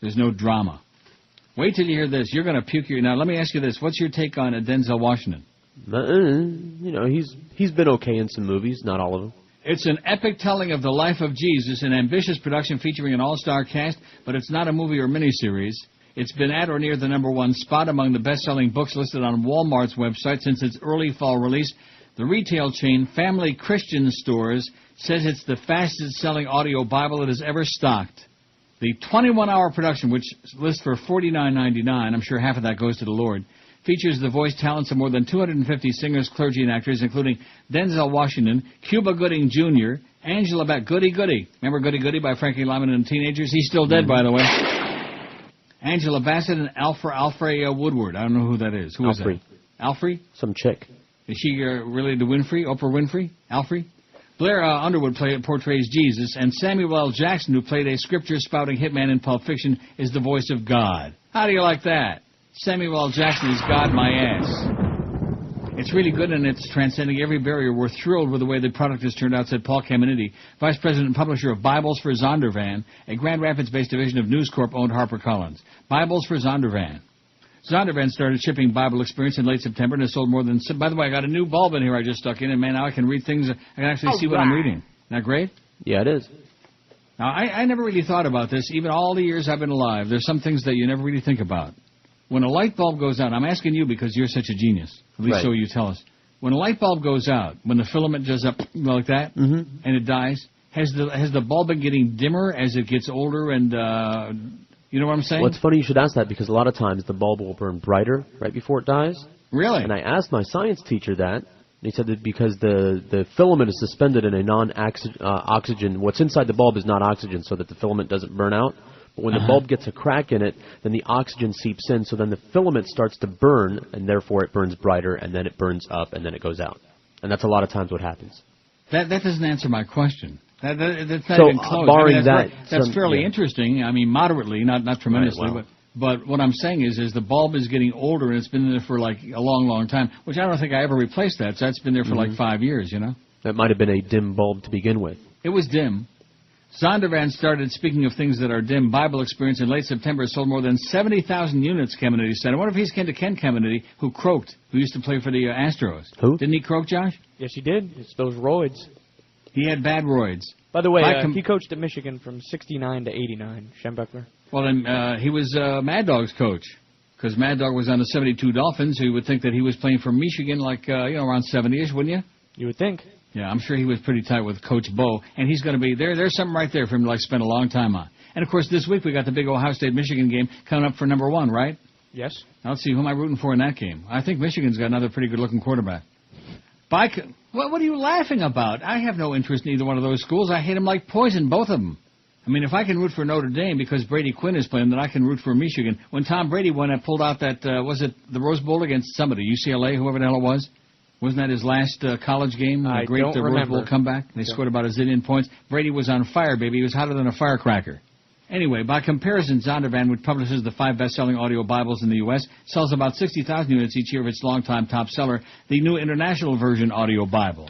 There's no drama. Wait till you hear this. You're going to puke your... Now, let me ask you this. What's your take on Denzel Washington? He's been okay in some movies, not all of them. It's an epic telling of the life of Jesus, an ambitious production featuring an all-star cast, but it's not a movie or miniseries. It's been at or near the #1 spot among the best-selling books listed on Walmart's website since its early fall release. The retail chain Family Christian Stores says it's the fastest-selling audio Bible it has ever stocked. The 21-hour production, which lists for $49.99, I'm sure half of that goes to the Lord, features the voice talents of more than 250 singers, clergy, and actors, including Denzel Washington, Cuba Gooding Jr., Angela Goody Goody. Remember Goody Goody by Frankie Lyman and the Teenagers? He's still dead, by the way. Angela Bassett and Alfre Woodward. I don't know who that is. Who is that? Alfre? Some chick. Is she related to Winfrey? Oprah Winfrey? Alfre? Blair Underwood portrays Jesus, and Samuel L. Jackson, who played a scripture-spouting hitman in Pulp Fiction, is the voice of God. How do you like that? Samuel L. Jackson is God my ass. It's really good, and it's transcending every barrier. We're thrilled with the way the product has turned out, said Paul Caminiti, Vice President and Publisher of Bibles for Zondervan, a Grand Rapids-based division of News Corp-owned HarperCollins. Bibles for Zondervan. Zondervan started shipping Bible Experience in late September and has sold more than... By the way, I got a new bulb in here I just stuck in, and man, now I can read things. I can actually see what I'm reading. Isn't that great? Yeah, it is. Now, I never really thought about this, even all the years I've been alive. There's some things that you never really think about. When a light bulb goes out, I'm asking you because you're such a genius, at least so you tell us. When a light bulb goes out, when the filament goes up like that, and it dies, has the bulb been getting dimmer as it gets older and, you know what I'm saying? Well, it's funny you should ask that because a lot of times the bulb will burn brighter right before it dies. Really? And I asked my science teacher that, and he said that because the filament is suspended in a non-oxygen, what's inside the bulb is not oxygen so that the filament doesn't burn out. But when the bulb gets a crack in it, then the oxygen seeps in, so then the filament starts to burn, and therefore it burns brighter, and then it burns up, and then it goes out. And that's a lot of times what happens. That doesn't answer my question. That's not so, even close. Barring that's fairly interesting. I mean, moderately, not tremendously. Right, but what I'm saying is the bulb is getting older, and it's been there for like a long, long time, which I don't think I ever replaced that. So that's been there for like 5 years, you know? That might have been a dim bulb to begin with. It was dim. Zondervan started, speaking of things that are dim, Bible Experience in late September sold more than 70,000 units, Caminiti said. I wonder if he's kin to Ken Caminiti, who croaked, who used to play for the Astros. Who? Didn't he croak, Josh? Yes, he did. It's those roids. He had bad roids. By the way, he coached at Michigan from 69 to 89, Schembechler. Well, then he was Mad Dog's coach, because Mad Dog was on the 72 Dolphins, so you would think that he was playing for Michigan like, around 70-ish, wouldn't you? You would think. Yeah, I'm sure he was pretty tight with Coach Bo, and he's going to be there. There's something right there for him to spend a long time on. And, of course, this week we got the big Ohio State-Michigan game coming up for number 1, right? Yes. Now, let's see, who am I rooting for in that game? I think Michigan's got another pretty good-looking quarterback. What are you laughing about? I have no interest in either one of those schools. I hate them like poison, both of them. I mean, if I can root for Notre Dame because Brady Quinn is playing, then I can root for Michigan. When Tom Brady won and pulled out that, was it the Rose Bowl against somebody, UCLA, whoever the hell it was? Wasn't that his last college game? I don't remember. Rose Bowl comeback? They scored about a zillion points. Brady was on fire, baby. He was hotter than a firecracker. Anyway, by comparison, Zondervan, which publishes the 5 best-selling audio Bibles in the U.S., sells about 60,000 units each year of its longtime top seller, the New International Version Audio Bible.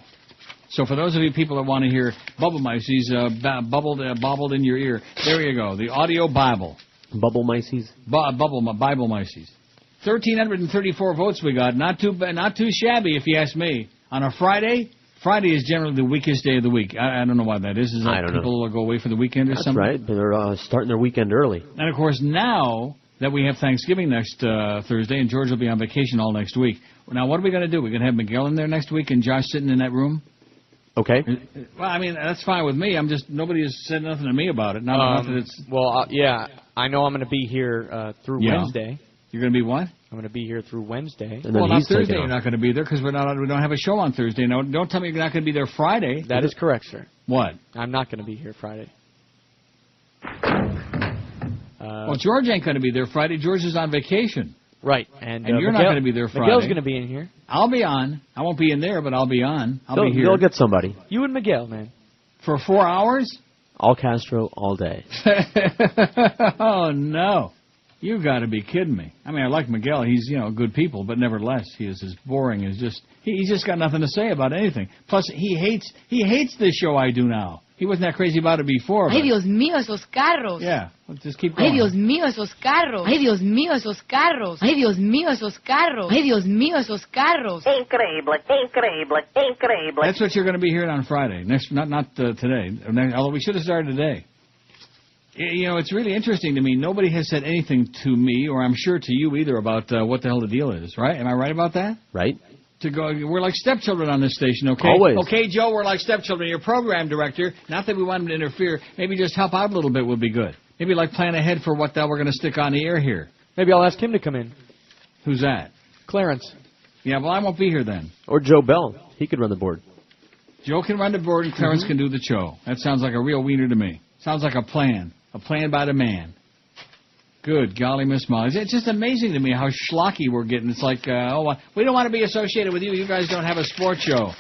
So for those of you people that want to hear Bubble Micey's bobbled in your ear, there you go, the Audio Bible. Bubble Micey's? Bible Micey's. 1,334 votes we got. Not too shabby, if you ask me. On a Friday is generally the weakest day of the week. I don't know why that is. Is that people go away for the weekend or something? That's right. They're starting their weekend early. And, of course, now that we have Thanksgiving next Thursday, and George will be on vacation all next week. Now, what are we going to do? We're going to have Miguel in there next week and Josh sitting in that room? Okay. Well, I mean, that's fine with me. Nobody has said nothing to me about it. Not that it's... Well, yeah, I know I'm going to be here through Wednesday. You're going to be what? I'm going to be here through Wednesday. Well, not Thursday. You're not going to be there because we don't have a show on Thursday. No, don't tell me you're not going to be there Friday. That is correct, sir. What? I'm not going to be here Friday. Well, George ain't going to be there Friday. George is on vacation. Right. And you're not going to be there Friday. Miguel's going to be in here. I'll be on. I won't be in there, but I'll be on. I'll be here. They'll get somebody. You and Miguel, man. For 4 hours? All Castro, all day. Oh, no. You got to be kidding me. I mean, I like Miguel. He's, good people, but nevertheless, he is as boring as just... He's just got nothing to say about anything. Plus, he hates this show I do now. He wasn't that crazy about it before. Ay, Dios mío, esos carros. Yeah, let's just keep going. Ay, Dios mío, esos carros. Ay, Dios mío, esos carros. Ay, Dios mío, esos carros. Ay, Dios mío, esos carros. Increíble, increíble, increíble. That's what you're going to be hearing on Friday. Not today. Although we should have started today. It's really interesting to me. Nobody has said anything to me, or I'm sure to you either, about what the hell the deal is, right? Am I right about that? Right. to go. We're like stepchildren on this station, okay? Always. Okay, Joe, we're like stepchildren. Your program director, not that we want him to interfere, maybe just help out a little bit would be good. Maybe like plan ahead for what the hell we're going to stick on the air here. Maybe I'll ask him to come in. Who's that? Clarence. Yeah, well, I won't be here then. Or Joe Bell. He could run the board. Joe can run the board and Clarence can do the show. That sounds like a real wiener to me. Sounds like a plan by the man. Good golly, Miss Molly. It's just amazing to me how schlocky we're getting. It's like, we don't want to be associated with you. You guys don't have a sports show.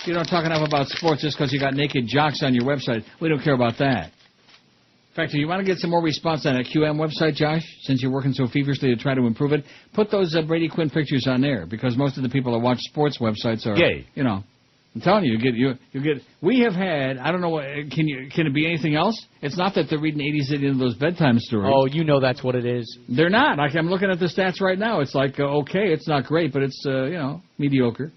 You don't talk enough about sports just because you got naked jocks on your website. We don't care about that. In fact, if you want to get some more response on that QM website, Josh, since you're working so feverishly to try to improve it, put those Brady Quinn pictures on there, because most of the people that watch sports websites are, you know, I'm telling you, you get. We have had. I don't know what. Can it be anything else? It's not that they're reading 80s into those bedtime stories. Oh, you know that's what it is. They're not. I'm looking at the stats right now. It's like okay, it's not great, but it's mediocre.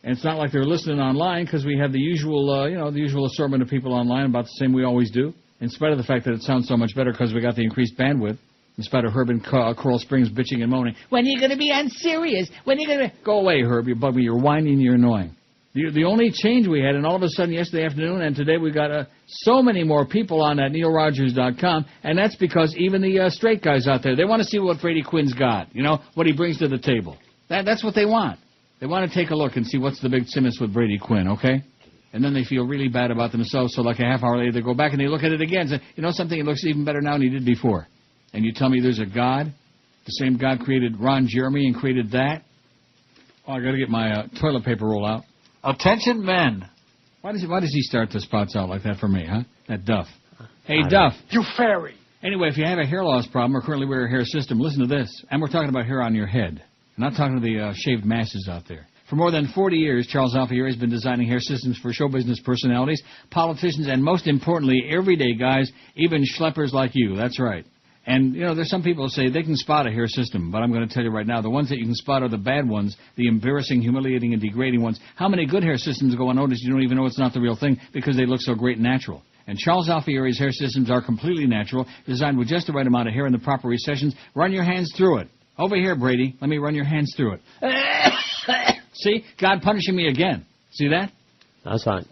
And it's not like they're listening online because we have the usual the usual assortment of people online about the same we always do. In spite of the fact that it sounds so much better because we got the increased bandwidth. In spite of Herb and Coral Springs bitching and moaning. When are you going to be on Sirius? When are you going to go away, Herb? You bug me. You're whining. You're annoying. The only change we had, and all of a sudden yesterday afternoon and today we got so many more people on at NeilRogers.com, and that's because even the straight guys out there, they want to see what Brady Quinn's got, what he brings to the table. That's what they want. They want to take a look and see what's the big simmons with Brady Quinn, okay? And then they feel really bad about themselves, so like a half hour later they go back and they look at it again and say, something, it looks even better now than he did before. And you tell me there's a God? The same God created Ron Jeremy and created that? Oh, I got to get my toilet paper roll out. Attention, men. Why does he start the spots out like that for me, huh? That Duff. Hey, Duff. You fairy. Anyway, if you have a hair loss problem or currently wear a hair system, listen to this. And we're talking about hair on your head. I'm not talking to the shaved masses out there. For more than 40 years, Charles Alfieri has been designing hair systems for show business personalities, politicians, and most importantly, everyday guys, even schleppers like you. That's right. And, there's some people who say they can spot a hair system, but I'm going to tell you right now, the ones that you can spot are the bad ones, the embarrassing, humiliating, and degrading ones. How many good hair systems go unnoticed? You don't even know it's not the real thing because they look so great and natural. And Charles Alfieri's hair systems are completely natural, designed with just the right amount of hair and the proper recessions. Run your hands through it. Over here, Brady. Let me run your hands through it. See? God punishing me again. See that? That's fine.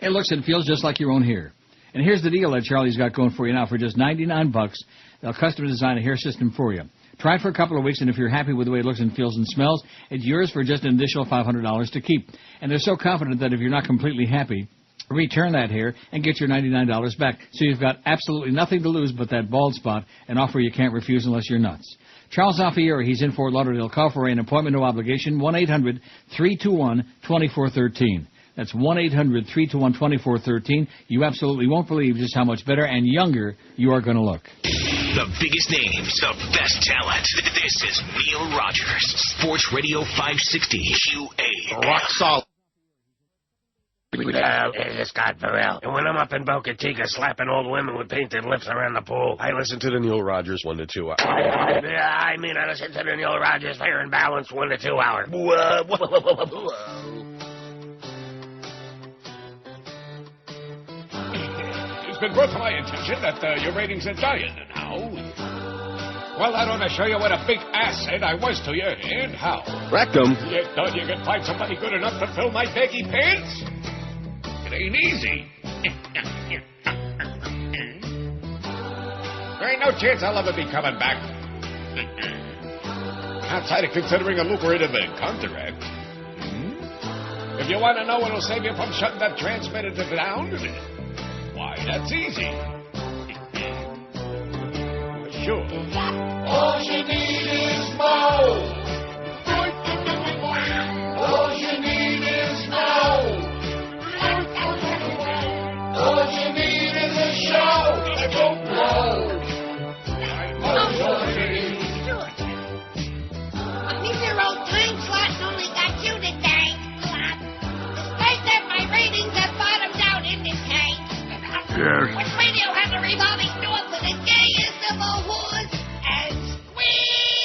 It looks and feels just like your own hair. And here's the deal that Charlie's got going for you now. For just $99, they'll custom design a hair system for you. Try it for a couple of weeks, and if you're happy with the way it looks and feels and smells, it's yours for just an additional $500 to keep. And they're so confident that if you're not completely happy, return that hair and get your $99 back. So you've got absolutely nothing to lose but that bald spot, an offer you can't refuse unless you're nuts. Charles Alfieri, he's in Fort Lauderdale. Call for an appointment, no obligation, 1-800-321-2413. That's 1-800-321-2413. You absolutely won't believe just how much better and younger you are going to look. The biggest names, the best talent. This is Neil Rogers, Sports Radio 560 QA. Rock solid. It's Scott Farrell. And when I'm up in Boca Chica slapping old women with painted lips around the pool, I listen to the Neil Rogers 1 to 2 hours. I listen to the Neil Rogers Fair and Balanced 1 to 2 hours. It's been brought to my attention that your ratings are dying now. Well, that ought to show you what a big asset I was to you, and how. Rectum. You thought you could find somebody good enough to fill my baggy pants? It ain't easy. There ain't no chance I'll ever be coming back. Outside of considering a lucrative contract. If you want to know what'll save you from shutting that transmitter down, why, that's easy. Sure. All you need is Mo. All you need is Mo. All you need is a show that don't blow. These are old time slots only got you to thank. Despite that, my ratings have bottomed out in the tank. Yes. Which radio has a revolving door for the gayest of all whores and squeeze?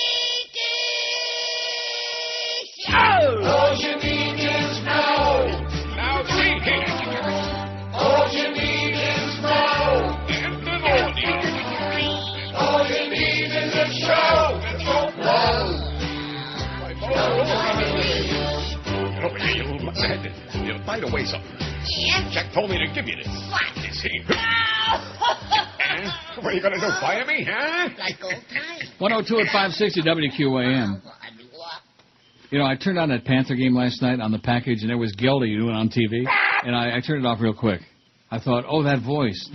Neil, by the way, something. Yeah? Jack told me to give you this. What? This here. What are you going to do, fire me, huh? Like old times. 102 at 560 WQAM. You know, I turned on that Panther game last night on the package, and there was Geldy doing it on TV, and I turned it off real quick. I thought, oh, that voice,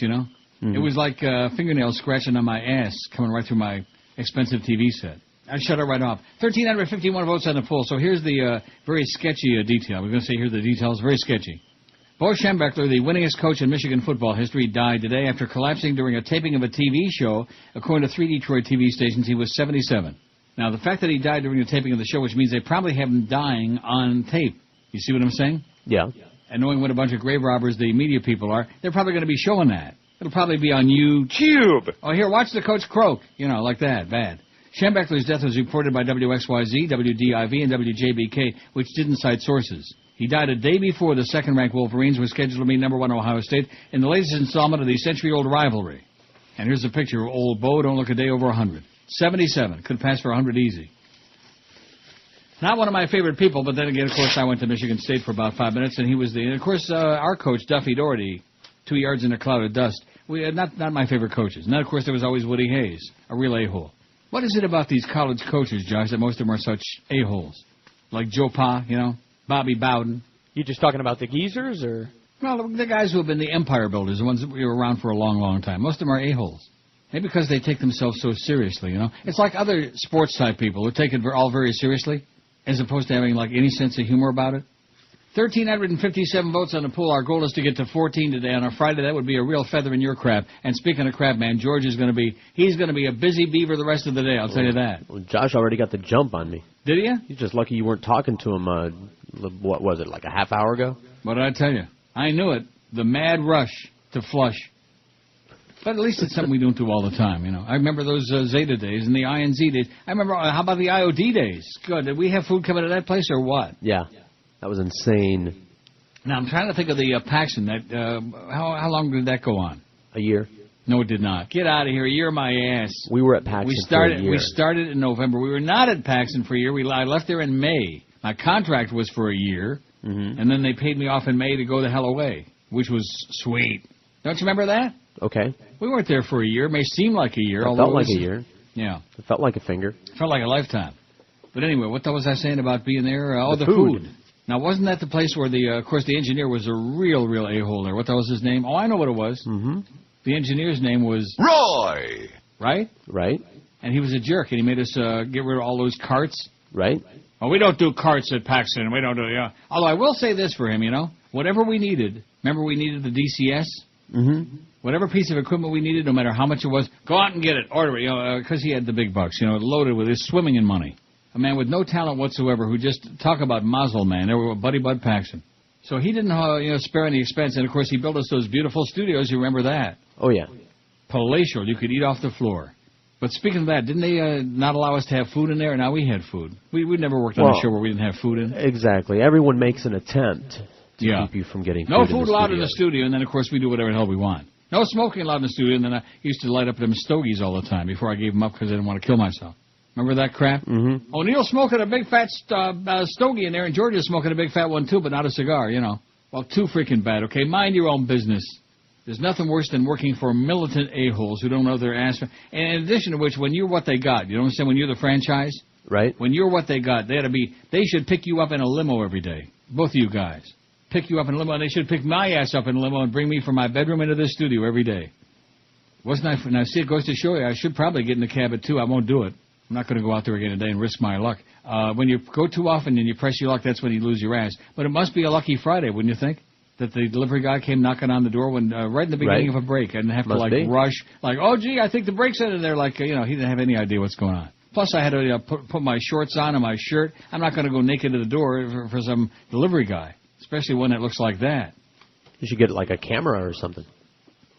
you know? Mm-hmm. It was like fingernails scratching on my ass coming right through my expensive TV set. I shut it right off. 1,351 votes on the poll, so here's the very sketchy detail. We're going to say here the details, very sketchy. Bo Schembechler, the winningest coach in Michigan football history, died today after collapsing during a taping of a TV show. According to 3 Detroit TV stations, he was 77. Now, the fact that he died during the taping of the show, which means they probably have him dying on tape. You see what I'm saying? Yeah. And knowing what a bunch of grave robbers the media people are, they're probably going to be showing that. It'll probably be on YouTube. Oh, here, watch the coach croak. You know, like that. Bad. Schembechler's death was reported by WXYZ, WDIV, and WJBK, which didn't cite sources. He died a day before the second-ranked Wolverines were scheduled to meet #1 Ohio State in the latest installment of the century-old rivalry. And here's a picture of old Bo. Don't look a day over 100. 77. Could pass for 100 easy. Not one of my favorite people, but then again, of course, I went to Michigan State for about 5 minutes, and he was and of course, our coach, Duffy Doherty, 2 yards in a cloud of dust. Not my favorite coaches. And then, of course, there was always Woody Hayes, a real a-hole. What is it about these college coaches, Josh, that most of them are such a-holes? Like Joe Pa, you know, Bobby Bowden. You just talking about the geezers, or? Well, the guys who have been the empire builders, the ones that were around for a long, long time. Most of them are a-holes. Maybe because they take themselves so seriously, you know. It's like other sports-type people who take it all very seriously, as opposed to having, like, any sense of humor about it. 1,357 votes on the poll. Our goal is to get to 14 today. On a Friday, that would be a real feather in your crab. And speaking of crab, man, George is going to be a busy beaver the rest of the day, I'll tell you that. Well, Josh already got the jump on me. Did he? You're just lucky you weren't talking to him, what was it, like a half hour ago? What did I tell you? I knew it. The mad rush to flush. But at least it's something we don't do all the time, you know. I remember those Zeta days and the INZ days. I remember, how about the IOD days? Good. Did we have food coming to that place or what? Yeah. That was insane. Now, I'm trying to think of the Paxon. How long did that go on? A year. No, it did not. Get out of here. You're my ass. We were at Paxon for a year. We started in November. We were not at Paxon for a year. I left there in May. My contract was for a year, and then they paid me off in May to go the hell away, which was sweet. Don't you remember that? Okay. We weren't there for a year. It may seem like a year. It felt like a year. Yeah. It felt like a finger. It felt like a lifetime. But anyway, what was I saying about being there? The food. Now, wasn't that the place where of course, the engineer was a real a-hole there? What was his name? Oh, I know what it was. Mm-hmm. The engineer's name was Roy. Right? Right. And he was a jerk, and he made us get rid of all those carts. Right. Oh, we don't do carts at Paxon. We don't do, yeah. Although I will say this for him, you know. Whatever we needed, remember we needed the DCS? Mm-hmm. Whatever piece of equipment we needed, no matter how much it was, go out and get it, order it, you know, because he had the big bucks, you know, loaded with his swimming in money. A man with no talent whatsoever who just talk about Mazel Man. They were Buddy Bud Paxon. So he didn't spare any expense. And, of course, he built us those beautiful studios. You remember that? Oh, yeah. Palatial. You could eat off the floor. But speaking of that, didn't they not allow us to have food in there? Now we had food. We'd never worked on a show where we didn't have food in. Exactly. Everyone makes an attempt to keep you from getting food No food allowed in the studio, and then, of course, we do whatever the hell we want. No smoking allowed in the studio, and then I used to light up them stogies all the time before I gave them up because I didn't want to kill myself. Remember that crap? Mm-hmm. Oh, Neil's smoking a big fat stogie in there, and George is smoking a big fat one, too, but not a cigar, you know. Well, too freaking bad, okay? Mind your own business. There's nothing worse than working for militant a-holes who don't know their ass. And in addition to which, when you're what they got, you know what I'm saying? When you're the franchise? Right. When you're what they got, they should pick you up in a limo every day. Both of you guys. Pick you up in a limo, and they should pick my ass up in a limo and bring me from my bedroom into this studio every day. Wasn't I? Now, see, it goes to show you, I should probably get in the cab at 2. I won't do it. I'm not going to go out there again today and risk my luck. When you go too often and you press your luck, that's when you lose your ass. But it must be a lucky Friday, wouldn't you think? That the delivery guy came knocking on the door when right in the beginning of a break. I didn't have to, rush. Like, oh, gee, I think the break's in there. Like, he didn't have any idea what's going on. Plus, I had to put my shorts on and my shirt. I'm not going to go naked to the door for some delivery guy, especially one that looks like that. You should get, like, a camera or something.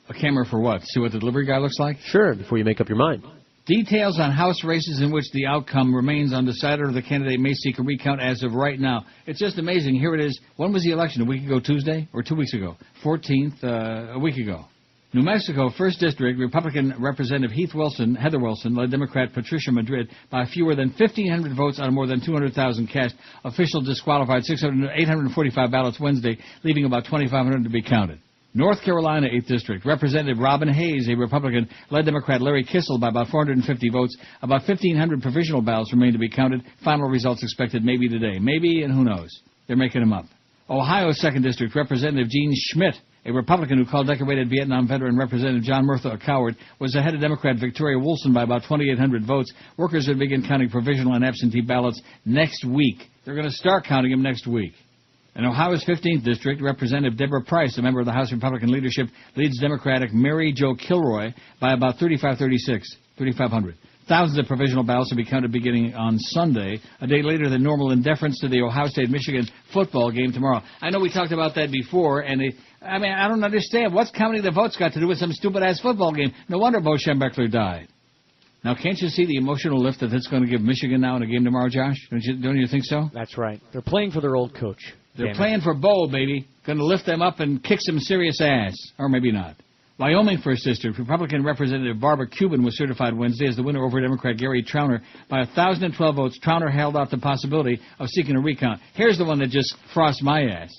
A camera for what? See what the delivery guy looks like? Sure, before you make up your mind. Details on House races in which the outcome remains undecided or the candidate may seek a recount as of right now. It's just amazing. Here it is. When was the election? A week ago Tuesday? Or 2 weeks ago? 14th, a week ago. New Mexico, 1st District, Republican Representative Heather Wilson, led Democrat Patricia Madrid by fewer than 1,500 votes on more than 200,000 cast. Officials disqualified 845 ballots Wednesday, leaving about 2,500 to be counted. North Carolina, 8th District, Representative Robin Hayes, a Republican, led Democrat Larry Kissel by about 450 votes. About 1,500 provisional ballots remain to be counted. Final results expected maybe today. Maybe, and who knows? They're making them up. Ohio, 2nd District, Representative Gene Schmidt, a Republican who called decorated Vietnam veteran Representative John Murtha a coward, was ahead of Democrat Victoria Woolson by about 2,800 votes. Workers will begin counting provisional and absentee ballots next week. They're going to start counting them next week. In Ohio's 15th District, Representative Deborah Price, a member of the House Republican leadership, leads Democratic Mary Jo Kilroy by about 3,500. Thousands of provisional ballots will be counted beginning on Sunday, a day later than normal, in deference to the Ohio State-Michigan football game tomorrow. I know we talked about that before, and I don't understand. What's counting the votes got to do with some stupid-ass football game? No wonder Bo Schembechler died. Now, can't you see the emotional lift that it's going to give Michigan now in a game tomorrow, Josh? Don't you think so? That's right. They're playing for their old coach. They're playing for Bo, baby. Going to lift them up and kick some serious ass. Or maybe not. Wyoming 1st District, Republican Representative Barbara Cuban was certified Wednesday as the winner over Democrat Gary Trauner by 1,012 votes. Trauner held out the possibility of seeking a recount. Here's the one that just frosts my ass.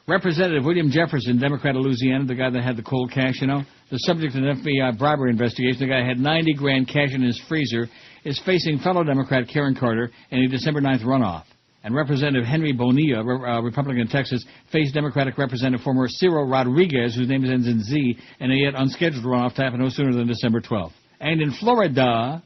Representative William Jefferson, Democrat of Louisiana, the guy that had the cold cash, the subject of an FBI bribery investigation, the guy who had 90 grand cash in his freezer, is facing fellow Democrat Karen Carter in a December 9th runoff. And Representative Henry Bonilla, Republican of Texas, faced Democratic Representative former Ciro Rodriguez, whose name ends in Z, in a yet unscheduled runoff to happen no sooner than December 12th. And in Florida,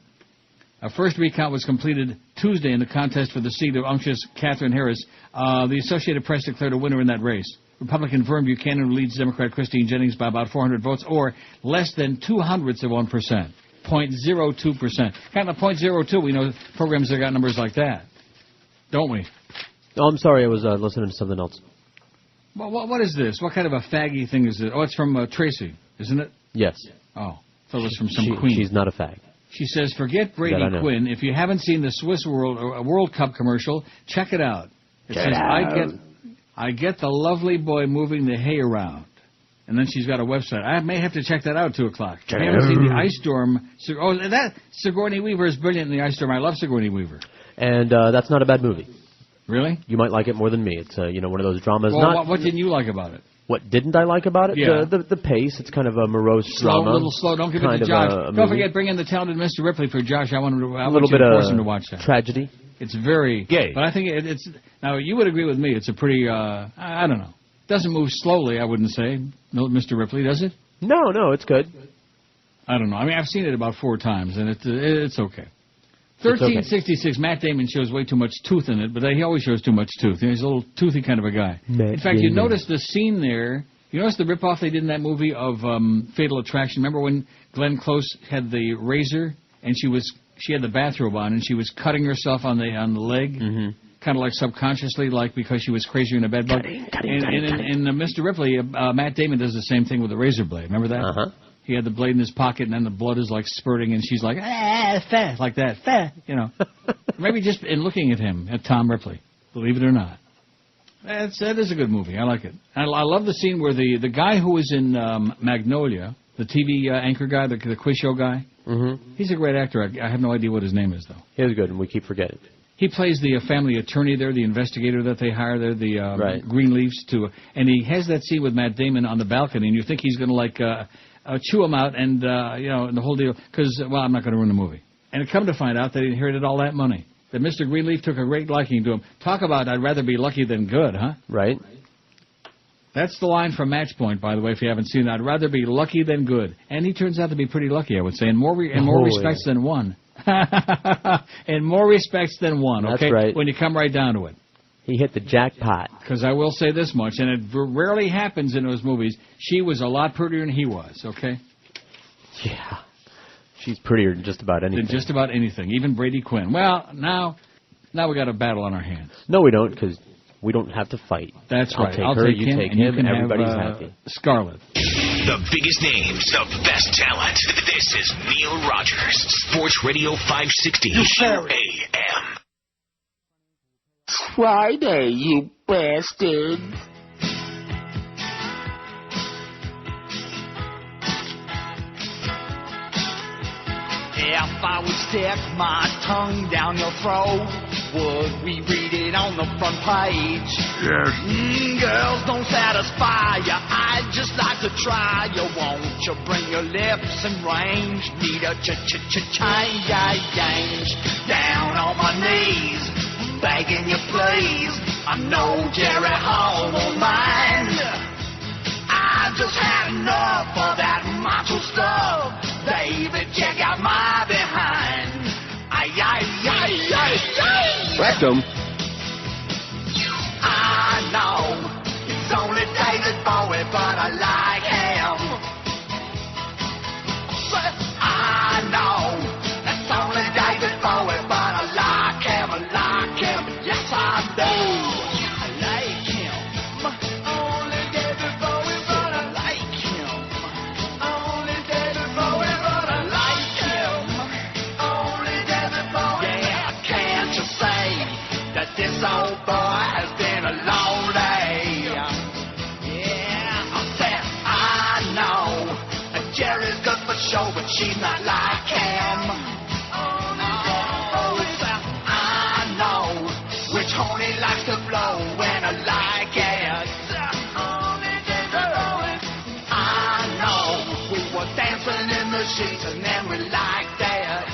a first recount was completed Tuesday in the contest for the seat of unctuous Katherine Harris. The Associated Press declared a winner in that race. Republican Vern Buchanan leads Democrat Christine Jennings by about 400 votes, or less than 0.02%. 0.02%. Kind of 0.02, we know programs that got numbers like that. Don't we? Oh, I'm sorry, I was listening to something else. Well, what is this? What kind of a faggy thing is it? Oh, it's from Tracy, isn't it? Yes. Oh, so it's from some queen. She's not a fag. She says, forget Brady Quinn. If you haven't seen the Swiss World Cup commercial, check it out. It says, I get the lovely boy moving the hay around. And then she's got a website. I may have to check that out at 2 o'clock. I haven't seen the Ice Storm. Oh, that Sigourney Weaver is brilliant in the Ice Storm. I love Sigourney Weaver. And that's not a bad movie. Really? You might like it more than me. It's one of those dramas. Well, what didn't you like about it? What didn't I like about it? Yeah. The pace. It's kind of a morose drama. A little slow. Don't give it to Josh. Don't forget, bring in the talented Mr. Ripley for Josh. I want to force him to watch that. Tragedy. It's very gay. But I think it's... Now, you would agree with me. It's a pretty... I don't know. Doesn't move slowly, I wouldn't say. No, Mr. Ripley, does it? No, it's good. I don't know. I mean, I've seen it about 4 times, and it's okay. 1366, Matt Damon shows way too much tooth in it, but he always shows too much tooth. He's a little toothy kind of a guy. In fact, you notice the scene there. You notice the ripoff they did in that movie of Fatal Attraction? Remember when Glenn Close had the razor, and she had the bathrobe on, and she was cutting herself on the leg? Mm-hmm. Kind of like subconsciously, like because she was crazier in a bed bug. In Mr. Ripley, Matt Damon does the same thing with a razor blade. Remember that? Uh-huh. He had the blade in his pocket, and then the blood is like spurting, and she's like, fat, like that, fat, Maybe just in looking at him, at Tom Ripley, believe it or not. That is a good movie. I like it. I love the scene where the guy who was in Magnolia, the TV anchor guy, the quiz show guy, he's a great actor. I have no idea what his name is, though. He was good, and we keep forgetting. He plays the family attorney there, the investigator that they hire there, the Greenleafs, and he has that scene with Matt Damon on the balcony, and you think he's going to, chew him out and, and the whole deal, because, well, I'm not going to ruin the movie. And it come to find out that he inherited all that money, that Mr. Greenleaf took a great liking to him. Talk about I'd rather be lucky than good, huh? Right. That's the line from Match Point, by the way, if you haven't seen it. I'd rather be lucky than good. And he turns out to be pretty lucky, I would say, in more respects than one. In more respects than one, okay? That's right. When you come right down to it. He hit the jackpot. Because I will say this much, and it rarely happens in those movies, she was a lot prettier than he was, okay? Yeah. She's prettier than just about anything. Than just about anything, even Brady Quinn. Well, now we got a battle on our hands. No, we don't, because we don't have to fight. That's right. I'll take her, you take him, and everybody's happy. Scarlet. The biggest names, the best talent. This is Neil Rogers, Sports Radio 560 AM. Friday, you bastard. If I would stick my tongue down your throat, would we read it on the front page? Yes. Girls don't satisfy you, I'd just like to try you. Won't you bring your lips in range? Need a change. Down on my knees, begging you please. I know Jerry Hall won't mind. I just had enough of that macho stuff. Baby, check out my behind. Rectum. I know it's only David Bowie, but I like him. But I know it's only David Bowie, but I like him. Yes, I do. I like him. Only David Bowie, but I like him. Only David Bowie, but I like him. Only David Bowie. Yeah, can't you say that this old boy has been a long day? Yeah, I said I know that Jerry's good for show, but she's not like him. I know which horn he likes to blow when I like it. I know we were dancing in the sheets and then we liked it.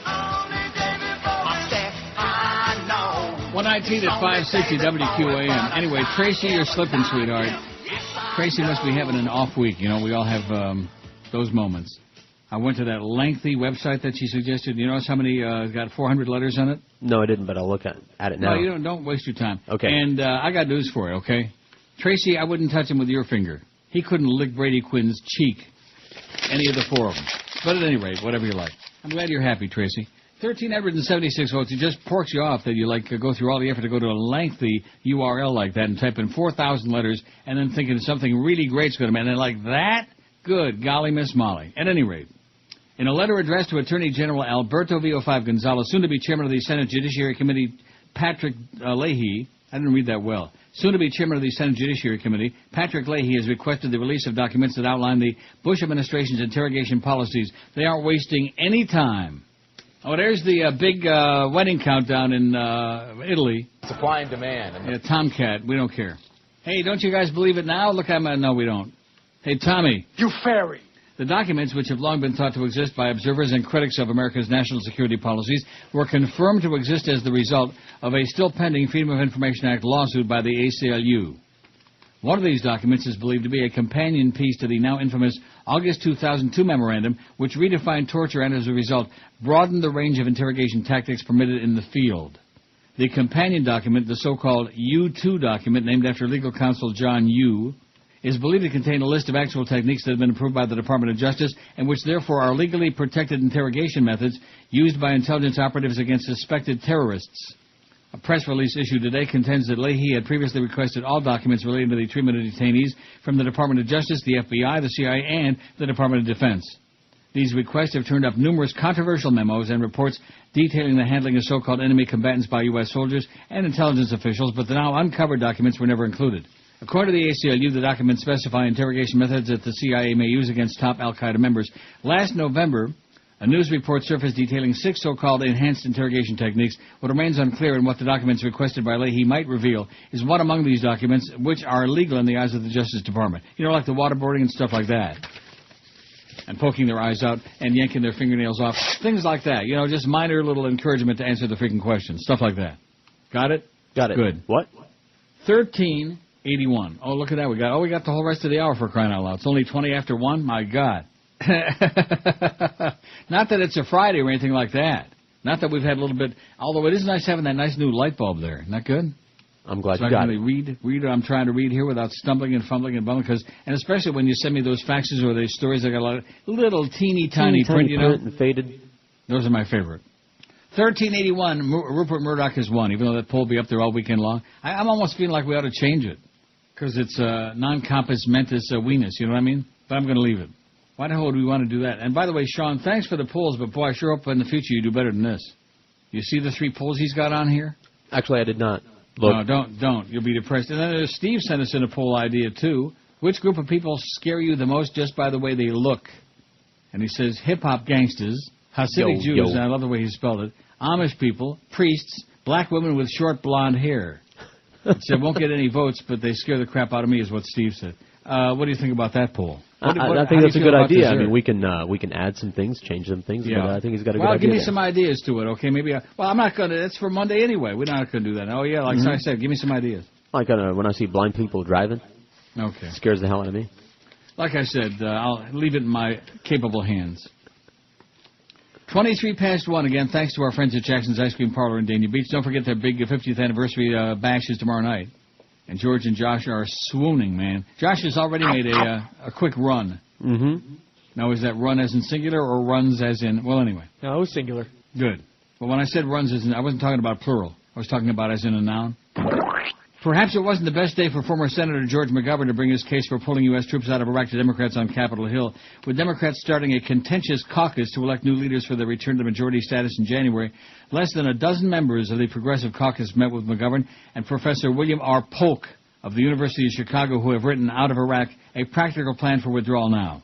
I said I know. 119 at 560 WQAM. Anyway, Tracy, you're slipping, sweetheart. Tracy must be having an off week. You know, we all have those moments. I went to that lengthy website that she suggested. You notice how many got 400 letters on it? No, I didn't, but I'll look at it now. No, you don't waste your time. Okay. And I got news for you, okay? Tracy, I wouldn't touch him with your finger. He couldn't lick Brady Quinn's cheek, any of the four of them. But at any rate, whatever you like. I'm glad you're happy, Tracy. 1,376 votes. It just porks you off that you go through all the effort to go to a lengthy URL like that and type in 4,000 letters and then thinking something really great's going to happen. And like that? Good golly, Miss Molly. At any rate, in a letter addressed to Attorney General Alberto VO5 Gonzalez, soon-to-be chairman of the Senate Judiciary Committee, Patrick Leahy, I didn't read that well, soon-to-be chairman of the Senate Judiciary Committee, Patrick Leahy has requested the release of documents that outline the Bush administration's interrogation policies. They aren't wasting any time. Oh, there's the big wedding countdown in Italy. Supply and demand. Yeah, Tomcat, we don't care. Hey, don't you guys believe it now? Look, no, we don't. Hey, Tommy. You fairy. The documents, which have long been thought to exist by observers and critics of America's national security policies, were confirmed to exist as the result of a still pending Freedom of Information Act lawsuit by the ACLU. One of these documents is believed to be a companion piece to the now infamous August 2002 memorandum, which redefined torture and, as a result, broadened the range of interrogation tactics permitted in the field. The companion document, the so-called U2 document, named after legal counsel John Yoo, is believed to contain a list of actual techniques that have been approved by the Department of Justice and which therefore are legally protected interrogation methods used by intelligence operatives against suspected terrorists. A press release issued today contends that Leahy had previously requested all documents relating to the treatment of detainees from the Department of Justice, the FBI, the CIA, and the Department of Defense. These requests have turned up numerous controversial memos and reports detailing the handling of so-called enemy combatants by U.S. soldiers and intelligence officials, but the now uncovered documents were never included. According to the ACLU, the documents specify interrogation methods that the CIA may use against top al-Qaeda members. Last November, a news report surfaced detailing 6 so-called enhanced interrogation techniques. What remains unclear and what the documents requested by Leahy might reveal is what among these documents, which are illegal in the eyes of the Justice Department. You know, like the waterboarding and stuff like that. And poking their eyes out and yanking their fingernails off. Things like that. You know, just minor little encouragement to answer the freaking questions. Stuff like that. Got it? Got it. Good. What? 1381. Oh, look at that. We got the whole rest of the hour for crying out loud. It's only 20 after 1? My God. Not that it's a Friday or anything like that. Not that we've had a little bit, although it is nice having that nice new light bulb there. Isn't that good? I'm glad so you got it. Read what I'm trying to read here without stumbling and fumbling and bumbling. And especially when you send me those faxes or those stories that got a lot of little teeny tiny print, you know. And faded. Those are my favorite. 1381, Rupert Murdoch has won, even though that poll will be up there all weekend long. I'm almost feeling like we ought to change it, because it's non-compos mentis venus, you know what I mean? But I'm going to leave it. Why the hell would we want to do that? And by the way, Sean, thanks for the polls, but boy, I sure hope in the future you do better than this. You see the 3 polls he's got on here? Actually, I did not. Look. No, don't. You'll be depressed. And then Steve sent us in a poll idea, too. Which group of people scare you the most just by the way they look? And he says hip-hop gangsters, Hasidic Jews, and I love the way he spelled it, Amish people, priests, black women with short blonde hair. He said, won't get any votes, but they scare the crap out of me, is what Steve said. What do you think about that poll? I think that's a good idea. I mean, we can add some things, change some things, but I think he's got a good idea. Well, give me some ideas to it, okay? Maybe. I'm not going to. It's for Monday anyway. We're not going to do that. Oh, yeah, like I said, give me some ideas. Like when I see blind people driving. Okay. It scares the hell out of me. Like I said, I'll leave it in my capable hands. 23 past 1 again, thanks to our friends at Jackson's Ice Cream Parlor in Dania Beach. Don't forget their big 50th anniversary bash is tomorrow night. And George and Josh are swooning, man. Josh has already made a quick run. Mm-hmm. Now, is that run as in singular or runs as in... Well, anyway. No, it was singular. Good. But when I said runs as in... I wasn't talking about plural. I was talking about as in a noun. Perhaps it wasn't the best day for former Senator George McGovern to bring his case for pulling U.S. troops out of Iraq to Democrats on Capitol Hill, with Democrats starting a contentious caucus to elect new leaders for the return to majority status in January. Less than a dozen members of the Progressive Caucus met with McGovern and Professor William R. Polk of the University of Chicago, who have written Out of Iraq, a practical plan for withdrawal now.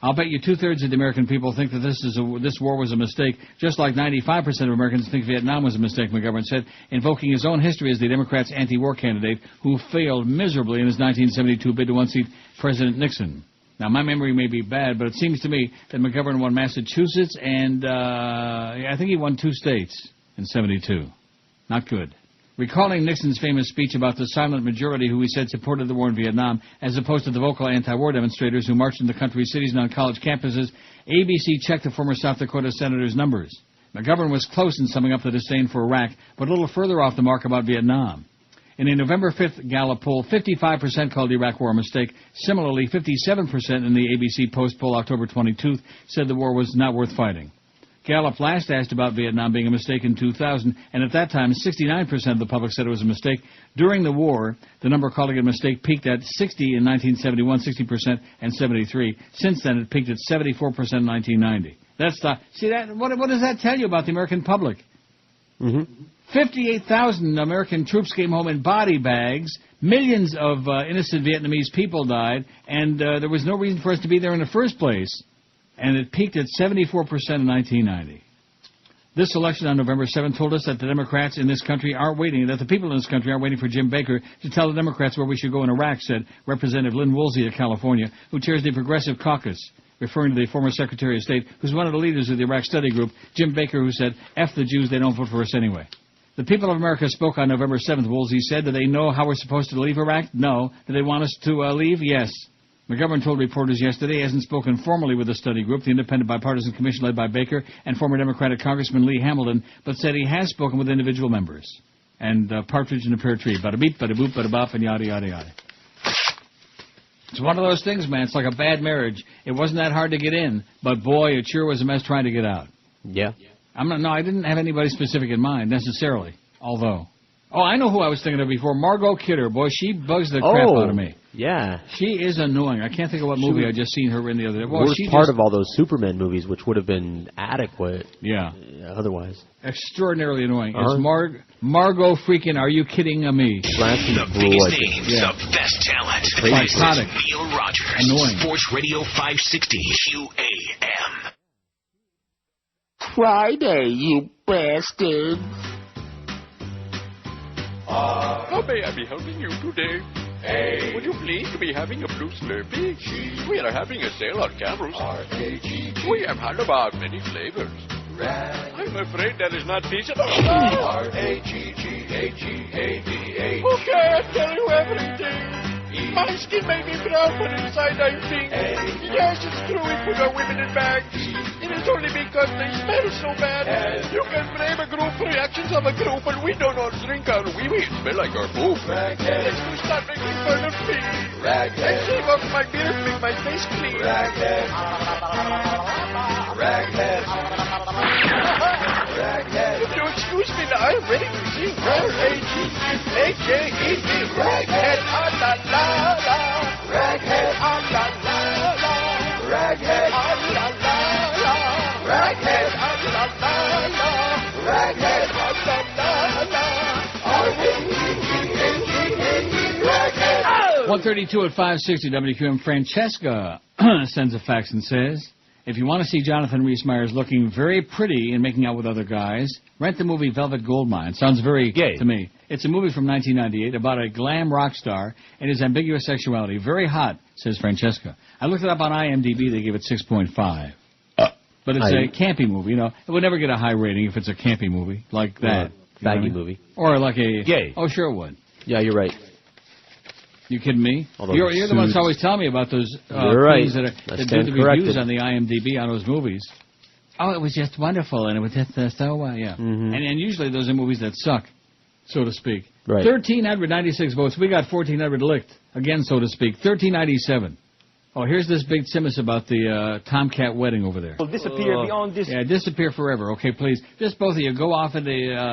I'll bet you 2/3 of the American people think that this war was a mistake, just like 95% of Americans think Vietnam was a mistake, McGovern said, invoking his own history as the Democrats' anti-war candidate who failed miserably in his 1972 bid to unseat President Nixon. Now, my memory may be bad, but it seems to me that McGovern won Massachusetts and I think he won 2 states in 72. Not good. Recalling Nixon's famous speech about the silent majority who he said supported the war in Vietnam, as opposed to the vocal anti-war demonstrators who marched in the country's cities and on college campuses, ABC checked the former South Dakota senator's numbers. McGovern was close in summing up the disdain for Iraq, but a little further off the mark about Vietnam. In a November 5th Gallup poll, 55% called the Iraq war a mistake. Similarly, 57% in the ABC Post poll October 22nd said the war was not worth fighting. Gallup last asked about Vietnam being a mistake in 2000, and at that time, 69% of the public said it was a mistake. During the war, the number calling it a mistake peaked at 60 in 1971, 60%, and 73. Since then, it peaked at 74% in 1990. That's the... See, that? What does that tell you about the American public? Mm-hmm. 58,000 American troops came home in body bags. Millions of innocent Vietnamese people died, and there was no reason for us to be there in the first place. And it peaked at 74% in 1990. This election on November 7th told us that the Democrats in this country aren't waiting, that the people in this country aren't waiting for Jim Baker to tell the Democrats where we should go in Iraq, said Representative Lynn Woolsey of California, who chairs the Progressive Caucus, referring to the former Secretary of State, who's one of the leaders of the Iraq Study Group, Jim Baker, who said, F the Jews, they don't vote for us anyway. The people of America spoke on November 7th, Woolsey said. Do they know how we're supposed to leave Iraq? No. Do they want us to leave? Yes. McGovern told reporters yesterday he hasn't spoken formally with the study group, the independent bipartisan commission led by Baker and former Democratic Congressman Lee Hamilton, but said he has spoken with individual members. And partridge in a pear tree, bada beep, bada boop, bada bop, and yada, yada, yada. It's one of those things, man. It's like a bad marriage. It wasn't that hard to get in, but boy, it sure was a mess trying to get out. Yeah. I didn't have anybody specific in mind, necessarily, although... Oh, I know who I was thinking of before. Margot Kidder. Boy, she bugs the crap out of me. Yeah. She is annoying. I can't think of what movie I just seen her in the other day. Well, worst part of all those Superman movies, which would have been adequate. Yeah. Otherwise. Extraordinarily annoying. It's Margot freaking, are you kidding me? The biggest names, the best talent. Psychotic. Neil Rogers. Annoying. Sports Radio 560 QAM. Friday, you bastard. How may I be helping you today? Hey. Would you please be having a blue Slurpee? We are having a sale on cameras. We have had about many flavors. I'm afraid that is not feasible. R-A-G-G-A-G-A-D-A. Okay, I'll tell you everything. My skin may be brown, but inside I'm pink. Yes, it's true, we put our women in bags. It is only because they smell so bad. You can blame a group for reactions of a group, but we do not drink our wee-wee. It smell like our poop. Let's do start making fun of me. And shave off my beard, make my face clean. Raghead. If you excuse me now, I'm ready to sing. R-A-G-H-A-E-D. Raghead, ah-la-la-la. Raghead, ah-la-la-la. Raghead, ah-la-la-la. Raghead, ah-la-la-la. Raghead, ah-la-la-la. R-A-G-H-A-E-D. Raghead. 132 at 560 WQM. Francesca sends a fax and says, If you want to see Jonathan Rhys-Meyers looking very pretty and making out with other guys, rent the movie Velvet Goldmine. Sounds very gay to me. It's a movie from 1998 about a glam rock star and his ambiguous sexuality. Very hot, says Francesca. I looked it up on IMDb. They gave it 6.5. But it's a campy movie, you know. It would never get a high rating if it's a campy movie like that. Baggy movie. Or like a... Gay. Oh, sure it would. Yeah, you're right. You kidding me? You're the one that's always telling me about those things that do the reviews on the IMDb on those movies. Oh, it was just wonderful, and it was just so, yeah. And usually those are movies that suck, so to speak. Right. 1,396 votes. We got 1,400 licked, again, so to speak. 1,397. Oh, here's this big simus about the Tomcat wedding over there. Will disappear beyond this... Yeah, disappear forever. Okay, please. Just both of you, go off into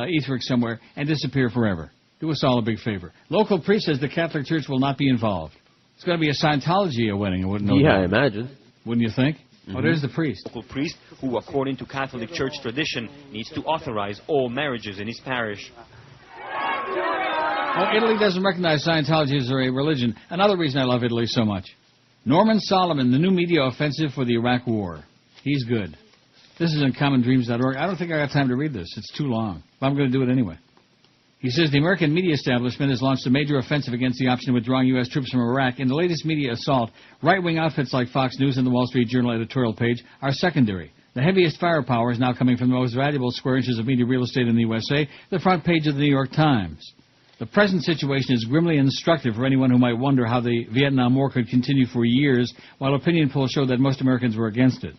Etheric somewhere and disappear forever. Do us all a big favor. Local priest says the Catholic Church will not be involved. It's going to be a Scientology wedding, I wouldn't know. Yeah, I imagine. Wouldn't you think? Oh, there's the priest. Local priest who, according to Catholic Church tradition, needs to authorize all marriages in his parish. Oh, Italy doesn't recognize Scientology as a religion. Another reason I love Italy so much. Norman Solomon, the new media offensive for the Iraq War. He's good. This is in commondreams.org. I don't think I got time to read this. It's too long. But I'm going to do it anyway. He says the American media establishment has launched a major offensive against the option of withdrawing U.S. troops from Iraq. In the latest media assault, right-wing outfits like Fox News and the Wall Street Journal editorial page are secondary. The heaviest firepower is now coming from the most valuable square inches of media real estate in the USA, the front page of the New York Times. The present situation is grimly instructive for anyone who might wonder how the Vietnam War could continue for years, while opinion polls show that most Americans were against it.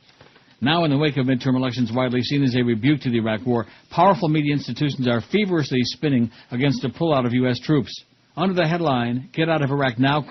Now, in the wake of midterm elections widely seen as a rebuke to the Iraq War, powerful media institutions are feverishly spinning against the pullout of U.S. troops. Under the headline, Get Out of Iraq Now, ?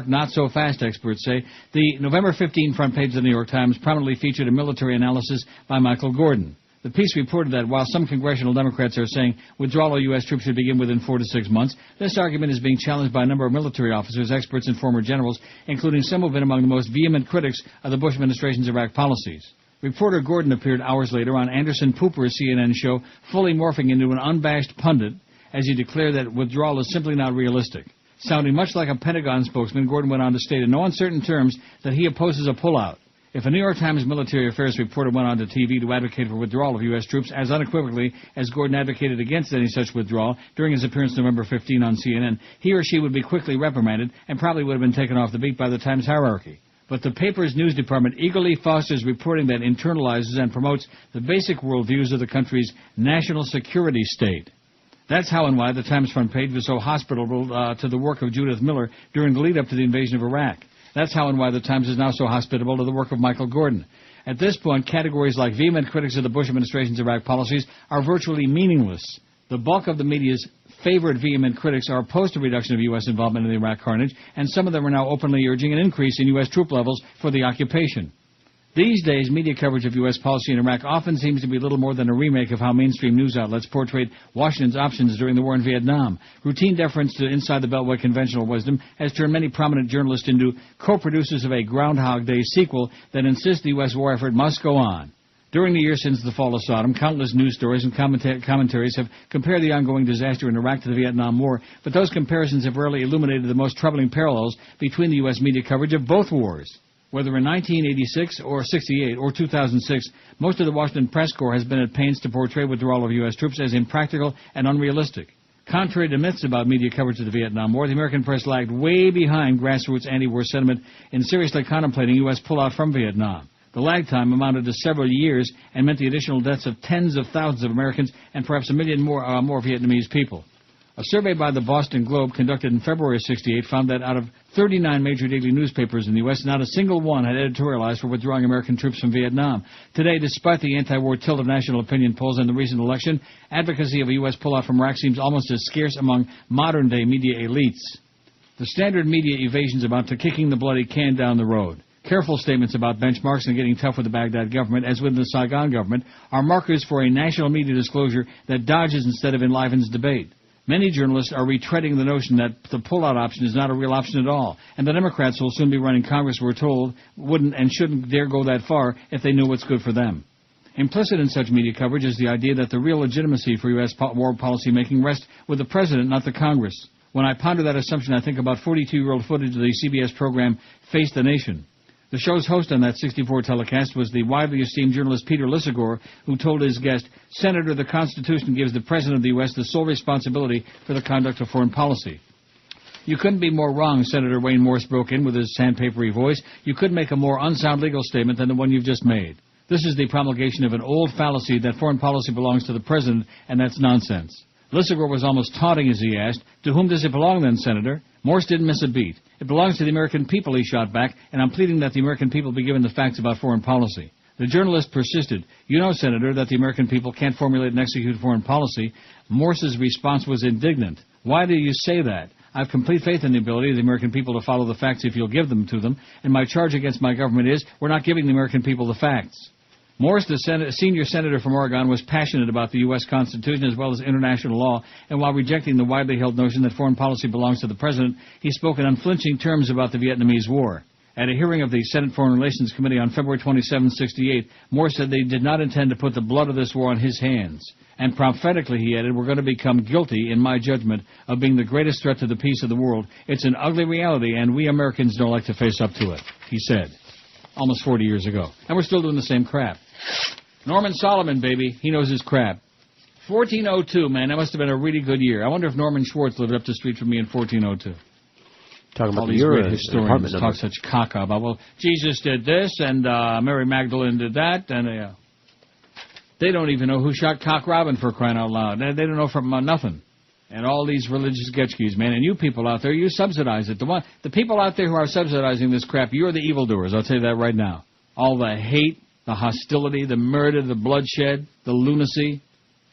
Not so fast, experts say, the November 15 front page of the New York Times prominently featured a military analysis by Michael Gordon. The piece reported that while some congressional Democrats are saying withdrawal of U.S. troops should begin within 4 to 6 months, this argument is being challenged by a number of military officers, experts, and former generals, including some who have been among the most vehement critics of the Bush administration's Iraq policies. Reporter Gordon appeared hours later on Anderson Cooper's CNN show, fully morphing into an unabashed pundit as he declared that withdrawal is simply not realistic. Sounding much like a Pentagon spokesman, Gordon went on to state in no uncertain terms that he opposes a pullout. If a New York Times military affairs reporter went on to TV to advocate for withdrawal of U.S. troops as unequivocally as Gordon advocated against any such withdrawal during his appearance November 15 on CNN, he or she would be quickly reprimanded and probably would have been taken off the beat by the Times hierarchy. But the paper's news department eagerly fosters reporting that internalizes and promotes the basic worldviews of the country's national security state. That's how and why the Times front page was so hospitable to the work of Judith Miller during the lead-up to the invasion of Iraq. That's how and why the Times is now so hospitable to the work of Michael Gordon. At this point, categories like vehement critics of the Bush administration's Iraq policies are virtually meaningless. The bulk of the media's favorite vehement critics are opposed to reduction of U.S. involvement in the Iraq carnage, and some of them are now openly urging an increase in U.S. troop levels for the occupation. These days, media coverage of U.S. policy in Iraq often seems to be little more than a remake of how mainstream news outlets portrayed Washington's options during the war in Vietnam. Routine deference to inside the Beltway conventional wisdom has turned many prominent journalists into co-producers of a Groundhog Day sequel that insists the U.S. war effort must go on. During the years since the fall of Saddam, countless news stories and commentaries have compared the ongoing disaster in Iraq to the Vietnam War, but those comparisons have rarely illuminated the most troubling parallels between the U.S. media coverage of both wars. Whether in 1986 or 68 or 2006, most of the Washington press corps has been at pains to portray withdrawal of U.S. troops as impractical and unrealistic. Contrary to myths about media coverage of the Vietnam War, the American press lagged way behind grassroots anti-war sentiment in seriously contemplating U.S. pullout from Vietnam. The lag time amounted to several years and meant the additional deaths of tens of thousands of Americans and perhaps a million more Vietnamese people. A survey by the Boston Globe conducted in February of 68 found that out of 39 major daily newspapers in the U.S., not a single one had editorialized for withdrawing American troops from Vietnam. Today, despite the anti-war tilt of national opinion polls in the recent election, advocacy of a U.S. pullout from Iraq seems almost as scarce among modern-day media elites. The standard media evasions about to kicking the bloody can down the road. Careful statements about benchmarks and getting tough with the Baghdad government, as with the Saigon government, are markers for a national media disclosure that dodges instead of enlivens debate. Many journalists are retreading the notion that the pullout option is not a real option at all, and the Democrats who will soon be running Congress, we're told, wouldn't and shouldn't dare go that far if they knew what's good for them. Implicit in such media coverage is the idea that the real legitimacy for U.S. war policy making rests with the President, not the Congress. When I ponder that assumption, I think about 42-year-old footage of the CBS program Face the Nation. The show's host on that 64 telecast was the widely esteemed journalist Peter Lissagore, who told his guest, Senator, the Constitution gives the President of the U.S. the sole responsibility for the conduct of foreign policy. You couldn't be more wrong, Senator Wayne Morse broke in with his sandpapery voice. You couldn't make a more unsound legal statement than the one you've just made. This is the promulgation of an old fallacy that foreign policy belongs to the President, and that's nonsense. Lissagore was almost taunting as he asked, to whom does it belong then, Senator? Morse didn't miss a beat. It belongs to the American people, he shot back, and I'm pleading that the American people be given the facts about foreign policy. The journalist persisted. You know, Senator, that the American people can't formulate and execute foreign policy. Morse's response was indignant. Why do you say that? I have complete faith in the ability of the American people to follow the facts if you'll give them to them, and my charge against my government is we're not giving the American people the facts. Morse, the senior senator from Oregon, was passionate about the U.S. Constitution as well as international law, and while rejecting the widely held notion that foreign policy belongs to the President, he spoke in unflinching terms about the Vietnamese War. At a hearing of the Senate Foreign Relations Committee on February 27, 1968, Morse said they did not intend to put the blood of this war on his hands. And prophetically, he added, we're going to become guilty, in my judgment, of being the greatest threat to the peace of the world. It's an ugly reality, and we Americans don't like to face up to it, he said. Almost 40 years ago. And we're still doing the same crap. Norman Solomon, baby. He knows his crap. 1402, man. That must have been a really good year. I wonder if Norman Schwartz lived up the street from me in 1402. Talking about all these great historians talk such caca about, well, Jesus did this, and Mary Magdalene did that, and they don't even know who shot Cock Robin, for crying out loud. They don't know from nothing. And all these religious getchkis, man. And you people out there, you subsidize it. The people out there who are subsidizing this crap, you're the evildoers. I'll tell you that right now. All the hate, the hostility, the murder, the bloodshed, the lunacy.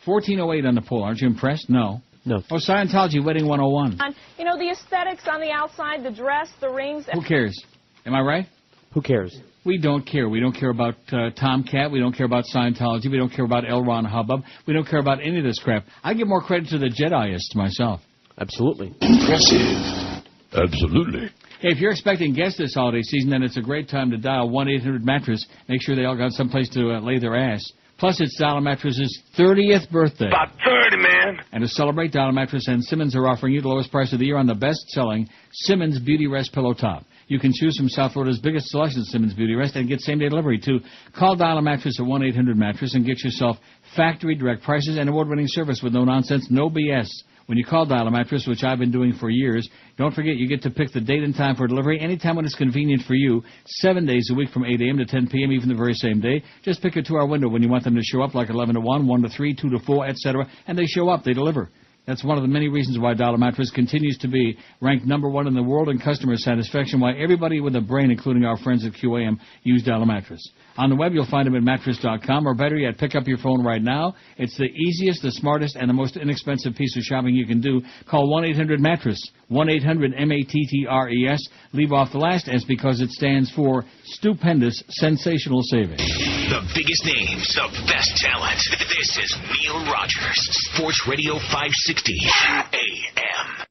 1408 on the poll. Aren't you impressed? No. No. Oh, Scientology Wedding 101. You know, the aesthetics on the outside, the dress, the rings. Who cares? Am I right? Who cares? We don't care. We don't care about Tomcat. We don't care about Scientology. We don't care about L. Ron Hubbub. We don't care about any of this crap. I give more credit to the Jedaists myself. Absolutely. Impressive. Absolutely. Hey, if you're expecting guests this holiday season, then it's a great time to dial 1-800-MATTRESS. Make sure they all got someplace to lay their ass. Plus, it's Dial Mattress's 30th birthday. About 30, man. And to celebrate, Dial Mattress and Simmons are offering you the lowest price of the year on the best-selling Simmons Beauty Rest Pillow Top. You can choose from South Florida's biggest selection of Simmons Beauty Rest and get same-day delivery, too. Call Dial Mattress at 1-800-MATTRESS and get yourself factory direct prices and award-winning service with no nonsense, no BS. When you call Dial a Mattress, which I've been doing for years, don't forget you get to pick the date and time for delivery anytime when it's convenient for you, 7 days a week from 8 a.m. to 10 p.m., even the very same day. Just pick a 2-hour window when you want them to show up, like 11 to 1, 1 to 3, 2 to 4, etc., and they show up, they deliver. That's one of the many reasons why Dial a Mattress continues to be ranked #1 in the world in customer satisfaction, why everybody with a brain, including our friends at QAM, use Dial a Mattress. On the web, you'll find them at mattress.com, or better yet, pick up your phone right now. It's the easiest, the smartest, and the most inexpensive piece of shopping you can do. Call 1-800-MATTRESS, 1-800-MATTRES. Leave off the last S because it stands for stupendous, sensational savings. The biggest names, the best talent. This is Neil Rogers, Sports Radio 560 AM.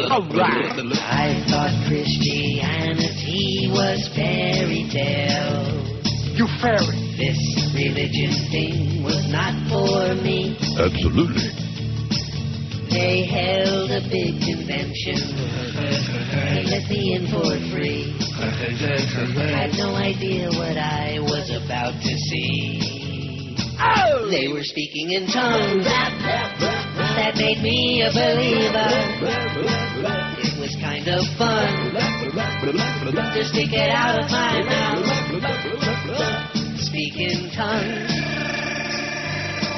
All right. I thought Christianity was fairy tales. You fairy. This religion thing was not for me. Absolutely. They held a big convention. They let me in for free. I had no idea what I was about to see. Oh! They were speaking in tongues. That made me a believer. It was kind of fun to stick it out of my mouth. Speak in tongues.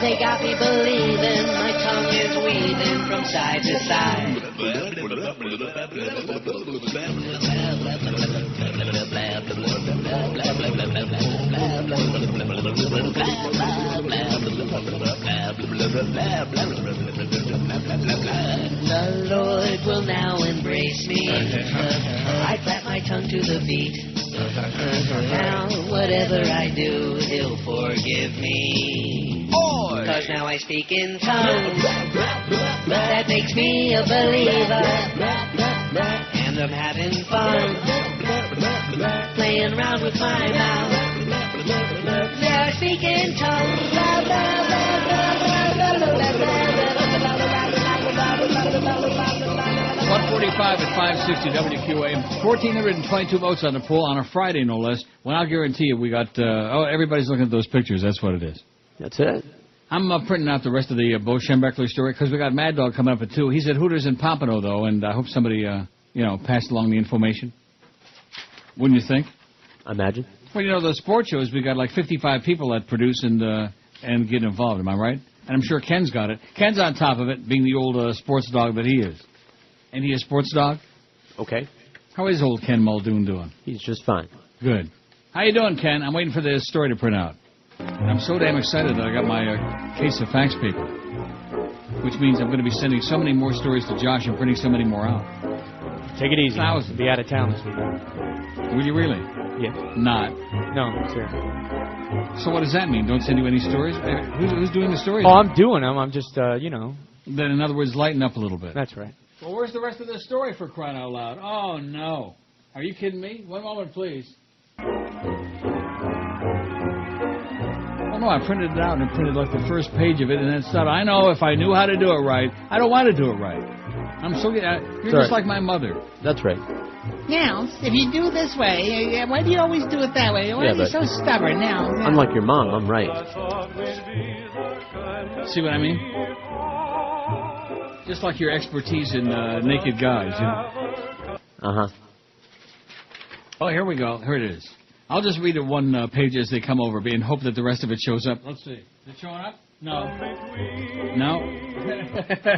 They got me believing. My tongue is weaving from side to side. The Lord will now embrace me. I clap my tongue to the beat. Now, whatever I do, He'll forgive me. Cause now I speak in tongues. That makes me a believer. And I'm having fun playing around with my mouth. Now I speak in tongues. 145 at 560 WQAM. 1,422 votes on the poll on a Friday, no less. Well, I'll guarantee you we got, everybody's looking at those pictures. That's what it is. That's it. I'm printing out the rest of the Bo Schembechler story because we got Mad Dog coming up at 2. He's at Hooters in Pompano, though, and I hope somebody, passed along the information. Wouldn't you think? Imagine. Well, the sports shows, we got like 55 people that produce and get involved. Am I right? And I'm sure Ken's got it. Ken's on top of it, being the old sports dog that he is. Ain't he a sports dog? Okay. How is old Ken Muldoon doing? He's just fine. Good. How you doing, Ken? I'm waiting for the story to print out. And I'm so damn excited that I got my case of fax paper, which means I'm going to be sending so many more stories to Josh and printing so many more out. Take it easy. Thousands. Be out of town this week. Will you really? Yeah. Not. No, sir. So what does that mean? Don't send you any stories? Who's doing the stories? Oh, I'm doing them. I'm just, Then, in other words, lighten up a little bit. That's right. Well, where's the rest of the story, for crying out loud? Oh, no. Are you kidding me? One moment, please. Oh, no, I printed it out and printed like the first page of it and then stopped. I know if I knew how to do it right. I don't want to do it right. I'm so you're just like my mother. That's right. Now, if you do this way, why do you always do it that way? Why are you so stubborn now? Unlike your mom, I'm right. See what I mean? Just like your expertise in naked guys, you know? Uh-huh. Oh, here we go. Here it is. I'll just read it one page as they come over and hope that the rest of it shows up. Let's see. Is it showing up? No. No?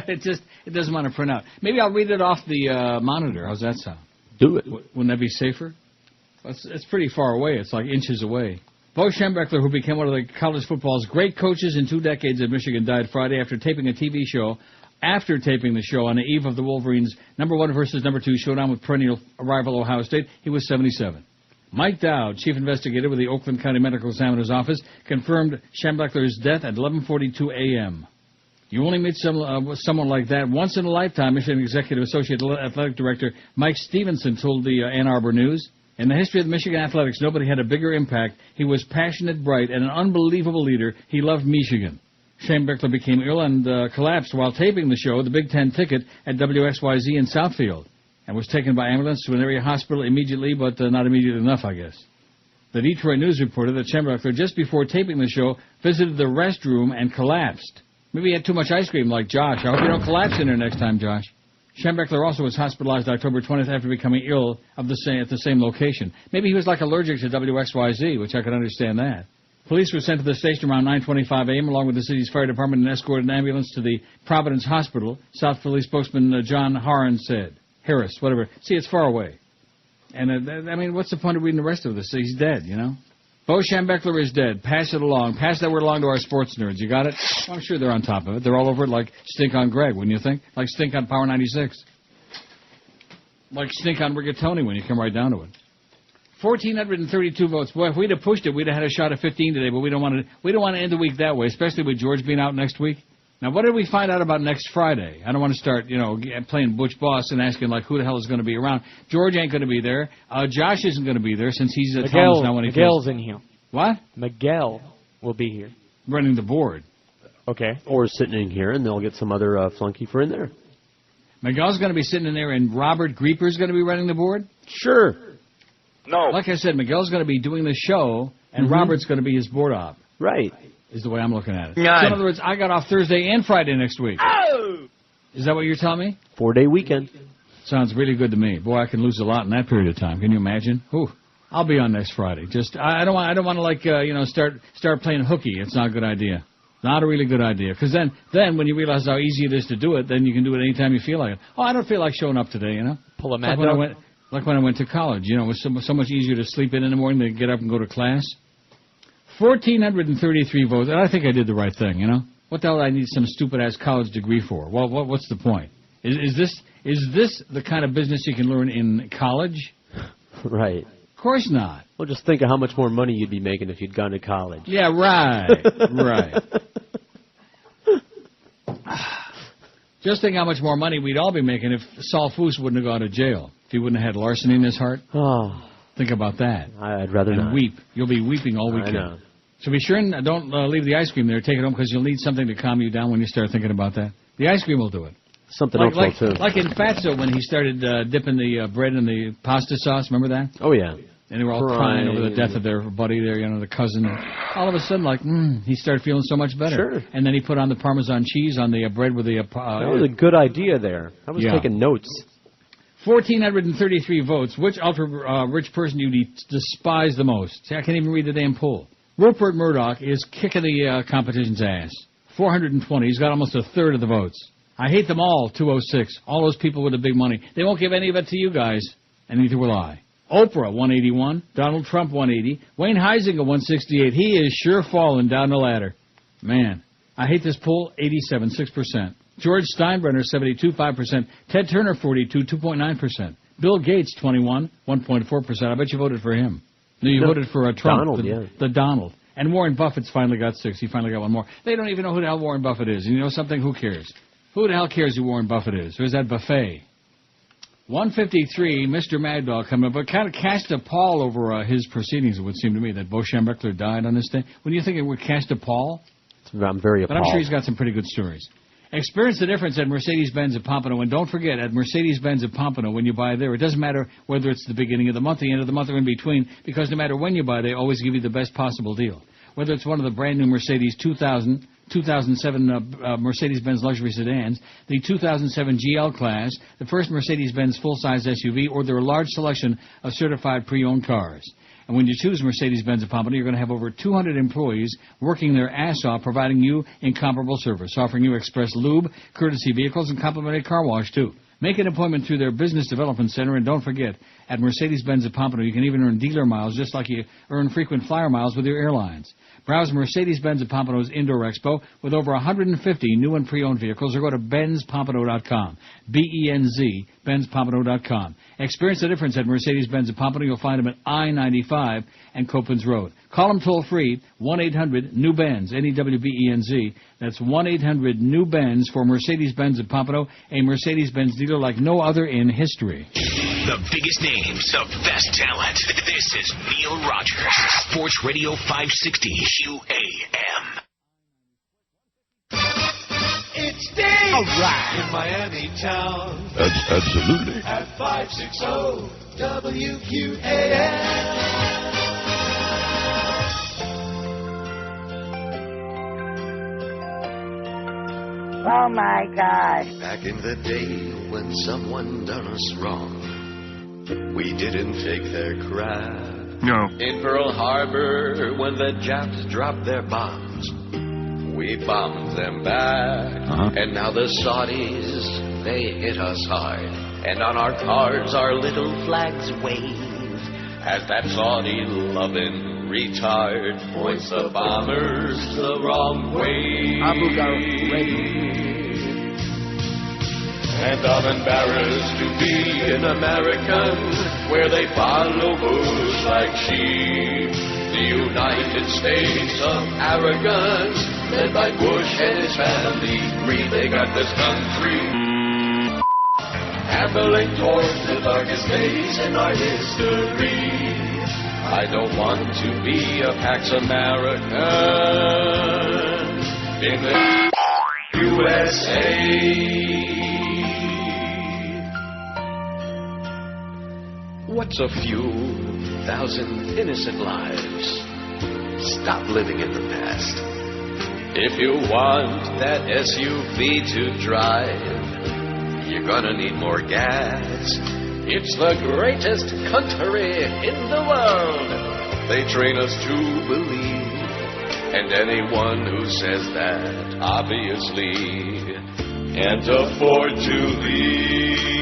It doesn't want to print out. Maybe I'll read it off the monitor. How's that sound? Do it. Wouldn't that be safer? It's pretty far away. It's like inches away. Bo Schembechler, who became one of the college football's great coaches in 2 decades at Michigan, died Friday after taping a TV show. After taping the show on the eve of the Wolverines' #1 versus #2 showdown with perennial rival Ohio State, he was 77. Mike Dowd, chief investigator with the Oakland County Medical Examiner's Office, confirmed Schembechler's death at 11:42 a.m. You only meet someone like that once in a lifetime, Michigan Executive Associate Athletic Director Mike Stevenson told the Ann Arbor News. In the history of the Michigan Athletics, nobody had a bigger impact. He was passionate, bright, and an unbelievable leader. He loved Michigan. Schembechler became ill and collapsed while taping the show, The Big Ten Ticket, at WXYZ in Southfield, and was taken by ambulance to an area hospital immediately, but not immediately enough, I guess. The Detroit News reported that Schembechler, just before taping the show, visited the restroom and collapsed. Maybe he had too much ice cream like Josh. I hope you don't collapse in there next time, Josh. Schembechler also was hospitalized October 20th after becoming ill at the same location. Maybe he was like allergic to WXYZ, which I could understand that. Police were sent to the station around 9:25 a.m. along with the city's fire department and escorted an ambulance to the Providence Hospital. South Philly spokesman John Harris said. Harris, whatever. See, it's far away. And, what's the point of reading the rest of this? He's dead, you know? Bo Schembechler is dead. Pass it along. Pass that word along to our sports nerds. You got it? Well, I'm sure they're on top of it. They're all over it like Stink on Greg, wouldn't you think? Like Stink on Power 96. Like Stink on Rigatoni when you come right down to it. 1,432 votes. Boy, if we'd have pushed it, we'd have had a shot at 15 today, but we don't want to end the week that way, especially with George being out next week. Now, what did we find out about next Friday? I don't want to start, playing Butch Boss and asking, who the hell is going to be around. George ain't going to be there. Josh isn't going to be there since he's at Thomas now when he Miguel's in here. What? Miguel will be here. Running the board. Okay. Or sitting in here, and they'll get some other flunky for in there. Miguel's going to be sitting in there, and Robert Grieper's going to be running the board? Sure. No. Like I said, Miguel's going to be doing the show, and Robert's going to be his board op. Right. Is the way I'm looking at it. None. So in other words, I got off Thursday and Friday next week. Oh! Is that what you're telling me? 4-day weekend. Sounds really good to me. Boy, I can lose a lot in that period of time. Can you imagine? Whew. I'll be on next Friday. Just I don't want to start playing hooky. It's not a good idea. Not a really good idea. Because then when you realize how easy it is to do it, then you can do it anytime you feel like it. Oh, I don't feel like showing up today. Pull a mad dog. Like when I went to college. It was so much easier to sleep in the morning than get up and go to class. 1,433 votes, and I think I did the right thing, What the hell do I need some stupid-ass college degree for? Well, what's the point? Is this the kind of business you can learn in college? Right. Of course not. Well, just think of how much more money you'd be making if you'd gone to college. Yeah, right. Right. Just think how much more money we'd all be making if Saul Foose wouldn't have gone to jail. If he wouldn't have had larceny in his heart. Oh. Think about that. I'd rather and not. Weep. You'll be weeping all weekend. I know. So be sure and don't leave the ice cream there. Take it home because you'll need something to calm you down when you start thinking about that. The ice cream will do it. Something else will, too. Like in Fatso when he started dipping the bread in the pasta sauce. Remember that? Oh, yeah. And they were all crying over the death of their buddy there, the cousin. All of a sudden, he started feeling so much better. Sure. And then he put on the Parmesan cheese on the bread with the... that was a good idea there. I was taking notes. 1,433 votes. Which ultra-rich person do you despise the most? See, I can't even read the damn poll. Rupert Murdoch is kicking the competition's ass. 420. He's got almost a third of the votes. I hate them all, 206. All those people with the big money. They won't give any of it to you guys, and neither will I. Oprah, 181. Donald Trump, 180. Wayne Huizinga, 168. He is sure falling down the ladder. Man, I hate this poll, 87, 6%. George Steinbrenner, 72, 5%. Ted Turner, 42, 2.9%. Bill Gates, 21, 1.4%. I bet you voted for him. No, you voted for Trump. Donald, the Donald. And Warren Buffett's finally got 6. He finally got one more. They don't even know who the hell Warren Buffett is. You know something? Who cares? Who the hell cares who Warren Buffett is? Or is that buffet? 153, Mr. Mad Dog coming up, but kind of cast a pall over his proceedings, it would seem to me, that Bo Schembechler died on this day. When you think it would cast a pall? I'm very appalled. But I'm sure he's got some pretty good stories. Experience the difference at Mercedes-Benz of Pompano. And don't forget, at Mercedes-Benz of Pompano, when you buy there, it doesn't matter whether it's the beginning of the month, the end of the month, or in between, because no matter when you buy, they always give you the best possible deal. Whether it's one of the brand-new Mercedes 2007 Mercedes-Benz luxury sedans, the 2007 GL class, the first Mercedes-Benz full-size SUV, or their large selection of certified pre-owned cars. And when you choose Mercedes-Benz of Pompano, you're going to have over 200 employees working their ass off, providing you incomparable service, offering you express lube, courtesy vehicles, and complimentary car wash, too. Make an appointment through their Business Development Center, and don't forget, at Mercedes-Benz of Pompano, you can even earn dealer miles just like you earn frequent flyer miles with your airlines. Browse Mercedes-Benz of Pompano's Indoor Expo with over 150 new and pre-owned vehicles, or go to benzpompano.com. B-E-N-Z, benzpompano.com. Experience the difference at Mercedes-Benz of Pompano. You'll find them at I-95 and Copans Road. Call them toll-free, 1-800-NEW-BENZ, N-E-W-B-E-N-Z. That's 1-800-NEW-BENZ for Mercedes-Benz of Pompano, a Mercedes-Benz dealer like no other in history. The biggest names, the best talent. This is Neil Rogers, Sports Radio 560 QAM. It's Dave. All right. In Miami town. Absolutely. At 560 WQAM. Oh, my God. Back in the day when someone done us wrong, we didn't take their crap. No. In Pearl Harbor, when the Japs dropped their bombs, we bombed them back. And now the Saudis, they hit us hard. And on our cars, our little flags wave as that Saudi-loving retard points the bombers the wrong way. Abu Ghraib. And I'm embarrassed to be an American where they follow Bush like sheep. The United States of arrogance, led by Bush and his family, they got this country ambling towards the darkest days in our history. I don't want to be a Pax American in the USA. What's a few thousand innocent lives? Stop living in the past. If you want that SUV to drive, you're gonna need more gas. It's the greatest country in the world. They train us to believe. And anyone who says that, obviously, can't afford to leave.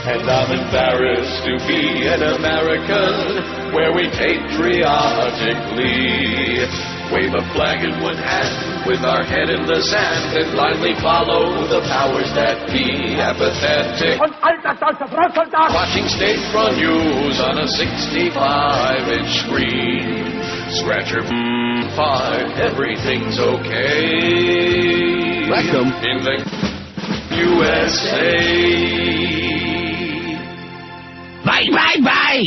And I'm embarrassed to be an American where we patriotically wave a flag in one hand with our head in the sand and blindly follow the powers that be. Apathetic. Watching state run news on a 65-inch screen. Scratch your fart, everything's okay. Welcome. In the USA. Bye, bye, bye.